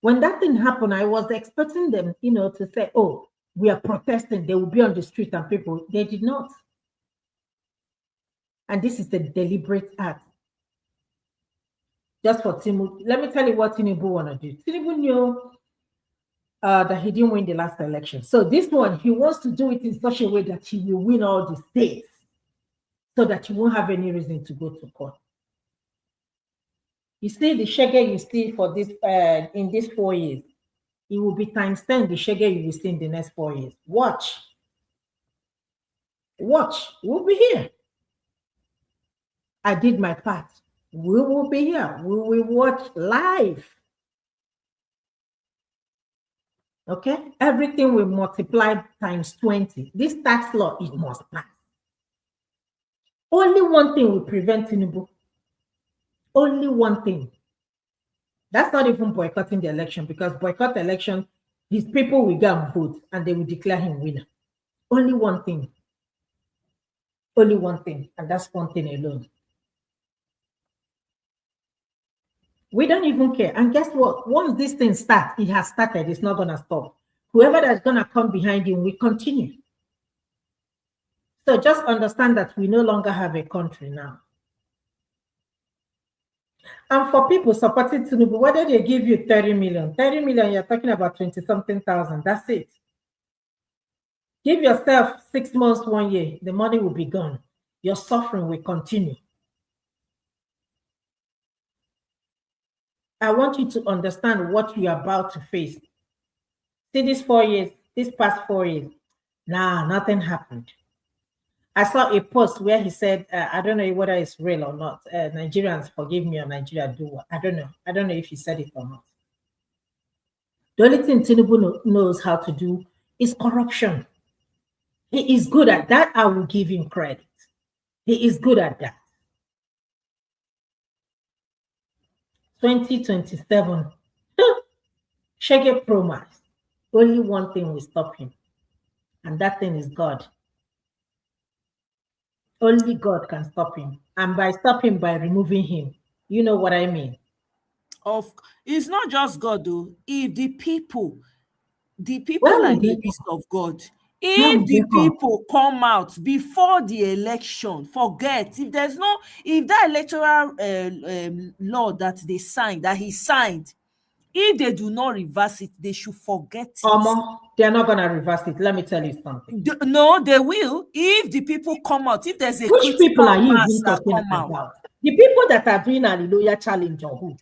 When that thing happened, I was expecting them, to say, oh, we are protesting. They will be on the street and people. They did not. And this is the deliberate act. Just for Tinubu. Let me tell you what Tinubu want to do. Tinubu knew that he didn't win the last election. So this one, he wants to do it in such a way that he will win all the states so that he won't have any reason to go to court. You see the shege you see for this in these 4 years, it will be times 10 the shege you will see in the next 4 years. Watch. We'll be here. I did my part. We will be here. We will watch live. Okay? Everything will multiply times 20. This tax law, it must pass. Only one thing will prevent Tinubu. Only one thing. That's not even boycotting the election, because boycott the election, his people will go and vote and they will declare him winner. Only one thing. Only one thing. And that's one thing alone. We don't even care. And guess what? Once this thing starts, it has started. It's not going to stop. Whoever that's going to come behind him will continue. So just understand that we no longer have a country now. And for people supporting Tinubu, whether they give you 30 million, you're talking about 20-something thousand. That's it. Give yourself 6 months, 1 year, the money will be gone. Your suffering will continue. I want you to understand what you are about to face. See, these 4 years, this past 4 years, nothing happened. I saw a post where he said, I don't know whether it's real or not. Nigerians, forgive me, or Nigeria do what? I don't know. I don't know if he said it or not. The only thing Tinubu knows how to do is corruption. He is good at that. I will give him credit. He is good at that. 2027, Shege promise. Only one thing will stop him, and that thing is God. Only God can stop him, and by stopping, by removing him, you know what I mean. It's not just God, though. If the people are in the list of God. If the people come out before the election, forget if that electoral law that they signed, that he signed, if they do not reverse it, they should forget it. They're not gonna reverse it. Let me tell you something. No, they will. If the people come out, if there's a which people are you even talking about? The people that are doing Hallelujah challenge or who?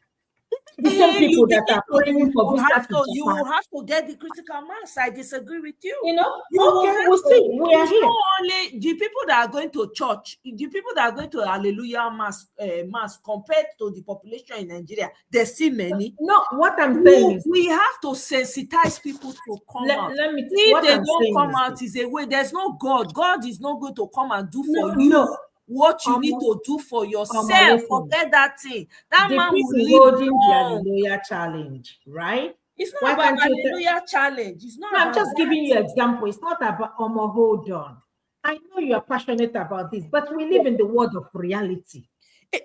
The same people that are praying for visa to you will have to get the critical mass. I disagree with you. We'll see. We are here. Not only the people that are going to church, the people that are going to Hallelujah mass compared to the population in Nigeria, there's still many. No, what I'm saying is we have to sensitize people to come out. If they don't come out, is a way. There's no God. God is not going to come and do for you. What you need to do for yourself, forget that thing. That the man will people holding live the long. Hallelujah challenge, right? It's not about Hallelujah challenge. It's not. I'm just giving you an example. It's not about hold on. I know you are passionate about this, but we live in the world of reality.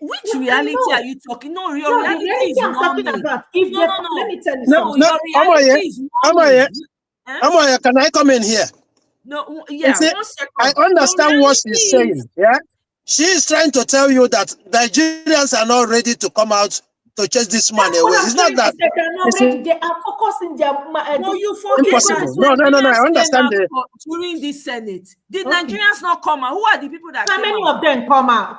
Which reality are you talking? No, your reality is I'm talking about. Let me tell you something. Your reality is Amaya, can I come in here? No, yeah, see, 1 second. I understand what she's saying. Yeah, she is trying to tell you that Nigerians are not ready to come out to chase this man away. It's not that they are focusing their. No, you forget impossible. that. No. I understand during this Senate, did Nigerians not come out? Who are the people that? How many of them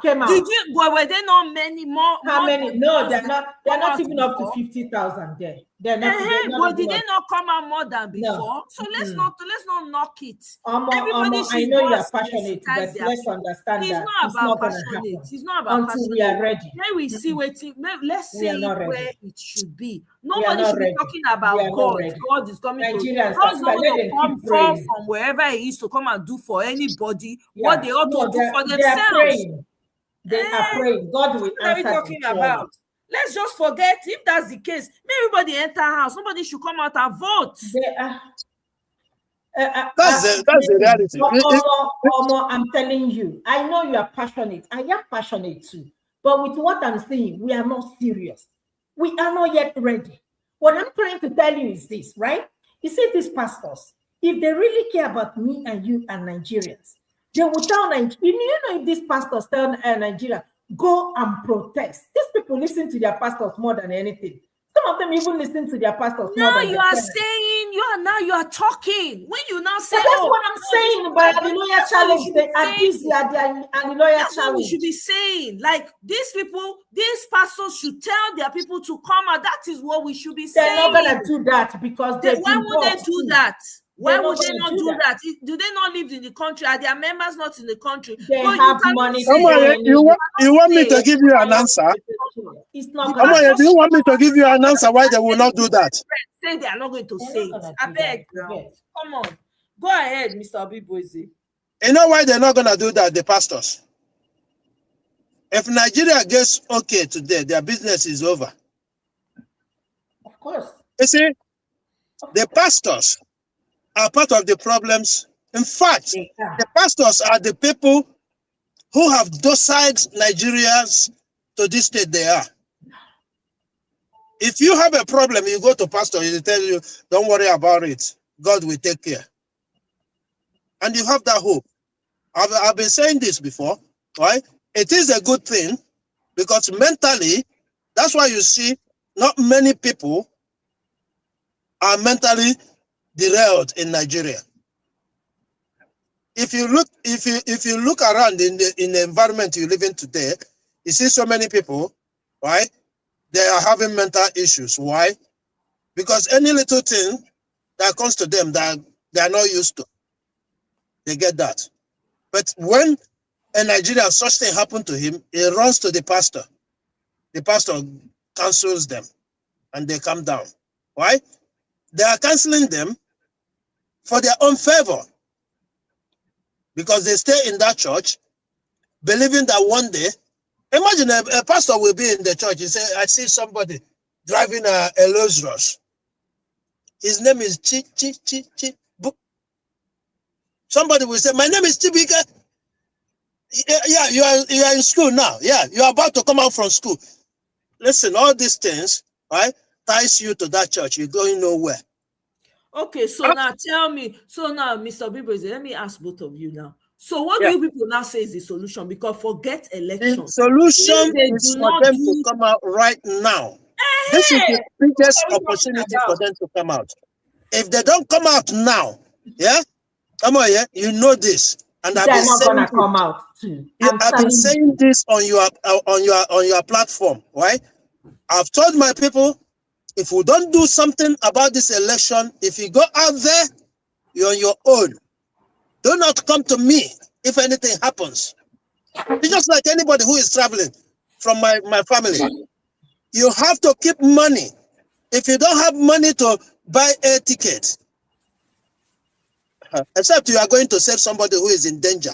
came out? Did you? Were there not many more? How many? No, they're not. They're not even up to 50,000 there. They're not. But did they not come out more than before? No. So let's not knock it. Everybody should. I know you are passionate, but let's understand it's that not about passionate. It's not about until we are ready. Then we see waiting. Let's see where it should be. Nobody should be talking about God. God is coming to. God's not going to come from wherever He is to come and do for anybody what they ought to do for themselves. They are praying. God will answer. What are we talking about? Let's just forget. If that's the case, may everybody enter house. Nobody should come out and vote. That's the reality. I'm telling you, I know you are passionate. I am passionate too. But with what I'm saying, we are not serious. We are not yet ready. What I'm trying to tell you is this, right? You see, these pastors, if they really care about me and you and Nigerians, they will tell Nigeria. You know, if these pastors tell Nigeria, go and protest. These people listen to their pastors more than anything. Some of them even listen to their pastors more than you are saying, you are talking. When you now say, that's what I'm saying, but the lawyer challenge, they are busy at the lawyer that's challenge. What we should be saying. Like, these people, these pastors should tell their people to come out. That is what we should be saying. They're not going to do that because why would they do that? Why would they not do that? Do they not live in the country? Are their members not in the country? They have money. You want me to give you an answer? It's not. Do you want me to give you an answer why they will not do that? Say they are not going to say it. I beg now. Come on. Go ahead, Mr. Obiboze. You know why they're not going to do that, the pastors? If Nigeria gets okay today, their business is over. Of course. You see, the pastors are part of the problems. In fact, the pastors are the people who have docile Nigerians to this state they are. If you have a problem, you go to pastor, he will tell you, don't worry about it. God will take care. And you have that hope. I've been saying this before, right? It is a good thing because mentally, that's why you see not many people are mentally derailed in Nigeria. If you look around in the environment you live in today, you see so many people, right? They are having mental issues. Why? Because any little thing that comes to them that they are not used to, they get that. But when a Nigerian such thing happened to him, he runs to the pastor. The pastor counsels them and they come down. Why? They are counseling them for their own favor. Because they stay in that church, believing that one day, imagine a pastor will be in the church. He say, I see somebody driving a Rolls Royce. His name is Chi. Somebody will say, my name is Chibika. Yeah, you are in school now. Yeah, you are about to come out from school. Listen, all these things, right, ties you to that church. You're going nowhere. Okay, so now tell me. So now, Mr. Obiboze, let me ask both of you now. So what do you people now say is the solution? Because forget elections. The solution is for them to come out right now. This is the biggest opportunity for them to come out. If they don't come out now, yeah, come on, yeah, you know this. And I've been not gonna come out too. I've been saying this on your platform, right? I've told my people, if we don't do something about this election, if you go out there, you're on your own. Do not come to me if anything happens. It's just like anybody who is traveling from my family. You have to keep money. If you don't have money to buy air tickets, except you are going to save somebody who is in danger.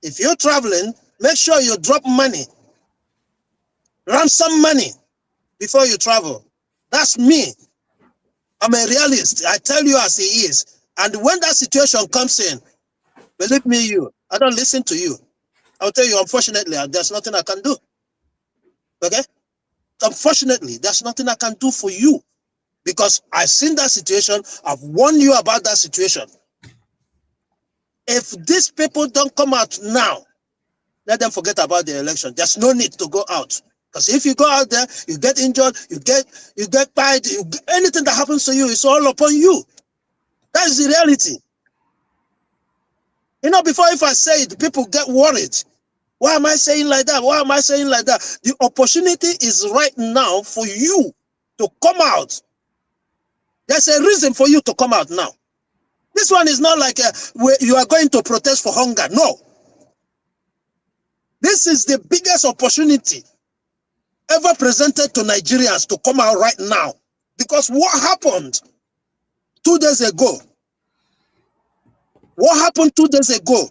If you're traveling, make sure you drop money, ransom money before you travel. That's me. I'm a realist. I tell you as he is. And when that situation comes in, believe me, I don't listen to you. I'll tell you, unfortunately, there's nothing I can do. Okay? Unfortunately, there's nothing I can do for you because I've seen that situation. I've warned you about that situation. If these people don't come out now, let them forget about the election. There's no need to go out. Because if you go out there, you get injured, you get tied, anything that happens to you, it's all upon you. That is the reality. You know, before if I say it, people get worried. Why am I saying like that? Why am I saying like that? The opportunity is right now for you to come out. There's a reason for you to come out now. This one is not like where you are going to protest for hunger. No. This is the biggest opportunity ever presented to Nigerians to come out right now. Because what happened 2 days ago? What happened 2 days ago?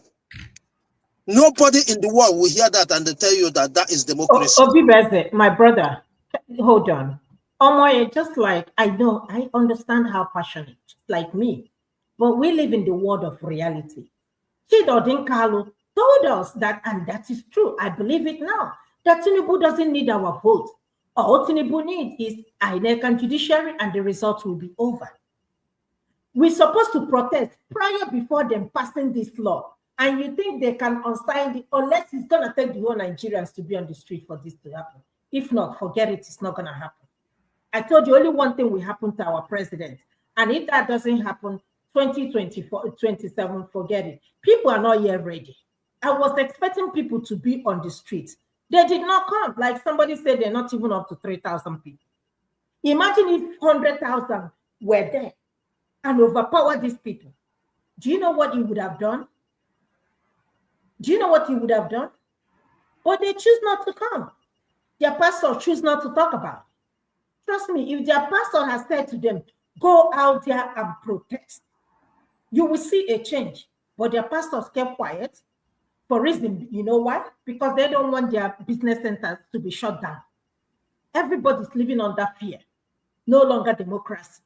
Nobody in the world will hear that and they tell you that that is democracy. Obiboze, my brother, hold on. Omoye, just like I know, I understand how passionate, like me. But we live in the world of reality. Chidodin Kalu told us that, and that is true, I believe it now, that Tinubu doesn't need our vote. All Tinubu needs is INEC and judiciary, and the result will be over. We're supposed to protest prior before them passing this law. And you think they can unsign it, unless it's going to take the whole Nigerians to be on the street for this to happen. If not, forget it, it's not going to happen. I told you only one thing will happen to our president. And if that doesn't happen, 2024, 27, forget it. People are not yet ready. I was expecting people to be on the streets. They did not come. Like somebody said, they're not even up to 3,000 people. Imagine if 100,000 were there and overpowered these people. Do you know what he would have done? Do you know what he would have done? But they choose not to come. Their pastor choose not to talk about it. Trust me, if their pastor has said to them, go out there and protest, you will see a change. But their pastors kept quiet for reason, you know why? Because they don't want their business centers to be shut down. Everybody's living under fear. No longer democracy.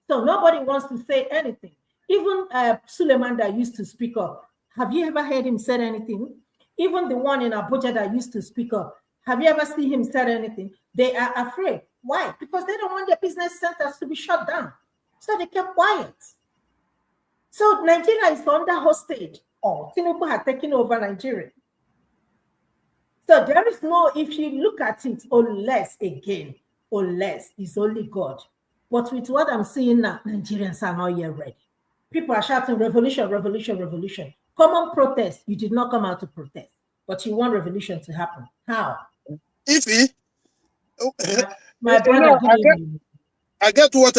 So nobody wants to say anything. Even Suleiman that used to speak up, have you ever heard him say anything? Even the one in Abuja that used to speak up, have you ever seen him say anything? They are afraid. Why? Because they don't want their business centers to be shut down. So they kept quiet. So Nigeria is under hostage. Oh, Tinubu had taken over Nigeria. So there is no, if you look at it, unless it's only God. But with what I'm seeing now, Nigerians are not yet ready. People are shouting revolution, revolution, revolution. Common protest. You did not come out to protest, but you want revolution to happen. How? Ify, my brother, I get what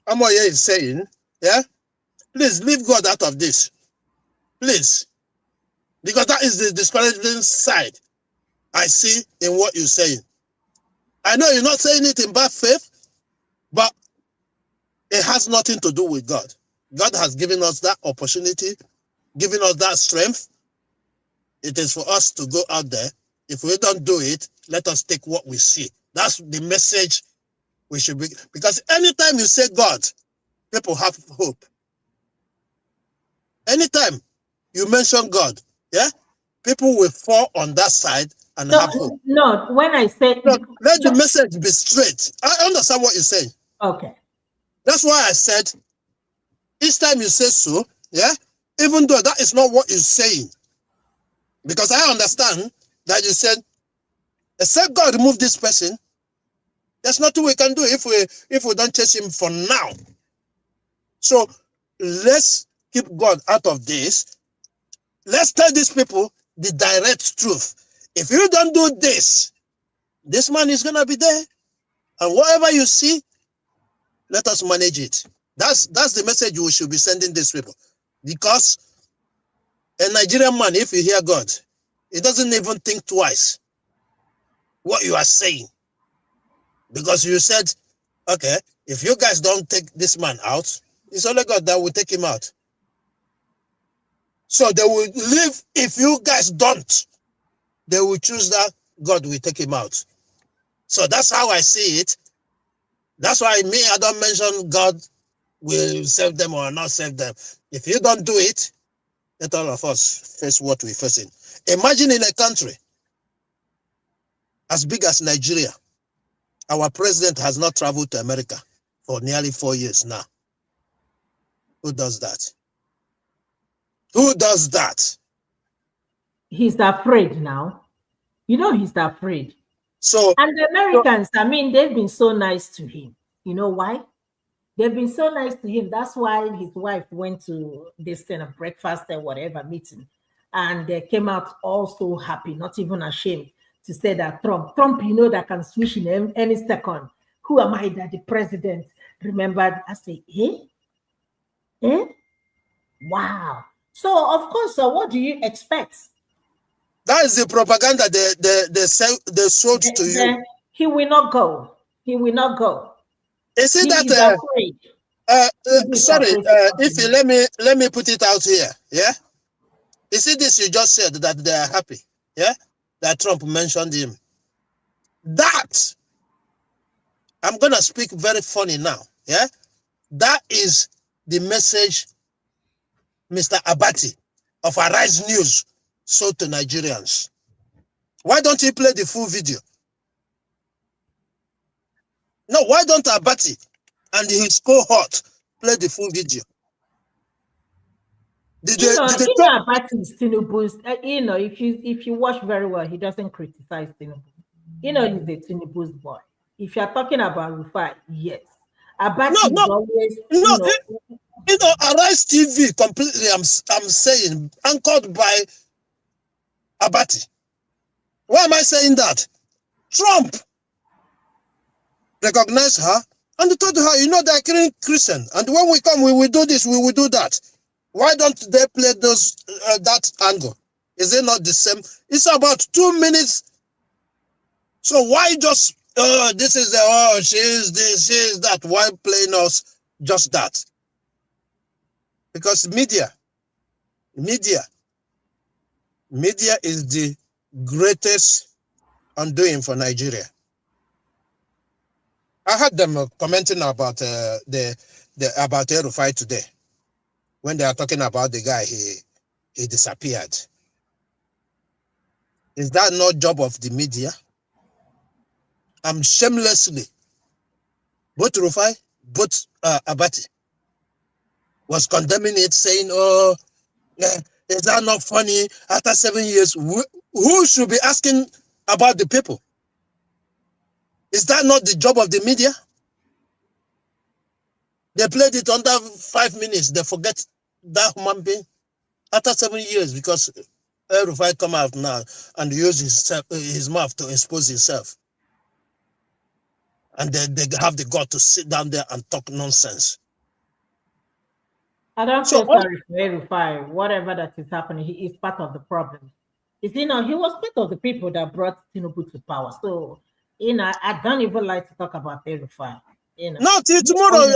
Amoye is saying. Yeah, please leave God out of this, please, because that is the discouraging side I see in what you're saying. I know you're not saying it in bad faith, but it has nothing to do with God. God has given us that opportunity, given us that strength. It is for us to go out there. If we don't do it, let us take what we see. That's the message we should be. Because anytime you say God, people have hope. Anytime you mention God, yeah, people will fall on that side and have hope. No, when I say... No, let the message be straight. I understand what you're saying. Okay. That's why I said, each time you say so, yeah, even though that is not what you're saying, because I understand that you said, except God remove this person, there's nothing we can do if we don't chase him for now. So let's keep God out of this. Let's tell these people the direct truth. If you don't do this, this man is gonna be there, and whatever you see, let us manage it. That's the message we should be sending these people. Because a Nigerian man, if you hear God, he doesn't even think twice what you are saying. Because you said, okay, if you guys don't take this man out, it's only God that will take him out. So they will live. If you guys don't, they will choose that God will take him out. So that's how I see it. That's why I don't mention God will save them or not save them. If you don't do it, let all of us face what we're facing. Imagine in a country as big as Nigeria, our president has not traveled to America for nearly 4 years now. Who does that? Who does that? He's afraid now. You know he's afraid. So, and the Americans, I mean, they've been so nice to him. You know why? They've been so nice to him. That's why his wife went to this kind of breakfast or whatever meeting. And they came out all so happy, not even ashamed to say that Trump, you know, that can switch in any second. Who am I that the president remembered? I say, wow. So, of course, so what do you expect? That is the propaganda they sold to you. He will not go. He will not go. Is it that? Sorry, let me put it out here. Yeah. You see this? You just said that they are happy. Yeah. That Trump mentioned him. That I'm gonna speak very funny now. Yeah. That is the message Mr. Abati of Arise News sold to Nigerians? Why don't you play the full video? No, why don't Abati and his cohort play the full video? Abati is Tinubu's. If you watch very well, he doesn't criticize Tinubu. He's the Tinubu's boy. If you're talking about Rufai, yes. Abati is always Arise TV completely. I'm saying anchored by Abati. Why am I saying that? Trump recognized her and told her, they're killing Christian, and when we come, we will do this, we will do that. Why don't they play that angle? Is it not the same? It's about 2 minutes. So why just this is she is this, she is that? Why playing us just that? Because media is the greatest undoing for Nigeria. I heard them commenting about about El-Rufai today when they are talking about the guy he disappeared. Is that not job of the media? Shamelessly, both Rufai, both Abati was condemning it, saying, is that not funny? After 7 years, who should be asking about the people? Is that not the job of the media? They played it under 5 minutes. They forget that human being after 7 years because El-Rufai come out now and use his mouth to expose himself. And they have the gut to sit down there and talk nonsense. I don't feel sorry for El-Rufai. Whatever that is happening, he is part of the problem. He was part of the people that brought Tinubu to power. So, I don't even like to talk about El-Rufai. No, till tomorrow.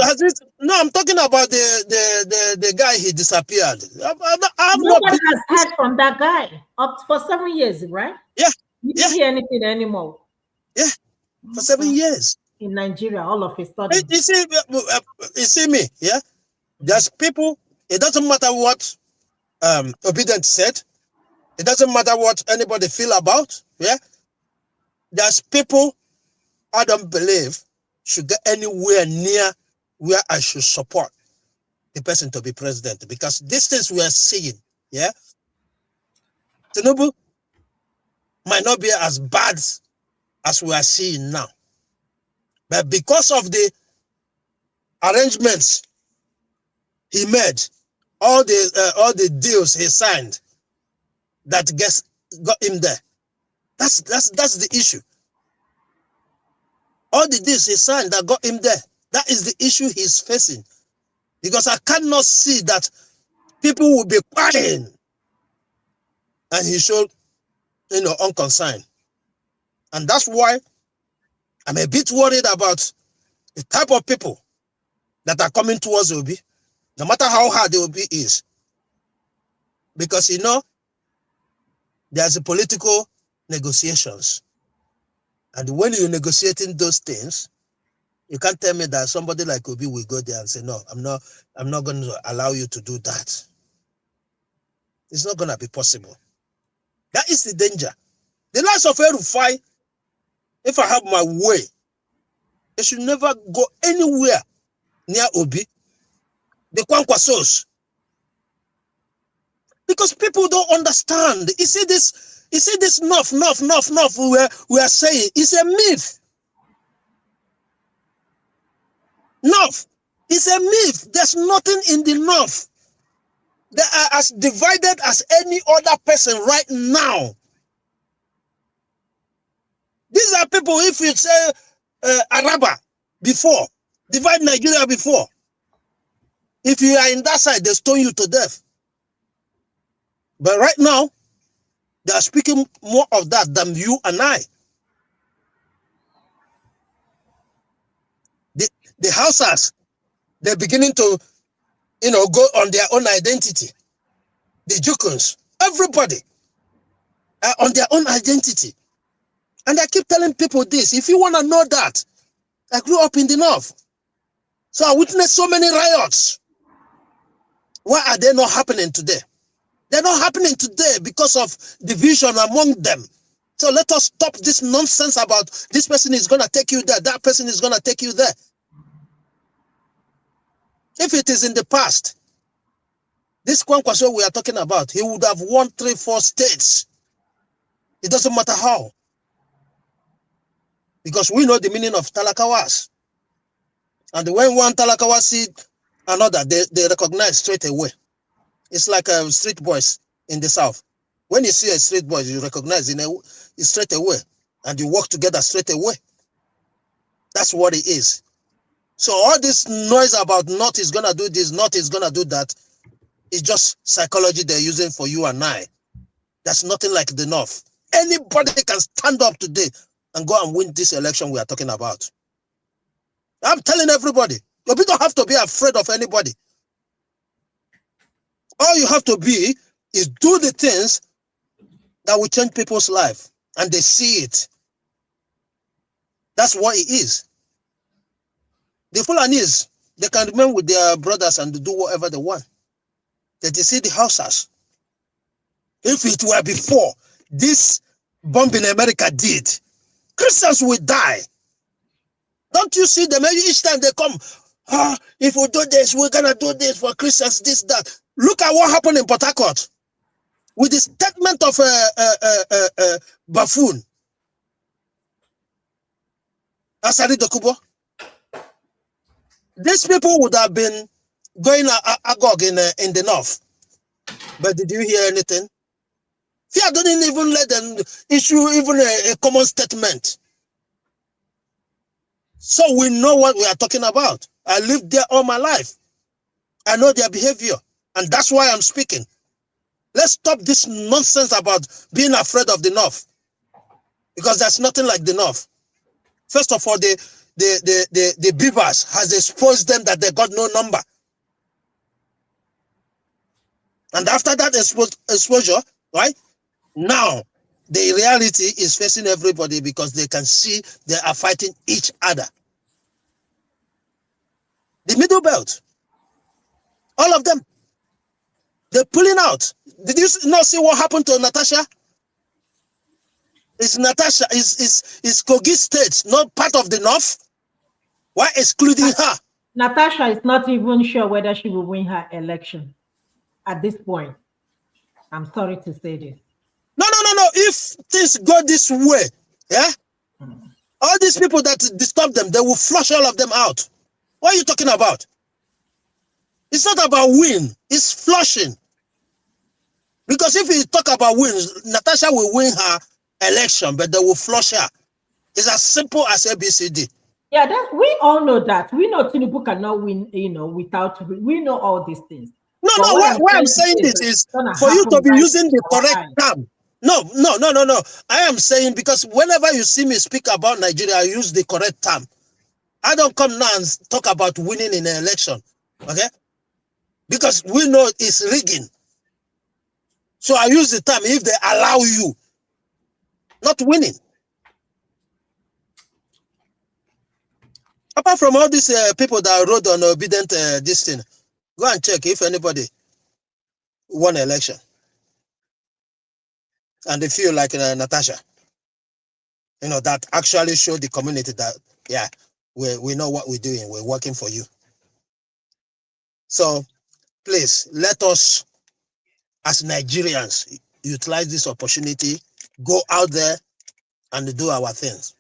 I'm talking about the guy he disappeared. Nobody has heard from that guy up for 7 years, right? Yeah. You didn't hear anything anymore. Yeah, for 7 years. In Nigeria, all of a sudden. You see me, yeah? There's people, it doesn't matter what Obedient said. It doesn't matter what anybody feel about, yeah? There's people I don't believe should get anywhere near where I should support the person to be president, because these things we are seeing, yeah, Tinubu might not be as bad as we are seeing now, but because of the arrangements he made, all the deals he signed that got him there, that's the issue. All the deals he signed that got him there, that is the issue he's facing. Because I cannot see that people will be crying and he showed, unconcerned. And that's why I'm a bit worried about the type of people that are coming towards Obi, no matter how hard the Obi is. Because, there's a political negotiations. And when you're negotiating those things, you can't tell me that somebody like Obi will go there and say, no, I'm not going to allow you to do that. It's not going to be possible. That is the danger. The likes of El-Rufai, if I have my way, they should never go anywhere near Obi. The Kwankwasos. Because people don't understand. You see this nuff we are saying, it's a myth. North is a myth. There's nothing in the North. They are as divided as any other person right now. These are people, if you say Araba before, divide Nigeria before. If you are in that side, they stone you to death. But right now, they are speaking more of that than you and I. The Hausas, they're beginning to, go on their own identity. The Jukuns, everybody are on their own identity. And I keep telling people this, if you want to know that, I grew up in the North. So I witnessed so many riots. Why are they not happening today? They're not happening today because of division among them. So let us stop this nonsense about this person is going to take you there, that person is going to take you there. If it is in the past, this Kwankwaso we are talking about, he would have won 3-4 states. It doesn't matter how. Because we know the meaning of Talakawas. And when one Talakawa see another, they recognize straight away. It's like street boys in the South. When you see a street boy, you recognize it straight away. And you work together straight away. That's what it is. So all this noise about North is going to do this, North is going to do that, is just psychology they're using for you and I. That's nothing like the North. Anybody can stand up today and go and win this election we are talking about. I'm telling everybody, you don't have to be afraid of anybody. All you have to be is do the things that will change people's life, and they see it. That's what it is. The Fulanis, they can remain with their brothers and do whatever they want. They see the houses. If it were before this bomb in America did, Christians will die. Don't you see them? Each time they come, if we do this, we're going to do this for Christians, this, that. Look at what happened in Port Harcourt with the statement of buffoon, Asari Dokubo. These people would have been going agog in the North. But did you hear anything? Fear didn't even let them issue even a common statement. So we know what we are talking about. I lived there all my life. I know their behavior. And that's why I'm speaking. Let's stop this nonsense about being afraid of the North. Because there's nothing like the North. First of all, the beavers has exposed them that they got no number. And after that exposure, right? Now, the reality is facing everybody because they can see they are fighting each other. The middle belt, all of them, they're pulling out. Did you not see what happened to Natasha? Is Natasha, is Kogi State not part of the North? Why excluding her? Natasha is not even sure whether she will win her election at this point. I'm sorry to say this. No. If things go this way, yeah, all these people that disturb them, they will flush all of them out. What are you talking about? It's not about win, it's flushing. Because if you talk about wins, Natasha will win her election, but they will flush her. It's as simple as ABCD. Yeah, that we all know that. We know Tinubu cannot win, without, we know all these things. No, what I'm saying is for you to be using the correct term. No. I am saying because whenever you see me speak about Nigeria, I use the correct term. I don't come now and talk about winning in an election, okay? Because we know it's rigging. So I use the term if they allow you, not winning. Apart from all these people that rode on obedient this thing, go and check if anybody won an election. And they feel like Natasha, that actually showed the community that, yeah, we know what we're doing. We're working for you. So please, let us, as Nigerians, utilize this opportunity, go out there and do our things.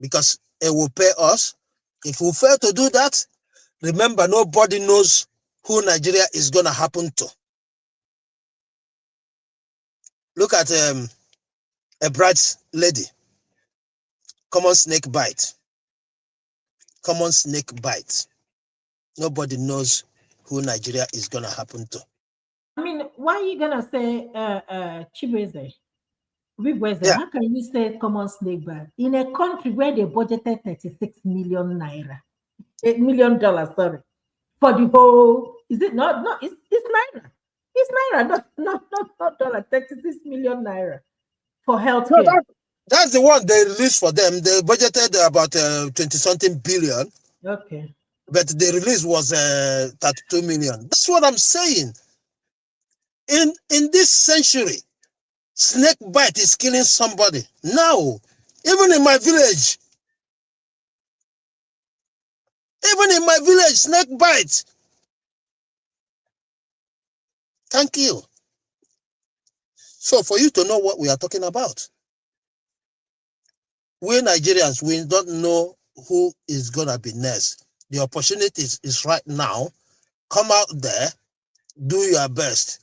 Because it will pay us. If we fail to do that, remember, nobody knows who Nigeria is going to happen to. Look at a bright lady. Common snake bite. Common snake bite. Nobody knows who Nigeria is going to happen to. I mean, why are you going to say Chibeze? Yeah. How can you say common snake bite? In a country where they budgeted 36 million naira, $8 million, sorry, for the whole, is it not? No, it's naira. It's naira, not dollar, 36 million naira for healthcare. No, that's the one they released for them. They budgeted about 20-something billion. Okay. but the release was 32 million. That's what I'm saying. In this century, snake bite is killing somebody. Now, even in my village, snake bite can kill. So for you to know what we are talking about, we Nigerians, we don't know who is going to be next. The opportunity is right now. Come out there, do your best.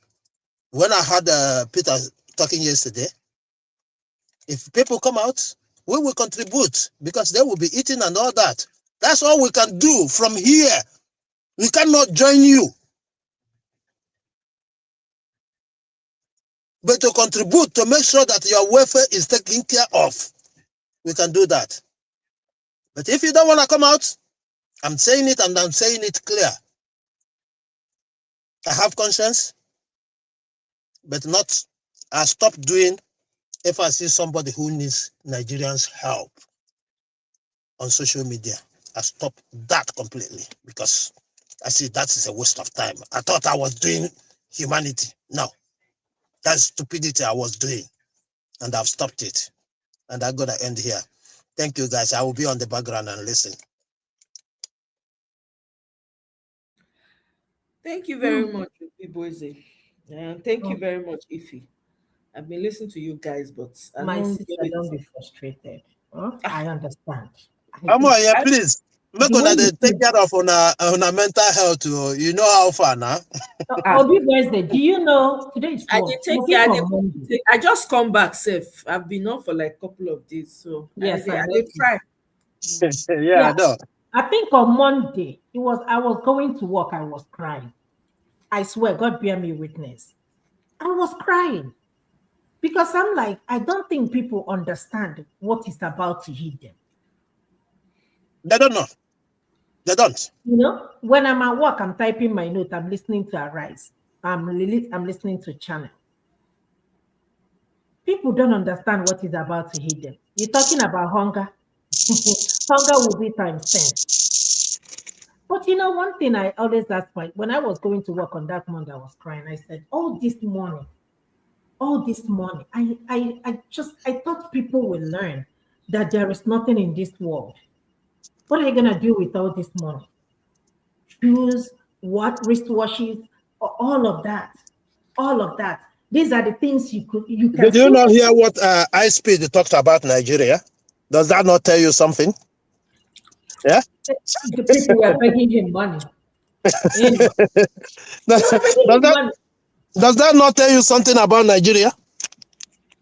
When I had Peter talking yesterday, if people come out, we will contribute because they will be eating and all that. That's all we can do from here. We cannot join you. But to contribute to make sure that your welfare is taken care of, we can do that. But if you don't want to come out, I'm saying it and I'm saying it clear. I have conscience, but not. I stop doing if I see somebody who needs Nigerians' help on social media. I stop that completely because I see that is a waste of time. I thought I was doing humanity. No, that's stupidity I was doing, and I've stopped it. And I'm gonna end here. Thank you, guys. I will be on the background and listen. Thank you very much, Iboise. Thank you very much, Ify. I've been listening to you guys, but My sister, don't be frustrated. Huh? I understand. Please. Make una take care of on a mental health. You know how far now. Obi Wednesday, do you know today is I what? did take care. I just come back safe. I've been on for like a couple of days, so yes, I did try. Yeah, I know. I think on Monday I was going to work. I was crying. I swear, God bear me witness. I was crying because I'm like, I don't think people understand what is about to hit them. They don't know. They don't. You know, when I'm at work, I'm typing my note. I'm listening to Arise. I'm listening to Channel. People don't understand what is about to hit them. You're talking about hunger. Hunger will be times 10. But you know, one thing I always ask, when I was going to work on that Monday, I was crying. I said, all this morning, I thought people will learn that there is nothing in this world. What are you going to do with all this money? Shoes, wristwatches, all of that. These are the things you can. Did you not hear what iSpeed talked about Nigeria? Does that not tell you something? Yeah. The people were begging him money. Does that not tell you something about Nigeria?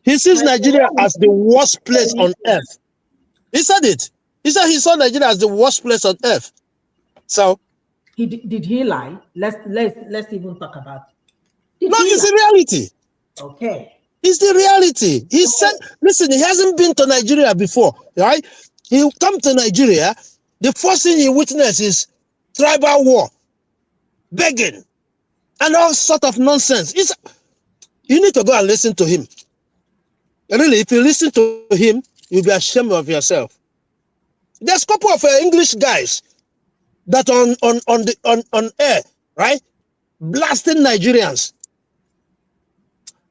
He sees Nigeria as the worst place on earth. He said it. He said he saw Nigeria as the worst place on earth. So did he lie? Let's even talk about it. No, it's the reality. Okay. It's the reality. He said, listen, he hasn't been to Nigeria before, right? He'll come to Nigeria. The first thing he witnessed is tribal war, begging, and all sort of nonsense. You need to go and listen to him. Really, if you listen to him, you'll be ashamed of yourself. There's a couple of English guys that on air, right? Blasting Nigerians.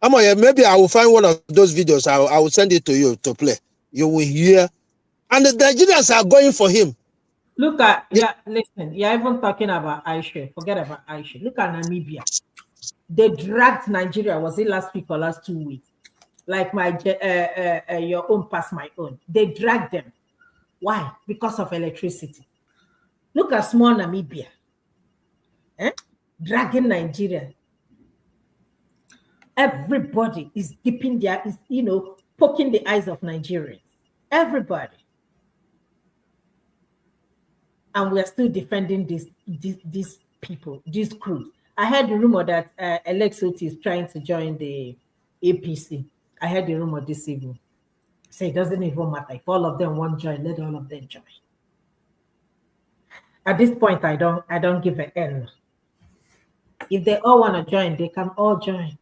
Maybe I will find one of those videos. I will send it to you to play. You will hear. And the Nigerians are going for him. Listen, you're even talking about Aisha. Forget about Aisha. Look at Namibia. They dragged Nigeria. Was it last week or last 2 weeks? Like your own past my own. They dragged them. Why? Because of electricity. Look at small Namibia. Dragging Nigeria. Everybody is dipping poking the eyes of Nigerians. Everybody. And we are still defending these people, these crews. I heard the rumor that Alex Oti is trying to join the APC. I heard the rumor this evening. So it doesn't even matter. If all of them want to join, let all of them join. At this point, I don't give an N. If they all want to join, they can all join.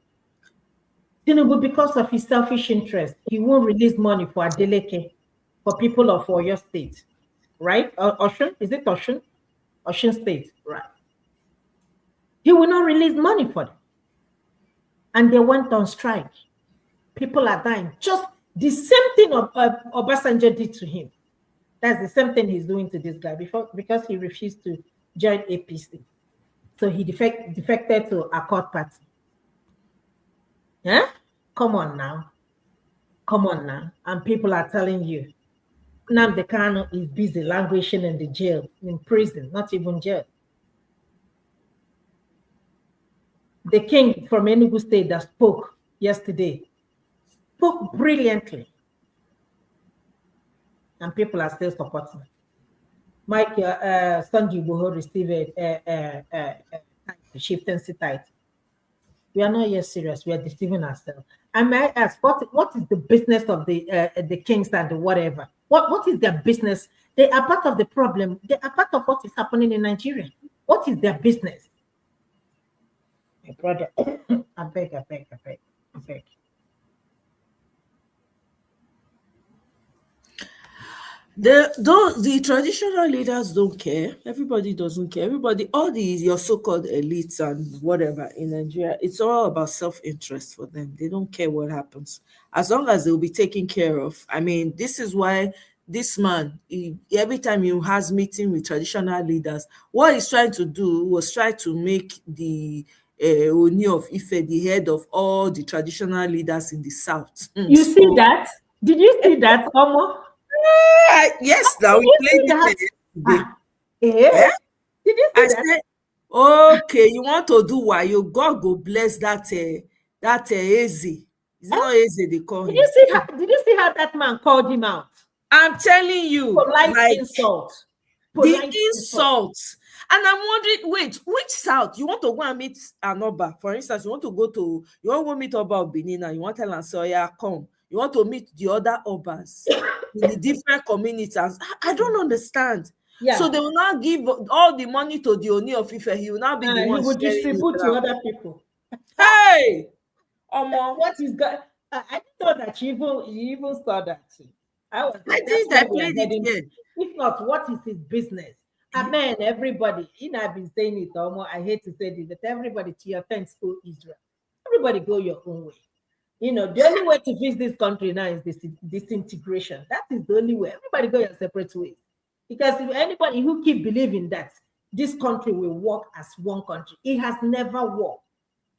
Tinubu, because of his selfish interest, he won't release money for Adeleke, for people of Oyo State. Right? Oshun? Is it Oshun? Ocean State, right? He will not release money for them. And they went on strike. People are dying. Just the same thing Obasanjo did to him. That's the same thing he's doing to this guy because he refused to join APC. So he defected to Accord Party. Yeah? Come on now. And people are telling you, Nnamdi Kanu is busy languishing in the jail, in prison, not even jail. The king from Enugu State that spoke yesterday spoke brilliantly. And people are still supporting. Mike Sanji Buho received a chieftaincy title. We are not yet serious. We are deceiving ourselves. And may I ask, what is the business of the kings and the whatever? What is their business? They are part of the problem. They are part of what is happening in Nigeria. What is their business? My brother, I beg. The traditional leaders don't care. Everybody doesn't care. Everybody, all your so-called elites and whatever in Nigeria, it's all about self-interest for them. They don't care what happens. As long as they'll be taken care of. I mean, this is why this man, every time he has meeting with traditional leaders, what he's trying to do was try to make the Oni of Ife the head of all the traditional leaders in the South. You see that? Did you see that, Omo? Yes, now we played it yesterday. Yeah. Did you see that? Said, okay, you want to do why you God go bless that Eze. It's not Eze they call him. Did you see how that man called him out? I'm telling you, polite insult. The insult. And I'm wondering, wait, which South? You want to go and meet an Oba? For instance, you want to meet Oba of Benin and you want to tell and say, yeah, come. You want to meet the other Obas in the different communities. I don't understand. Yeah. So they will not give all the money to the Oni of Ife. He will not be the one. He will distribute to other people. Hey! What is that? I didn't know that you even saw that. I think I played it again. If not, what is his business? Amen, everybody. I've been saying it, I hate to say this, but everybody to your thanks to Israel. Everybody go your own way. The only way to fix this country now is disintegration. That is the only way. Everybody go your separate ways. Because if anybody who keep believing that this country will work as one country, it has never worked.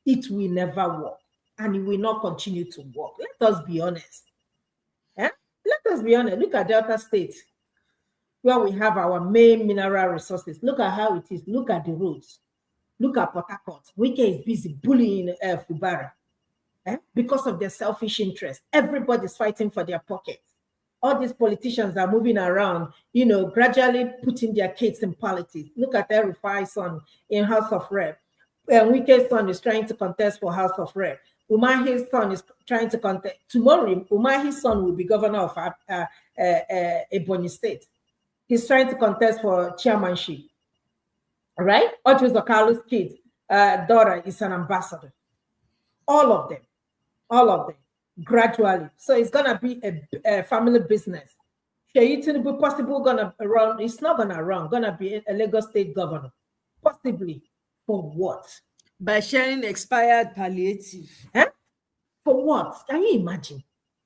It will never work. And it will not continue to work. Let us be honest. Let us be honest. Look at Delta State, where we have our main mineral resources. Look at how it is. Look at the roads. Look at Port Harcourt. Wike is busy bullying Fubara. Because of their selfish interest. Everybody's fighting for their pockets. All these politicians are moving around, gradually putting their kids in politics. Look at El-Rufai's son in House of Rep. Wike's son is trying to contest for House of Rep. Umahi's son is trying to contest. Tomorrow, Umahi's son will be governor of Ebonyi State. He's trying to contest for chairmanship. All right? Otris Okalo's kid, daughter, is an ambassador. All of them, gradually. So it's gonna be a family business. Tinubu possibly gonna run. It's not gonna run. Gonna be a Lagos State governor, possibly. For what? By sharing expired palliative. For what? Can you imagine?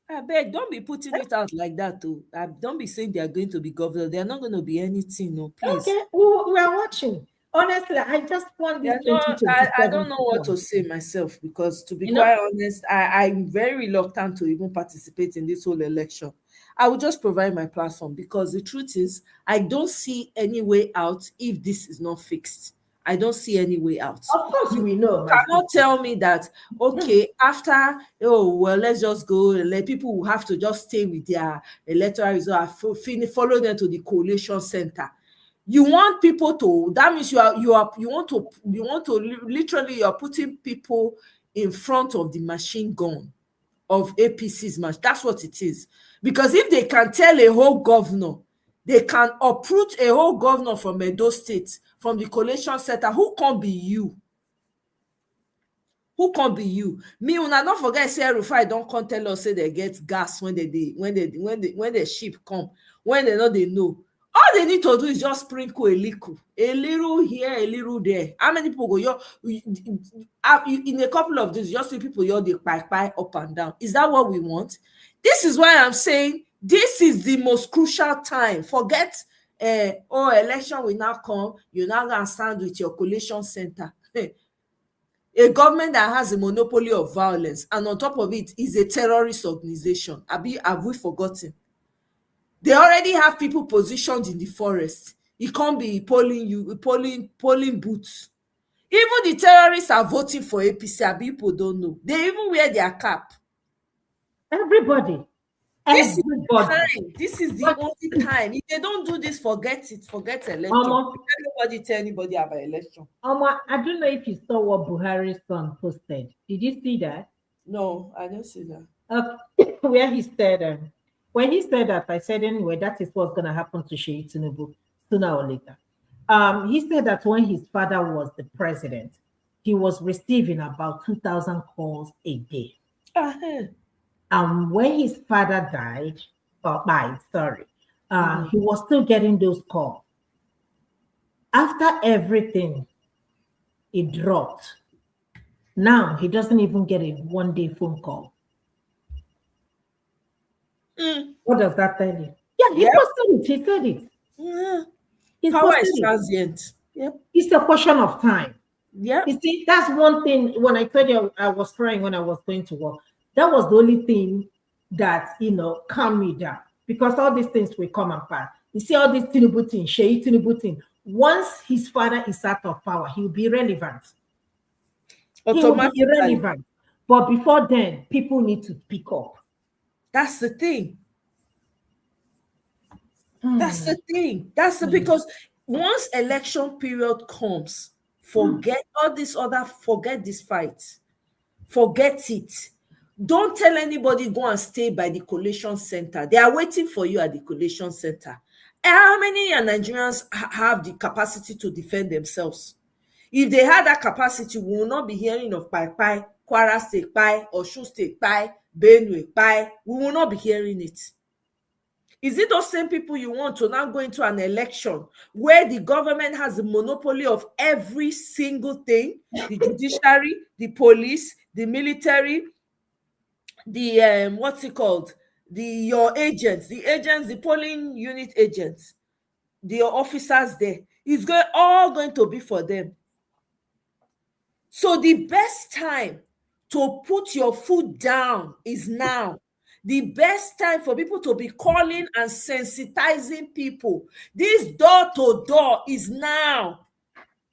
I beg, don't be putting it out like that, too. Don't be saying they are going to be governor. They are not going to be anything. No, please. Okay, we are watching. Honestly, I just want this. I don't know what to say myself because, to be quite honest, I'm very reluctant to even participate in this whole election. I will just provide my platform because the truth is, I don't see any way out if this is not fixed. I don't see any way out. Of course, we know. You cannot tell me that, okay, after, let's just go, let people who have to just stay with their electoral result, follow them to the coalition center. You want people to, that means you want to literally, you're putting people in front of the machine gun of APC's match. That's what it is. Because if they can tell a whole governor, they can uproot a whole governor from Edo State, from the coalition center, who can be you? Who can be you? Me, una not forget, say Rufai don't come tell us say they get gas when the ship come, when they know. All they need to do is just sprinkle a little here, a little there. How many people go in a couple of days? Just see people the pie up and down. Is that what we want? This is why I'm saying this is the most crucial time. Forget, election will now come. You're now gonna stand with your collation center. A government that has a monopoly of violence, and on top of it is a terrorist organization. Have we forgotten? They already have people positioned in the forest. It can't be polling booths. Even the terrorists are voting for APC. People don't know. They even wear their cap. Everybody. This is the time. This is the only time. If they don't do this, forget it. Forget election. Nobody tell anybody about election. I don't know if you saw what Buhari's son posted. Did you see that? No, I don't see that. Okay. Where he said, when he said that, I said anyway, that is what's going to happen to Sheikh Tinubu sooner or later. He said that when his father was the president, he was receiving about 2,000 calls a day. When his father died, he was still getting those calls. After everything, it dropped. Now he doesn't even get a one-day phone call. What does that tell you? Yeah, he posted it. He said it. Power is transient. Yep. It's a question of time. Yeah. You see, that's one thing. When I told you I was crying when I was going to work, that was the only thing that, calmed me down. Because all these things will come and pass. You see all this Tinubu thing, Sheikh Tinubu thing. Once his father is out of power, he'll be irrelevant. He will be irrelevant. But before then, people need to pick up. That's the thing. That's the thing. Because once election period comes, forget all this forget this fight. Forget it. Don't tell anybody go and stay by the collation center. They are waiting for you at the collation center. How many Nigerians have the capacity to defend themselves? If they had that capacity, we will not be hearing of Pai, Kwara State Pai, Osun State Pai, Benue Pai. We will not be hearing it. Is it those same people you want to now go into an election where the government has the monopoly of every single thing? The judiciary, the police, the military, the your agents, the polling unit agents, the officers there. It's all going to be for them. So the best time to put your foot down is now. The best time for people to be calling and sensitizing people. This door-to-door is now.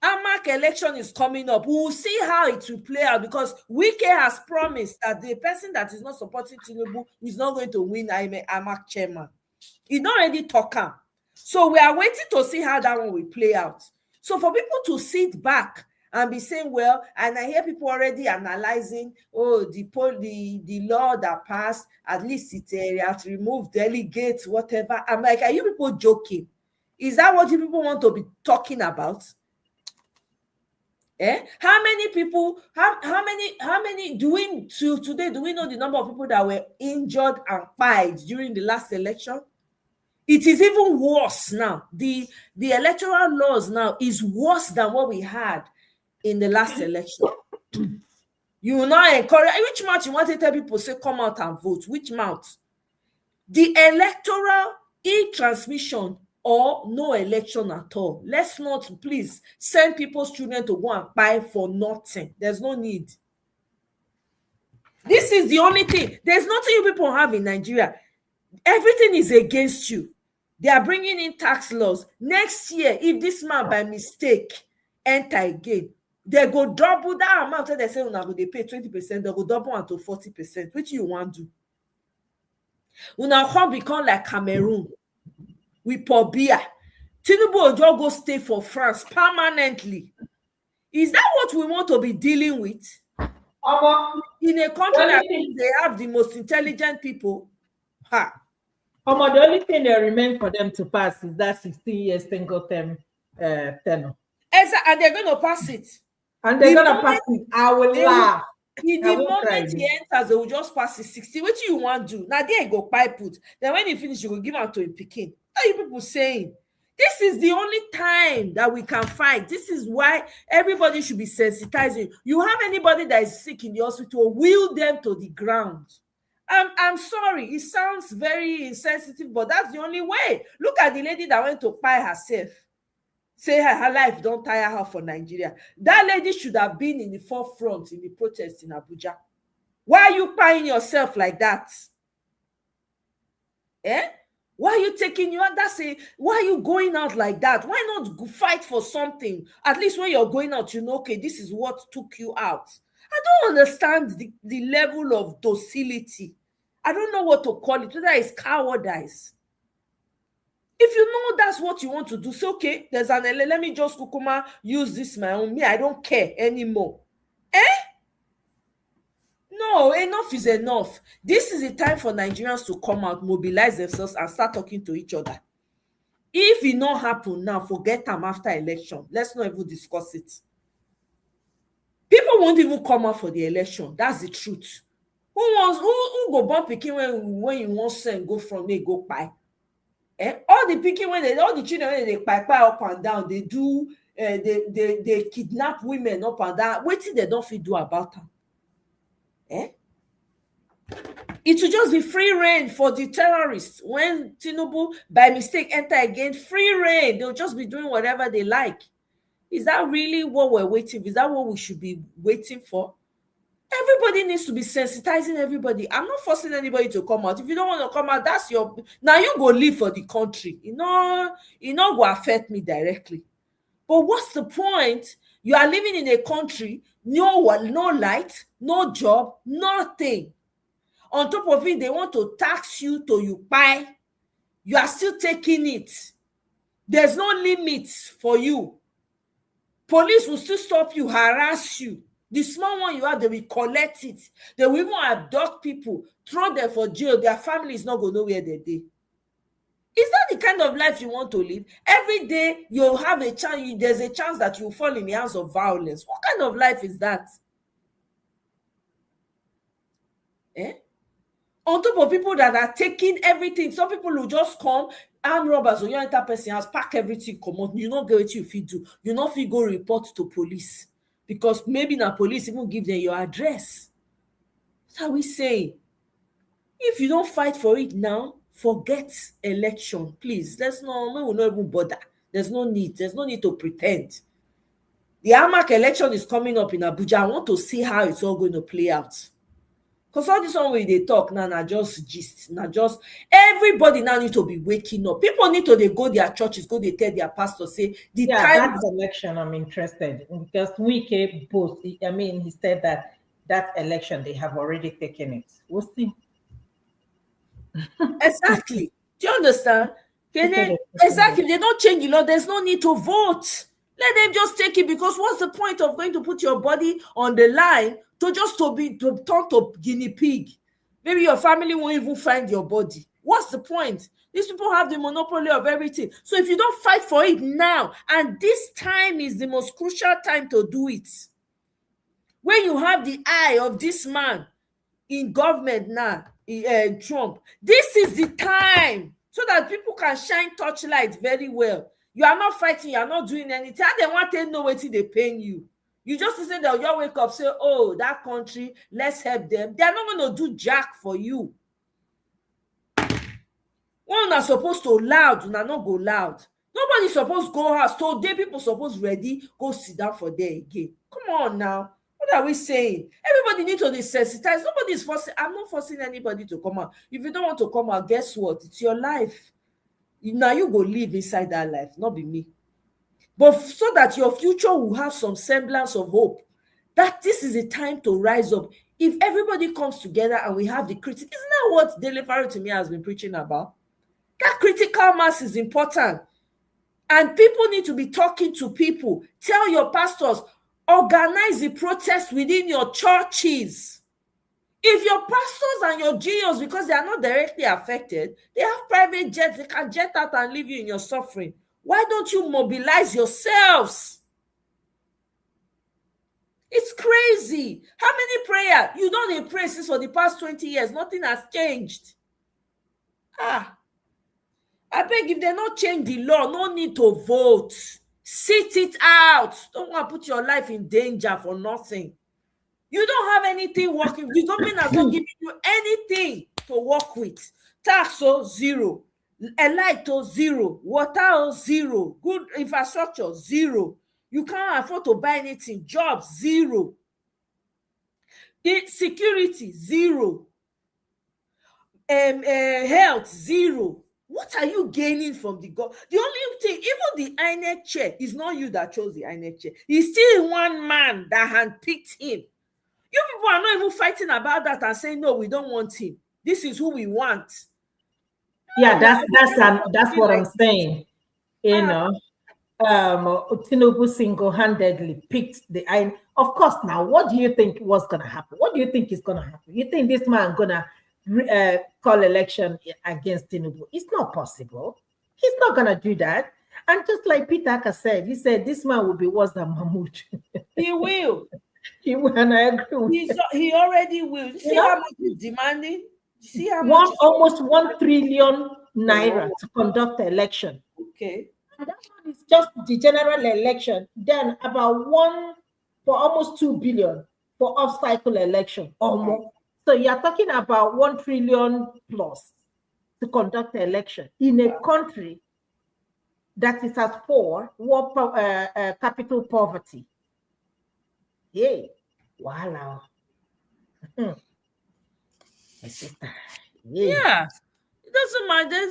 AMAC election is coming up. We will see how it will play out because Wike has promised that the person that is not supporting Tinubu is not going to win AMAC chairman. He's not already talking. So we are waiting to see how that one will play out. So for people to sit back and be saying, well, and I hear people already analyzing, the law that passed, at least it has removed delegates, whatever. I'm like, are you people joking? Is that what you people want to be talking about? How many people, how many do we know the number of people that were injured and fired during the last election? It is even worse now. The electoral laws now is worse than what we had in the last election. You will not encourage, which mouth you want to tell people, say, come out and vote? Which mouth? The electoral e-transmission or no election at all. Let's not, please, send people's children to go and buy for nothing. There's no need. This is the only thing. There's nothing you people have in Nigeria. Everything is against you. They are bringing in tax laws. Next year, if this man by mistake enter again, they go double that amount. They say, they pay 20%, they go double until 40%. Which you want to do? Una come become like Cameroon with Pobia. Tinubu will just go stay for France permanently. Is that what we want to be dealing with? In a country that they have the most intelligent people? The only thing that remains for them to pass is that 16 years single term tenure. And they're going to pass it. And they're going to pass it. I will laugh. In the moment he enters, they will just pass it 60. What do you want to do? Now there you go pipe put. Then when he finish, you will give out to him picking. What are you people saying? This is the only time that we can fight. This is why everybody should be sensitizing. You have anybody that is sick in the hospital, wheel them to the ground. I'm sorry, it sounds very insensitive, but that's the only way. Look at the lady that went to buy herself. Say her life don't tire her for Nigeria. That lady should have been in the forefront in the protest in Abuja. Why are you buying yourself like that? Why are you taking you out? Why are you going out like that? Why not fight for something? At least when you're going out, you know, okay, this is what took you out. I don't understand the level of docility. I don't know what to call it, whether it's cowardice. If you know that's what you want to do, say, okay, there's an let me just kukuma use this my own. Me, I don't care anymore. No, enough is enough. This is the time for Nigerians to come out, mobilize themselves, and start talking to each other. If it not happen now, forget them after election. Let's not even discuss it. People won't even come out for the election. That's the truth. Who go born picking when you want to send go from there, go buy? All the picking all the children when they buy up and down, they do they kidnap women up and down. What thing they don't feel do about them? It will just be free reign for the terrorists. When Tinubu by mistake enter again, free reign. They'll just be doing whatever they like. Is that really what we're waiting for? Is that what we should be waiting for? Everybody needs to be sensitizing everybody. I'm not forcing anybody to come out. If you don't want to come out, that's your... Now you go live for the country. It not go affect me directly. But what's the point? You are living in a country, no light, no job, nothing. On top of it, they want to tax you till you buy. You are still taking it. There's no limits for you. Police will still stop you, harass you. The small one you have, they will collect it. They will even abduct people, throw them for jail. Their family is not going to know where they're. Is that the kind of life you want to live? Every day you'll have a chance, there's a chance that you'll fall in the hands of violence. What kind of life is that? On top of people that are taking everything, some people will just come, armed robbers, or you enter person house, pack everything, come out. You not get what you fit do. You not fit go report to police. Because maybe the police even give them your address. That's how we say. If you don't fight for it now, forget election, please. We will not even bother. There's no need. There's no need to pretend. The AMAC election is coming up in Abuja. I want to see how it's all going to play out. Because all this one way they talk now, just gist. Now just everybody now need to be waking up. People need to go their churches, go they tell their pastor, say the time. That election I'm interested in, because Wike both. I mean, he said that election they have already taken it. We'll see. Exactly. Do you understand? Exactly. They don't change the law. There's no need to vote. Let them just take it, because what's the point of going to put your body on the line to turn to guinea pig? Maybe your family won't even find your body. What's the point? These people have the monopoly of everything. So if you don't fight for it now, and this time is the most crucial time to do it, when you have the eye of this man in government now, Trump, this is the time so that people can shine torchlight very well. You are not fighting, you are not doing anything. They want to know what they paying you. You just say that you wake up, say, oh, that country, let's help them. They are not going to do jack for you. One are supposed to loud, and not go loud. Nobody's supposed to go house. Today, people supposed ready, go sit down for there again. Come on now. What are we saying? Everybody needs to desensitize. Nobody is forcing. I'm not forcing anybody to come out. If you don't want to come out, guess what? It's your life. Now you go live inside that life, not be me. But so that your future will have some semblance of hope, that this is the time to rise up. If everybody comes together and we have the critic, isn't that what Dele to me has been preaching about? That critical mass is important. And people need to be talking to people. Tell your pastors, organize the protest within your churches. If your pastors and your GOs, because they are not directly affected, they have private jets, they can jet out and leave you in your suffering. Why don't you mobilize yourselves? It's crazy. How many prayers? You don't pray since for the past 20 years. Nothing has changed. I beg, if they not change the law, no need to vote. Sit it out. Don't want to put your life in danger for nothing. You don't have anything working. The government has not given you anything to work with. Tax, zero. Light, zero. Water, zero. Good infrastructure, zero. You can't afford to buy anything. Jobs, zero. Security, zero. Health, zero. What are you gaining from the government? The only thing, even the INEC chair, is not you that chose the INEC chair. It's still one man that handpicked him. You people are not even fighting about that and saying, no, we don't want him. This is who we want. Yeah, that's what I'm saying. You know, Tinubu single-handedly picked the INEC. Of course, now, what do you think was going to happen? What do you think is going to happen? You think this man going to call election against Tinubu? It's not possible. He's not going to do that. And just like Peter Aka said, he said this man will be worse than Mahmoud. He will. He will, and I agree with he already will. See how much he's demanding? See how much? Almost 1 trillion naira to conduct the election. Okay. And that one is just the general election. Then about for almost 2 billion for off-cycle election or more. So you're talking about 1 trillion plus to conduct the election in a country that is as poor, capital poverty. Yeah, wow. Yeah. It doesn't matter.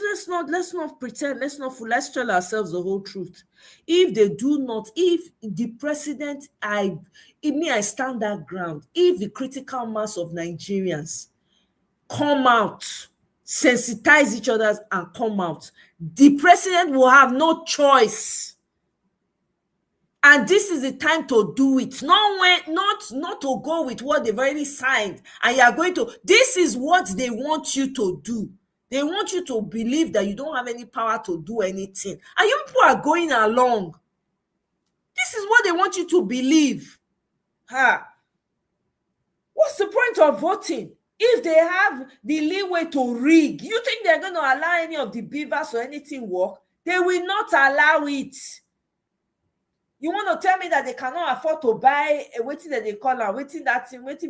Let's not pretend, let's tell ourselves the whole truth. If they do not, if the president, I stand that ground. If the critical mass of Nigerians come out, sensitize each other and come out, the president will have no choice. And this is the time to do it. Not to go with what they've already signed. And you are going to, this is what they want you to do. They want you to believe that you don't have any power to do anything. And you people are going along. This is what they want you to believe. What's the point of voting? If they have the leeway to rig, you think they're going to allow any of the beavers or anything work? They will not allow it. You want to tell me that they cannot afford to buy a waiting that they call and waiting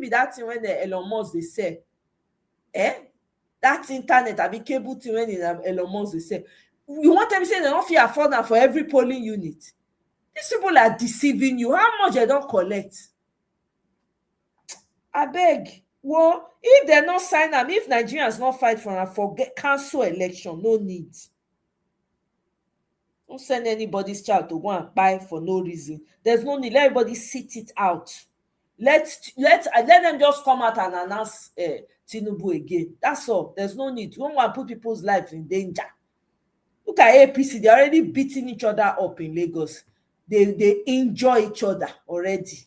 be that thing when the Elon Musk they say, that internet, I be cable thing when Elon Musk they say. You want them to say they don't feel afford that for every polling unit? These people are deceiving you. How much they don't collect? I beg. Well, if they're not sign them, if Nigerians not fight for them, forget cancel election. No need. Don't send anybody's child to go and buy for no reason. There's no need. Let everybody sit it out. Let them just come out and announce Tinubu again. That's all. There's no need. We don't want to put people's lives in danger. Look at APC. They're already beating each other up in Lagos. They enjoy each other already.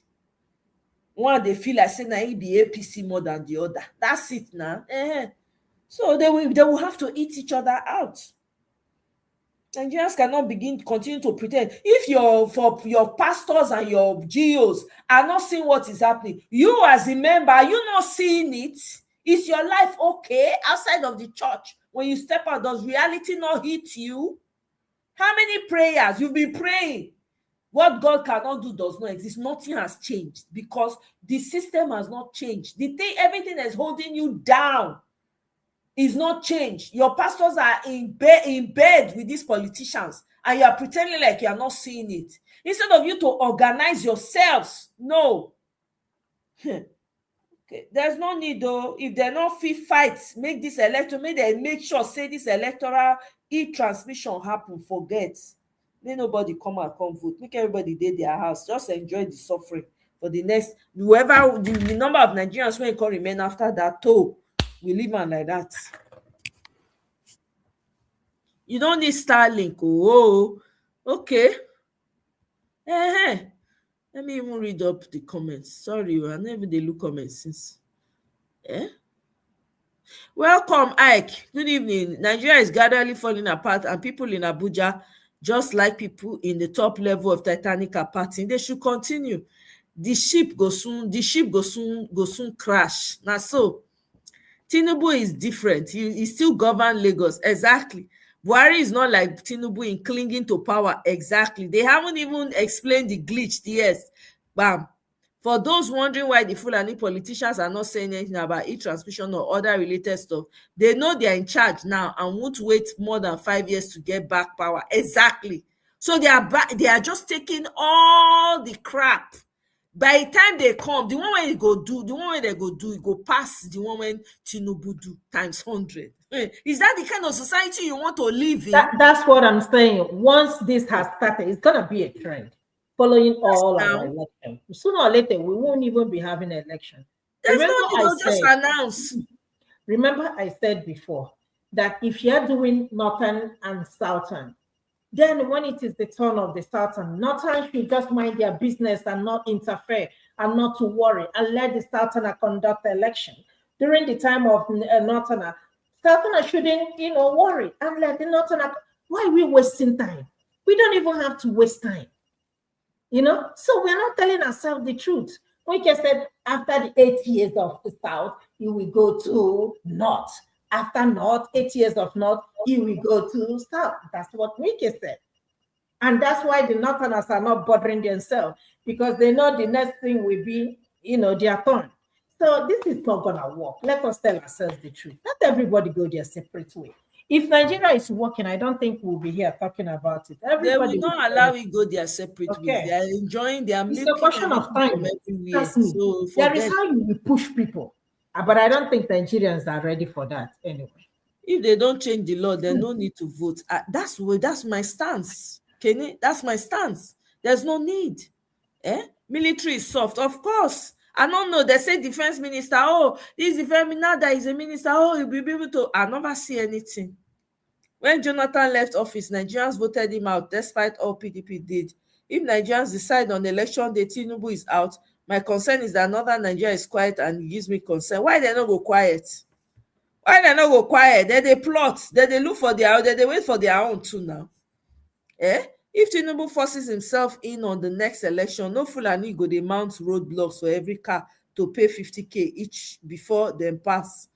One, they feel like saying that it be APC more than the other. That's it now. So they will have to eat each other out. Nigerians cannot continue to pretend. If your pastors and your GOs are not seeing what is happening, you as a member, are you not seeing it? Is your life okay outside of the church? When you step out, does reality not hit you? How many prayers you've been praying? What God cannot do does not exist. Nothing has changed because the system has not changed. Everything that's holding you down is not changed. Your pastors are in bed with these politicians and you are pretending like you are not seeing it. Instead of you to organize yourselves, no. Okay. There's no need though. If they're not fit fights, make this electoral, make sure say this electoral e-transmission happen, forget. May nobody come vote. Make everybody dey their house. Just enjoy the suffering for the next, whoever, the number of Nigerians when can remain after that too. We live on like that. You don't need Starlink. Oh, okay. Let me even read up the comments. Sorry, I never did look comments since. Welcome, Ike. Good evening. Nigeria is gradually falling apart, and people in Abuja, just like people in the top level of Titanic, are partying. They should continue. The ship go soon crash. Now so. Tinubu is different. He still govern Lagos. Exactly. Buhari is not like Tinubu in clinging to power. Exactly. They haven't even explained the glitch. Yes. Bam. For those wondering why the Fulani politicians are not saying anything about e-transmission or other related stuff, they know they are in charge now and won't wait more than 5 years to get back power. Exactly. So they are just taking all the crap. By the time they come, the one where they go do, it go pass the one when Tinubu do times 100. Is that the kind of society you want to live in? That's what I'm saying. Once this has started, it's gonna be a trend following all our elections. Sooner or later, we won't even be having an election. There's no need, they'll just announce. Remember, I said before that if you're doing northern and southern, then when it is the turn of the southern, northern should just mind their business and not interfere and not to worry and let the southerner conduct the election. During the time of northerner, southerner shouldn't, worry and let the northerner. Why are we wasting time? We don't even have to waste time. So we're not telling ourselves the truth. We just said after the 8 years of the south, you will go to north. After north, 8 years of north, you will go to south. That's what Wike said. And that's why the northerners are not bothering themselves, because they know the next thing will be, their turn. So this is not going to work. Let us tell ourselves the truth. Let everybody go their separate way. If Nigeria is working, I don't think we'll be here talking about it. Everybody they will not allow it go their separate way. They are enjoying their It's a question of time. Trust me. So there is how you will push people. But I don't think Nigerians are ready for that anyway. If they don't change the law, there's no need to vote. That's my stance. Kenny, that's my stance. There's no need. Military is soft, of course. I don't know. They say defense minister. Oh, this defense minister, now that is a minister. Oh, you'll be able to. I never see anything. When Jonathan left office, Nigerians voted him out, despite all PDP did. If Nigerians decide on election day Tinubu is out, my concern is that Northern Nigeria is quiet, and it gives me concern. Why they not go quiet? Why they not go quiet? They plot. They look for their own. They wait for their own too now. If Tinubu forces himself in on the next election, no Fulani go dey mount roadblocks for every car to pay 50k each before them pass.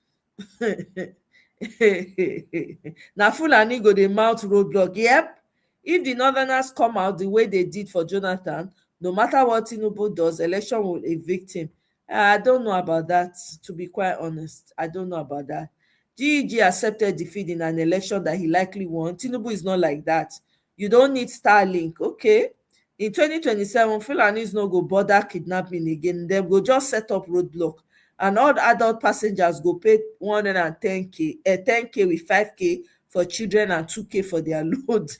Now Fulani go dey mount roadblock. Yep. If the Northerners come out the way they did for Jonathan, no matter what Tinubu does, election will evict him. I don't know about that, to be quite honest. I don't know about that. GEG accepted defeat in an election that he likely won. Tinubu is not like that. You don't need Starlink. Okay. In 2027, Fulanis no go bother kidnapping again. Them go just set up roadblock. And all adult passengers go pay 110k, 10k with 5k for children and 2k for their load.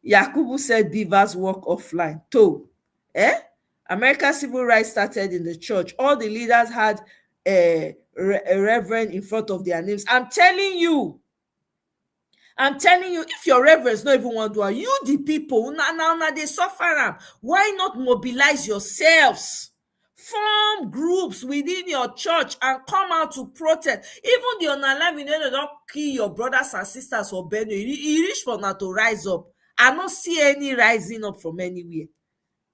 Yakubu said beavers work offline. America's civil rights started in the church. All the leaders had a reverend in front of their names. I'm telling you, if your reverends not even want to do it, you the people, now they suffer. Why not mobilize yourselves? Form groups within your church and come out to protest. Even the unalive, they don't kill your brothers and sisters for Benue. You reach for now to rise up. I don't see any rising up from anywhere.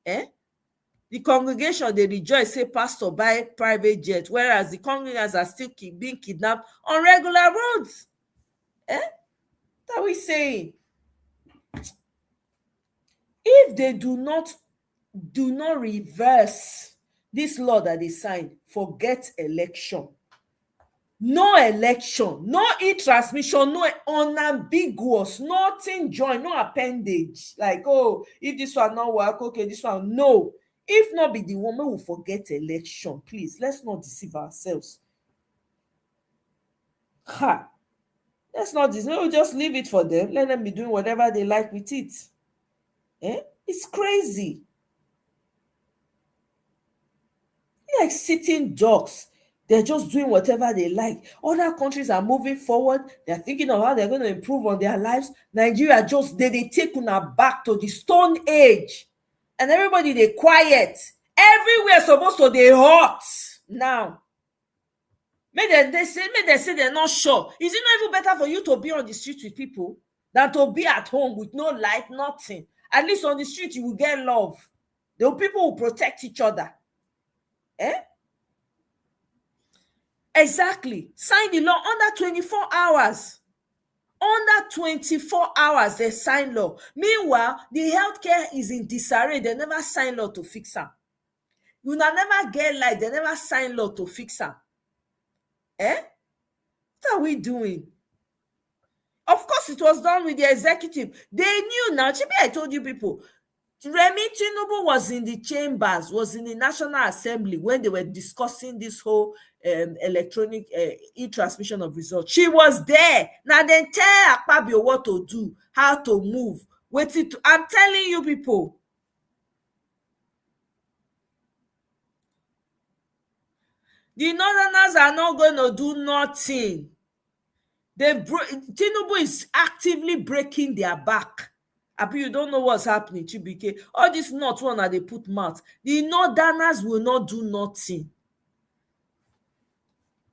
The congregation, they rejoice, say pastor buy private jet, whereas the congregants are still being kidnapped on regular roads. What are we saying? If they do not reverse this law that they signed, forget election. No election, no e-transmission, no unambiguous, nothing join, no appendage. Like, oh, if this one not work, okay, this one, no. If not be the woman who forget election, please, let's not deceive ourselves. Let's not deceive. We'll just leave it for them. Let them be doing whatever they like with it. It's crazy. Like sitting ducks. They're just doing whatever they like. Other countries are moving forward. They're thinking of how they're going to improve on their lives. Nigeria just, they take una back to the Stone Age. And everybody, they quiet. Everywhere supposed to they hot now. May they say they're not sure. Is it not even better for you to be on the street with people than to be at home with no light, nothing? At least on the street, you will get love. The people will protect each other. Exactly. Sign the law under 24 hours. Under 24 hours, they sign law. Meanwhile, the healthcare is in disarray. They never sign law to fix am. You never get light. They never sign law to fix am. What are we doing? Of course, it was done with the executive. They knew now. Chibi, I told you people. Remi Tinubu was in the chambers, was in the National Assembly when they were discussing this whole electronic e-transmission of results. She was there. Now then tell Akpabio what to do, how to move. I'm telling you people. The Northerners are not going to do nothing. Tinubu is actively breaking their back. You don't know what's happening, Chibike. All this not one that they put mouth. The Northerners will not do nothing.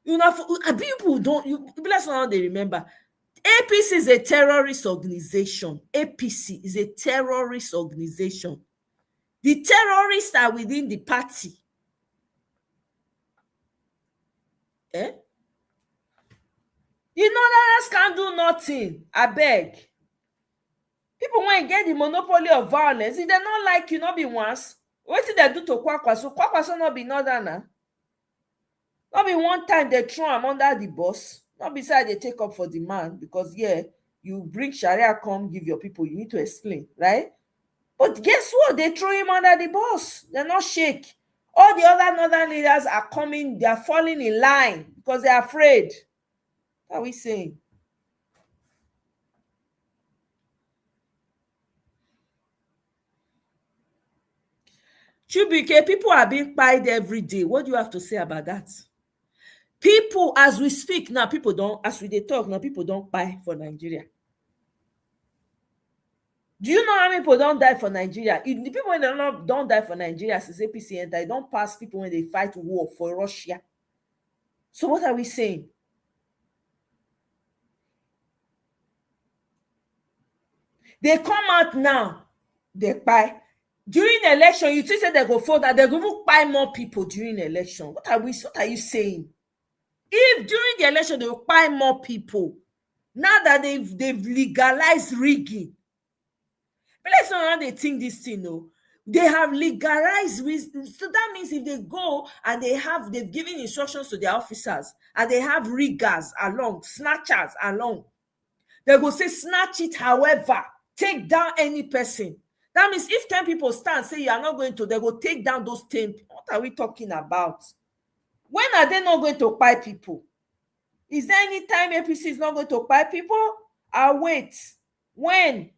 People don't. Bless how they remember. APC is a terrorist organization. APC is a terrorist organization. The terrorists are within the party. The Northerners can't do nothing. I beg. People want to get the monopoly of violence. If they not like you, not be once. What did they do to Kwakwaso? Kwakwaso not be Northerner. Not be one time they throw him under the bus. Not beside they take up for the man. Because, yeah, you bring Sharia, come give your people. You need to explain, right? But guess what? They throw him under the bus. They're not shake. All the other Northern leaders are coming. They are falling in line because they're afraid. What are we saying? Chibike, people are being pied every day. What do you have to say about that? People, as we speak now, people don't, as we talk now, people don't buy for Nigeria. Do you know how many people don't die for Nigeria? The people when they don't die for Nigeria since APC enter, they don't pass people when they fight war for Russia. So what are we saying? They come out now, they buy. During the election, you say they go for that, they're going to buy more people during the election. What are you saying? If during the election they will buy more people, now that they've legalized rigging, but let's not how they think this thing, no. They have legalized, so that means if they go and they've given instructions to their officers and they have riggers along, snatchers along, they go say snatch it, however, take down any person. That means if 10 people stand, say you are not going to, they will take down those 10. What are we talking about? When are they not going to buy people? Is there any time APC is not going to buy people? I'll wait. When?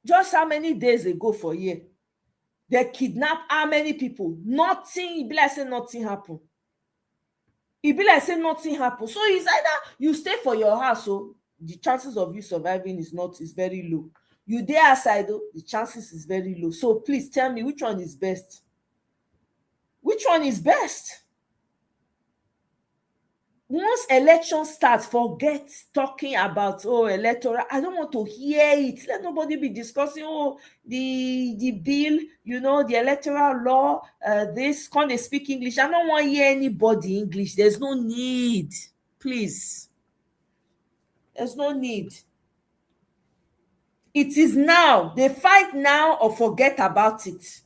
Just how many days ago for a year? They kidnapped how many people? Nothing. It be like say nothing happened. It be like say nothing happened. So it's either you stay for your house, so the chances of you surviving is very low. You there outside, though, the chances is very low. So please tell me which one is best. Which one is best? Once election starts, forget talking about electoral. I don't want to hear it. Let nobody be discussing the bill, the electoral law. This can they speak English? I don't want to hear anybody English. There's no need, please. There's no need. It is now. They fight now or forget about it.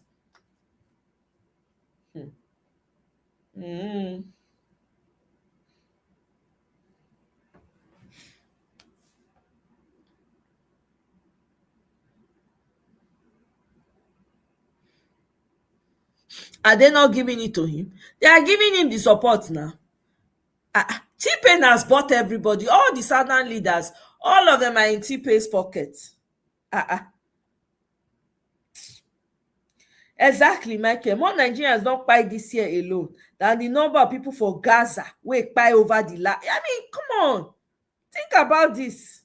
Are they not giving it to him? They are giving him the support now. T-Pain has bought everybody, all the southern leaders, all of them are in T-Pain's pocket. Exactly, Michael. More Nigerians don't buy this year alone than the number of people for Gaza will buy over the land. I mean, come on. Think about this.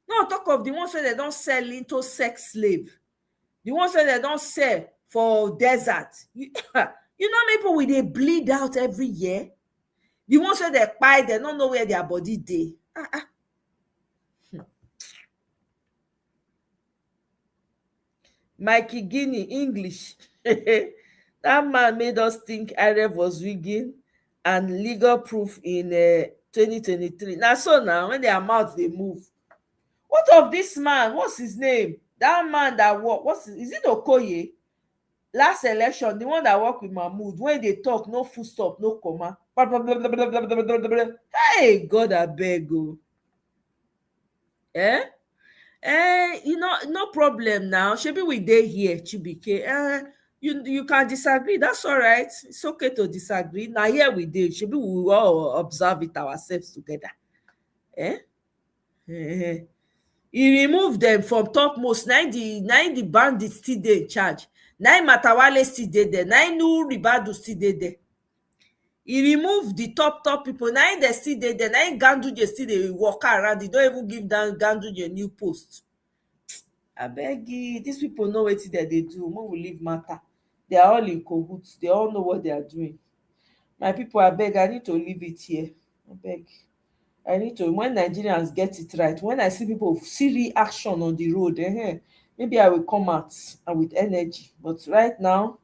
No, talk of the ones where they don't sell into sex slave. The ones where they don't sell for desert. You know people will they bleed out every year. The ones where they buy, they don't know where their body dey. Mikey Guinea, English. That man made us think IREF was rigging and legal proof in 2023. Now, so now, when their mouths, they move. What of this man? What's his name? That man that work, is it Okoye? Last election, the one that worked with Mahmoud, when they talk, no full stop, no comma. Blah, blah, blah, blah, blah, blah, blah, blah, blah. Hey, God, I beg you. You know, no problem now. Shebi we dey here, Chibike. You can disagree. That's all right. It's okay to disagree. Now here we dey. Shebi we will all observe it ourselves together. He removed them from topmost. 90 bandits still dey in charge. 9 Matawale still dey there. 9 new Ribadu still dey there. He removed the top people. 9 they still dey there. 9 Ganduje still dey walk around. He don't even give down Ganduje a new post. I beg you, these people know what they do. When we leave matter, they are all in cahoots. They all know what they are doing. My people, I beg, I need to leave it here. I beg. I need to, when Nigerians get it right, when I see people see reaction on the road, maybe I will come out and with energy. But right now,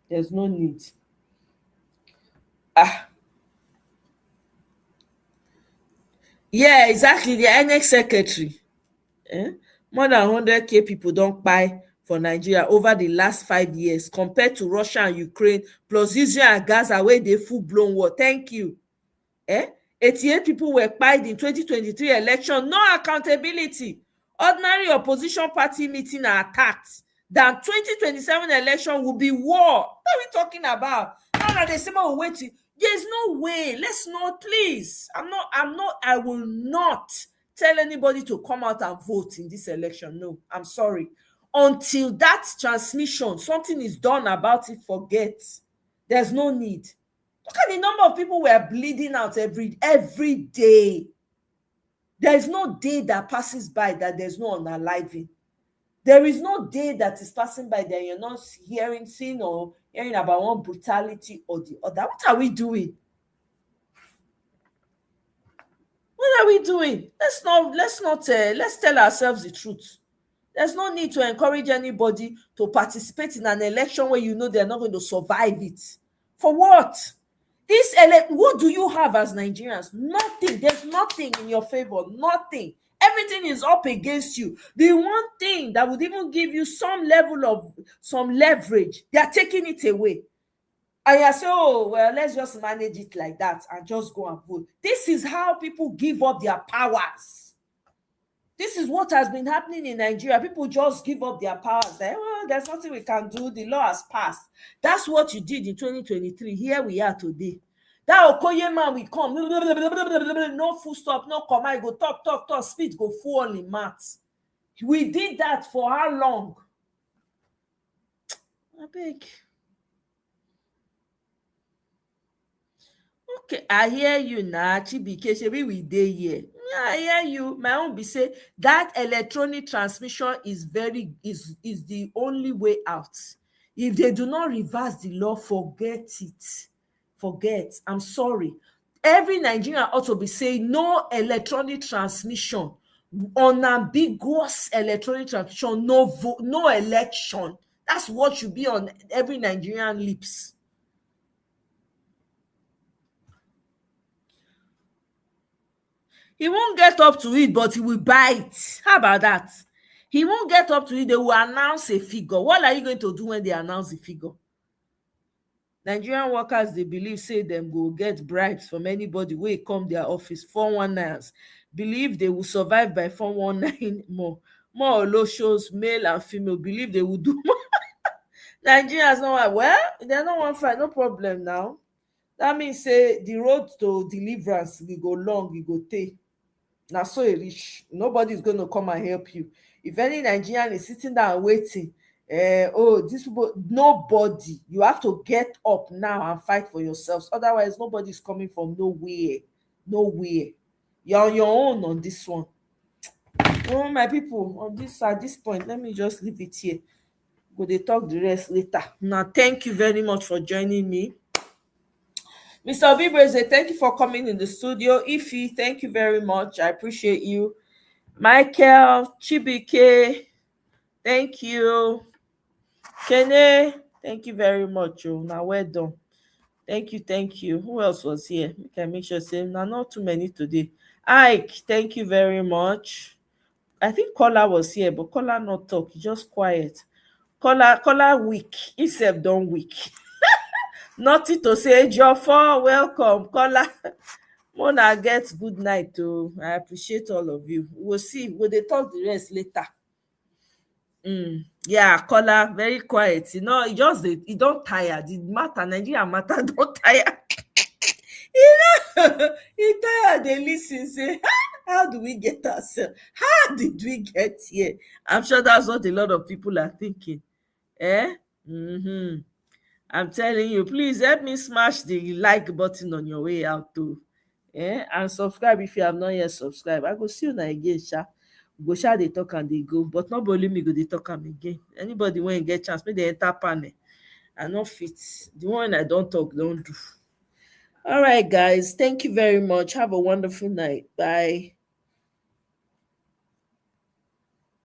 there's no need. Yeah, exactly. The INEC secretary. More than 100k people don't buy for Nigeria over the last 5 years compared to Russia and Ukraine, plus Israel and Gaza, where they full-blown war. Thank you. 88 people were pied in 2023 election. No accountability. Ordinary opposition party meeting are attacked. Then 2027 election will be war. What are we talking about? Now they say, we're waiting. There's no way. Let's not, please. I will not tell anybody to come out and vote in this election. No, I'm sorry. Until that transmission, something is done about it, forget. There's no need. Look at the number of people who are bleeding out every day. There is no day that passes by that there's no unaliving. There is no day that is passing by that you're not seeing or hearing about one brutality or the other. What are we doing? What are we doing? Let's tell ourselves the truth. There's no need to encourage anybody to participate in an election where you know they're not going to survive it. For what? What do you have as Nigerians? Nothing. There's nothing in your favor. Nothing. Everything is up against you. The one thing that would even give you some level of some leverage, they are taking it away. And you say, oh, well, let's just manage it like that and just go and vote. This is how people give up their powers. This is what has been happening in Nigeria. People just give up their powers. Well, there's nothing we can do. The law has passed. That's what you did in 2023. Here we are today. That Okoye man will come. No full stop, no comma. Go talk. Speed go full in maths. We did that for how long? I beg. Okay, I hear you now. Chibike, we dey here. I hear you. My own be say that electronic transmission is the only way out. If they do not reverse the law, forget it. Forget. I'm sorry. Every Nigerian ought to be saying no electronic transmission, unambiguous electronic transmission, no election. That's what should be on every Nigerian lips. He won't get up to it, but he will buy it. How about that? He won't get up to it. They will announce a figure. What are you going to do when they announce the figure? Nigerian workers, they believe, say them go get bribes from anybody wey come their office. 419ers believe they will survive by 419 more Oloshos, male and female, believe they will do more. Nigerians know why. Well, they don't want fight, no problem now. That means say the road to deliverance will go long, it go take. Now so it reach. Nobody's going to come and help you. If any Nigerian is sitting down waiting, this people, nobody. You have to get up now and fight for yourselves. Otherwise, nobody's coming from nowhere. You're on your own on this one. Oh, my people, on this at this point, let me just leave it here. Go they talk the rest later. Now, thank you very much for joining me. Mr. Obibreze, thank you for coming in the studio. Ify, thank you very much. I appreciate you. Michael, Chibike, thank you. Kene, thank you very much. Oh, now well done. Thank you, thank you. Who else was here? We can make sure say now not too many today. Ike, thank you very much. I think Kola was here, but Kola not talk, he just quiet. Kola weak. Himself don't weak. Nothing to say. Jofo, welcome. Kola. Mona get good night too. I appreciate all of you. We'll see. We'll they talk the rest later. Yeah, Kola, very quiet. You know, he don't tire. The matter, Nigeria matter, don't tire. You know, he tired. They listen, say, how do we get ourselves? How did we get here? I'm sure that's what a lot of people are thinking. Eh? I'm telling you, please help me smash the like button on your way out too. And subscribe if you have not yet subscribed. I go see you again, sha. Go sha they talk and they go, but not only me go they talk am again. Anybody when get chance, make they enter panel. I not fit. The one I don't talk, don't do. All right, guys. Thank you very much. Have a wonderful night. Bye.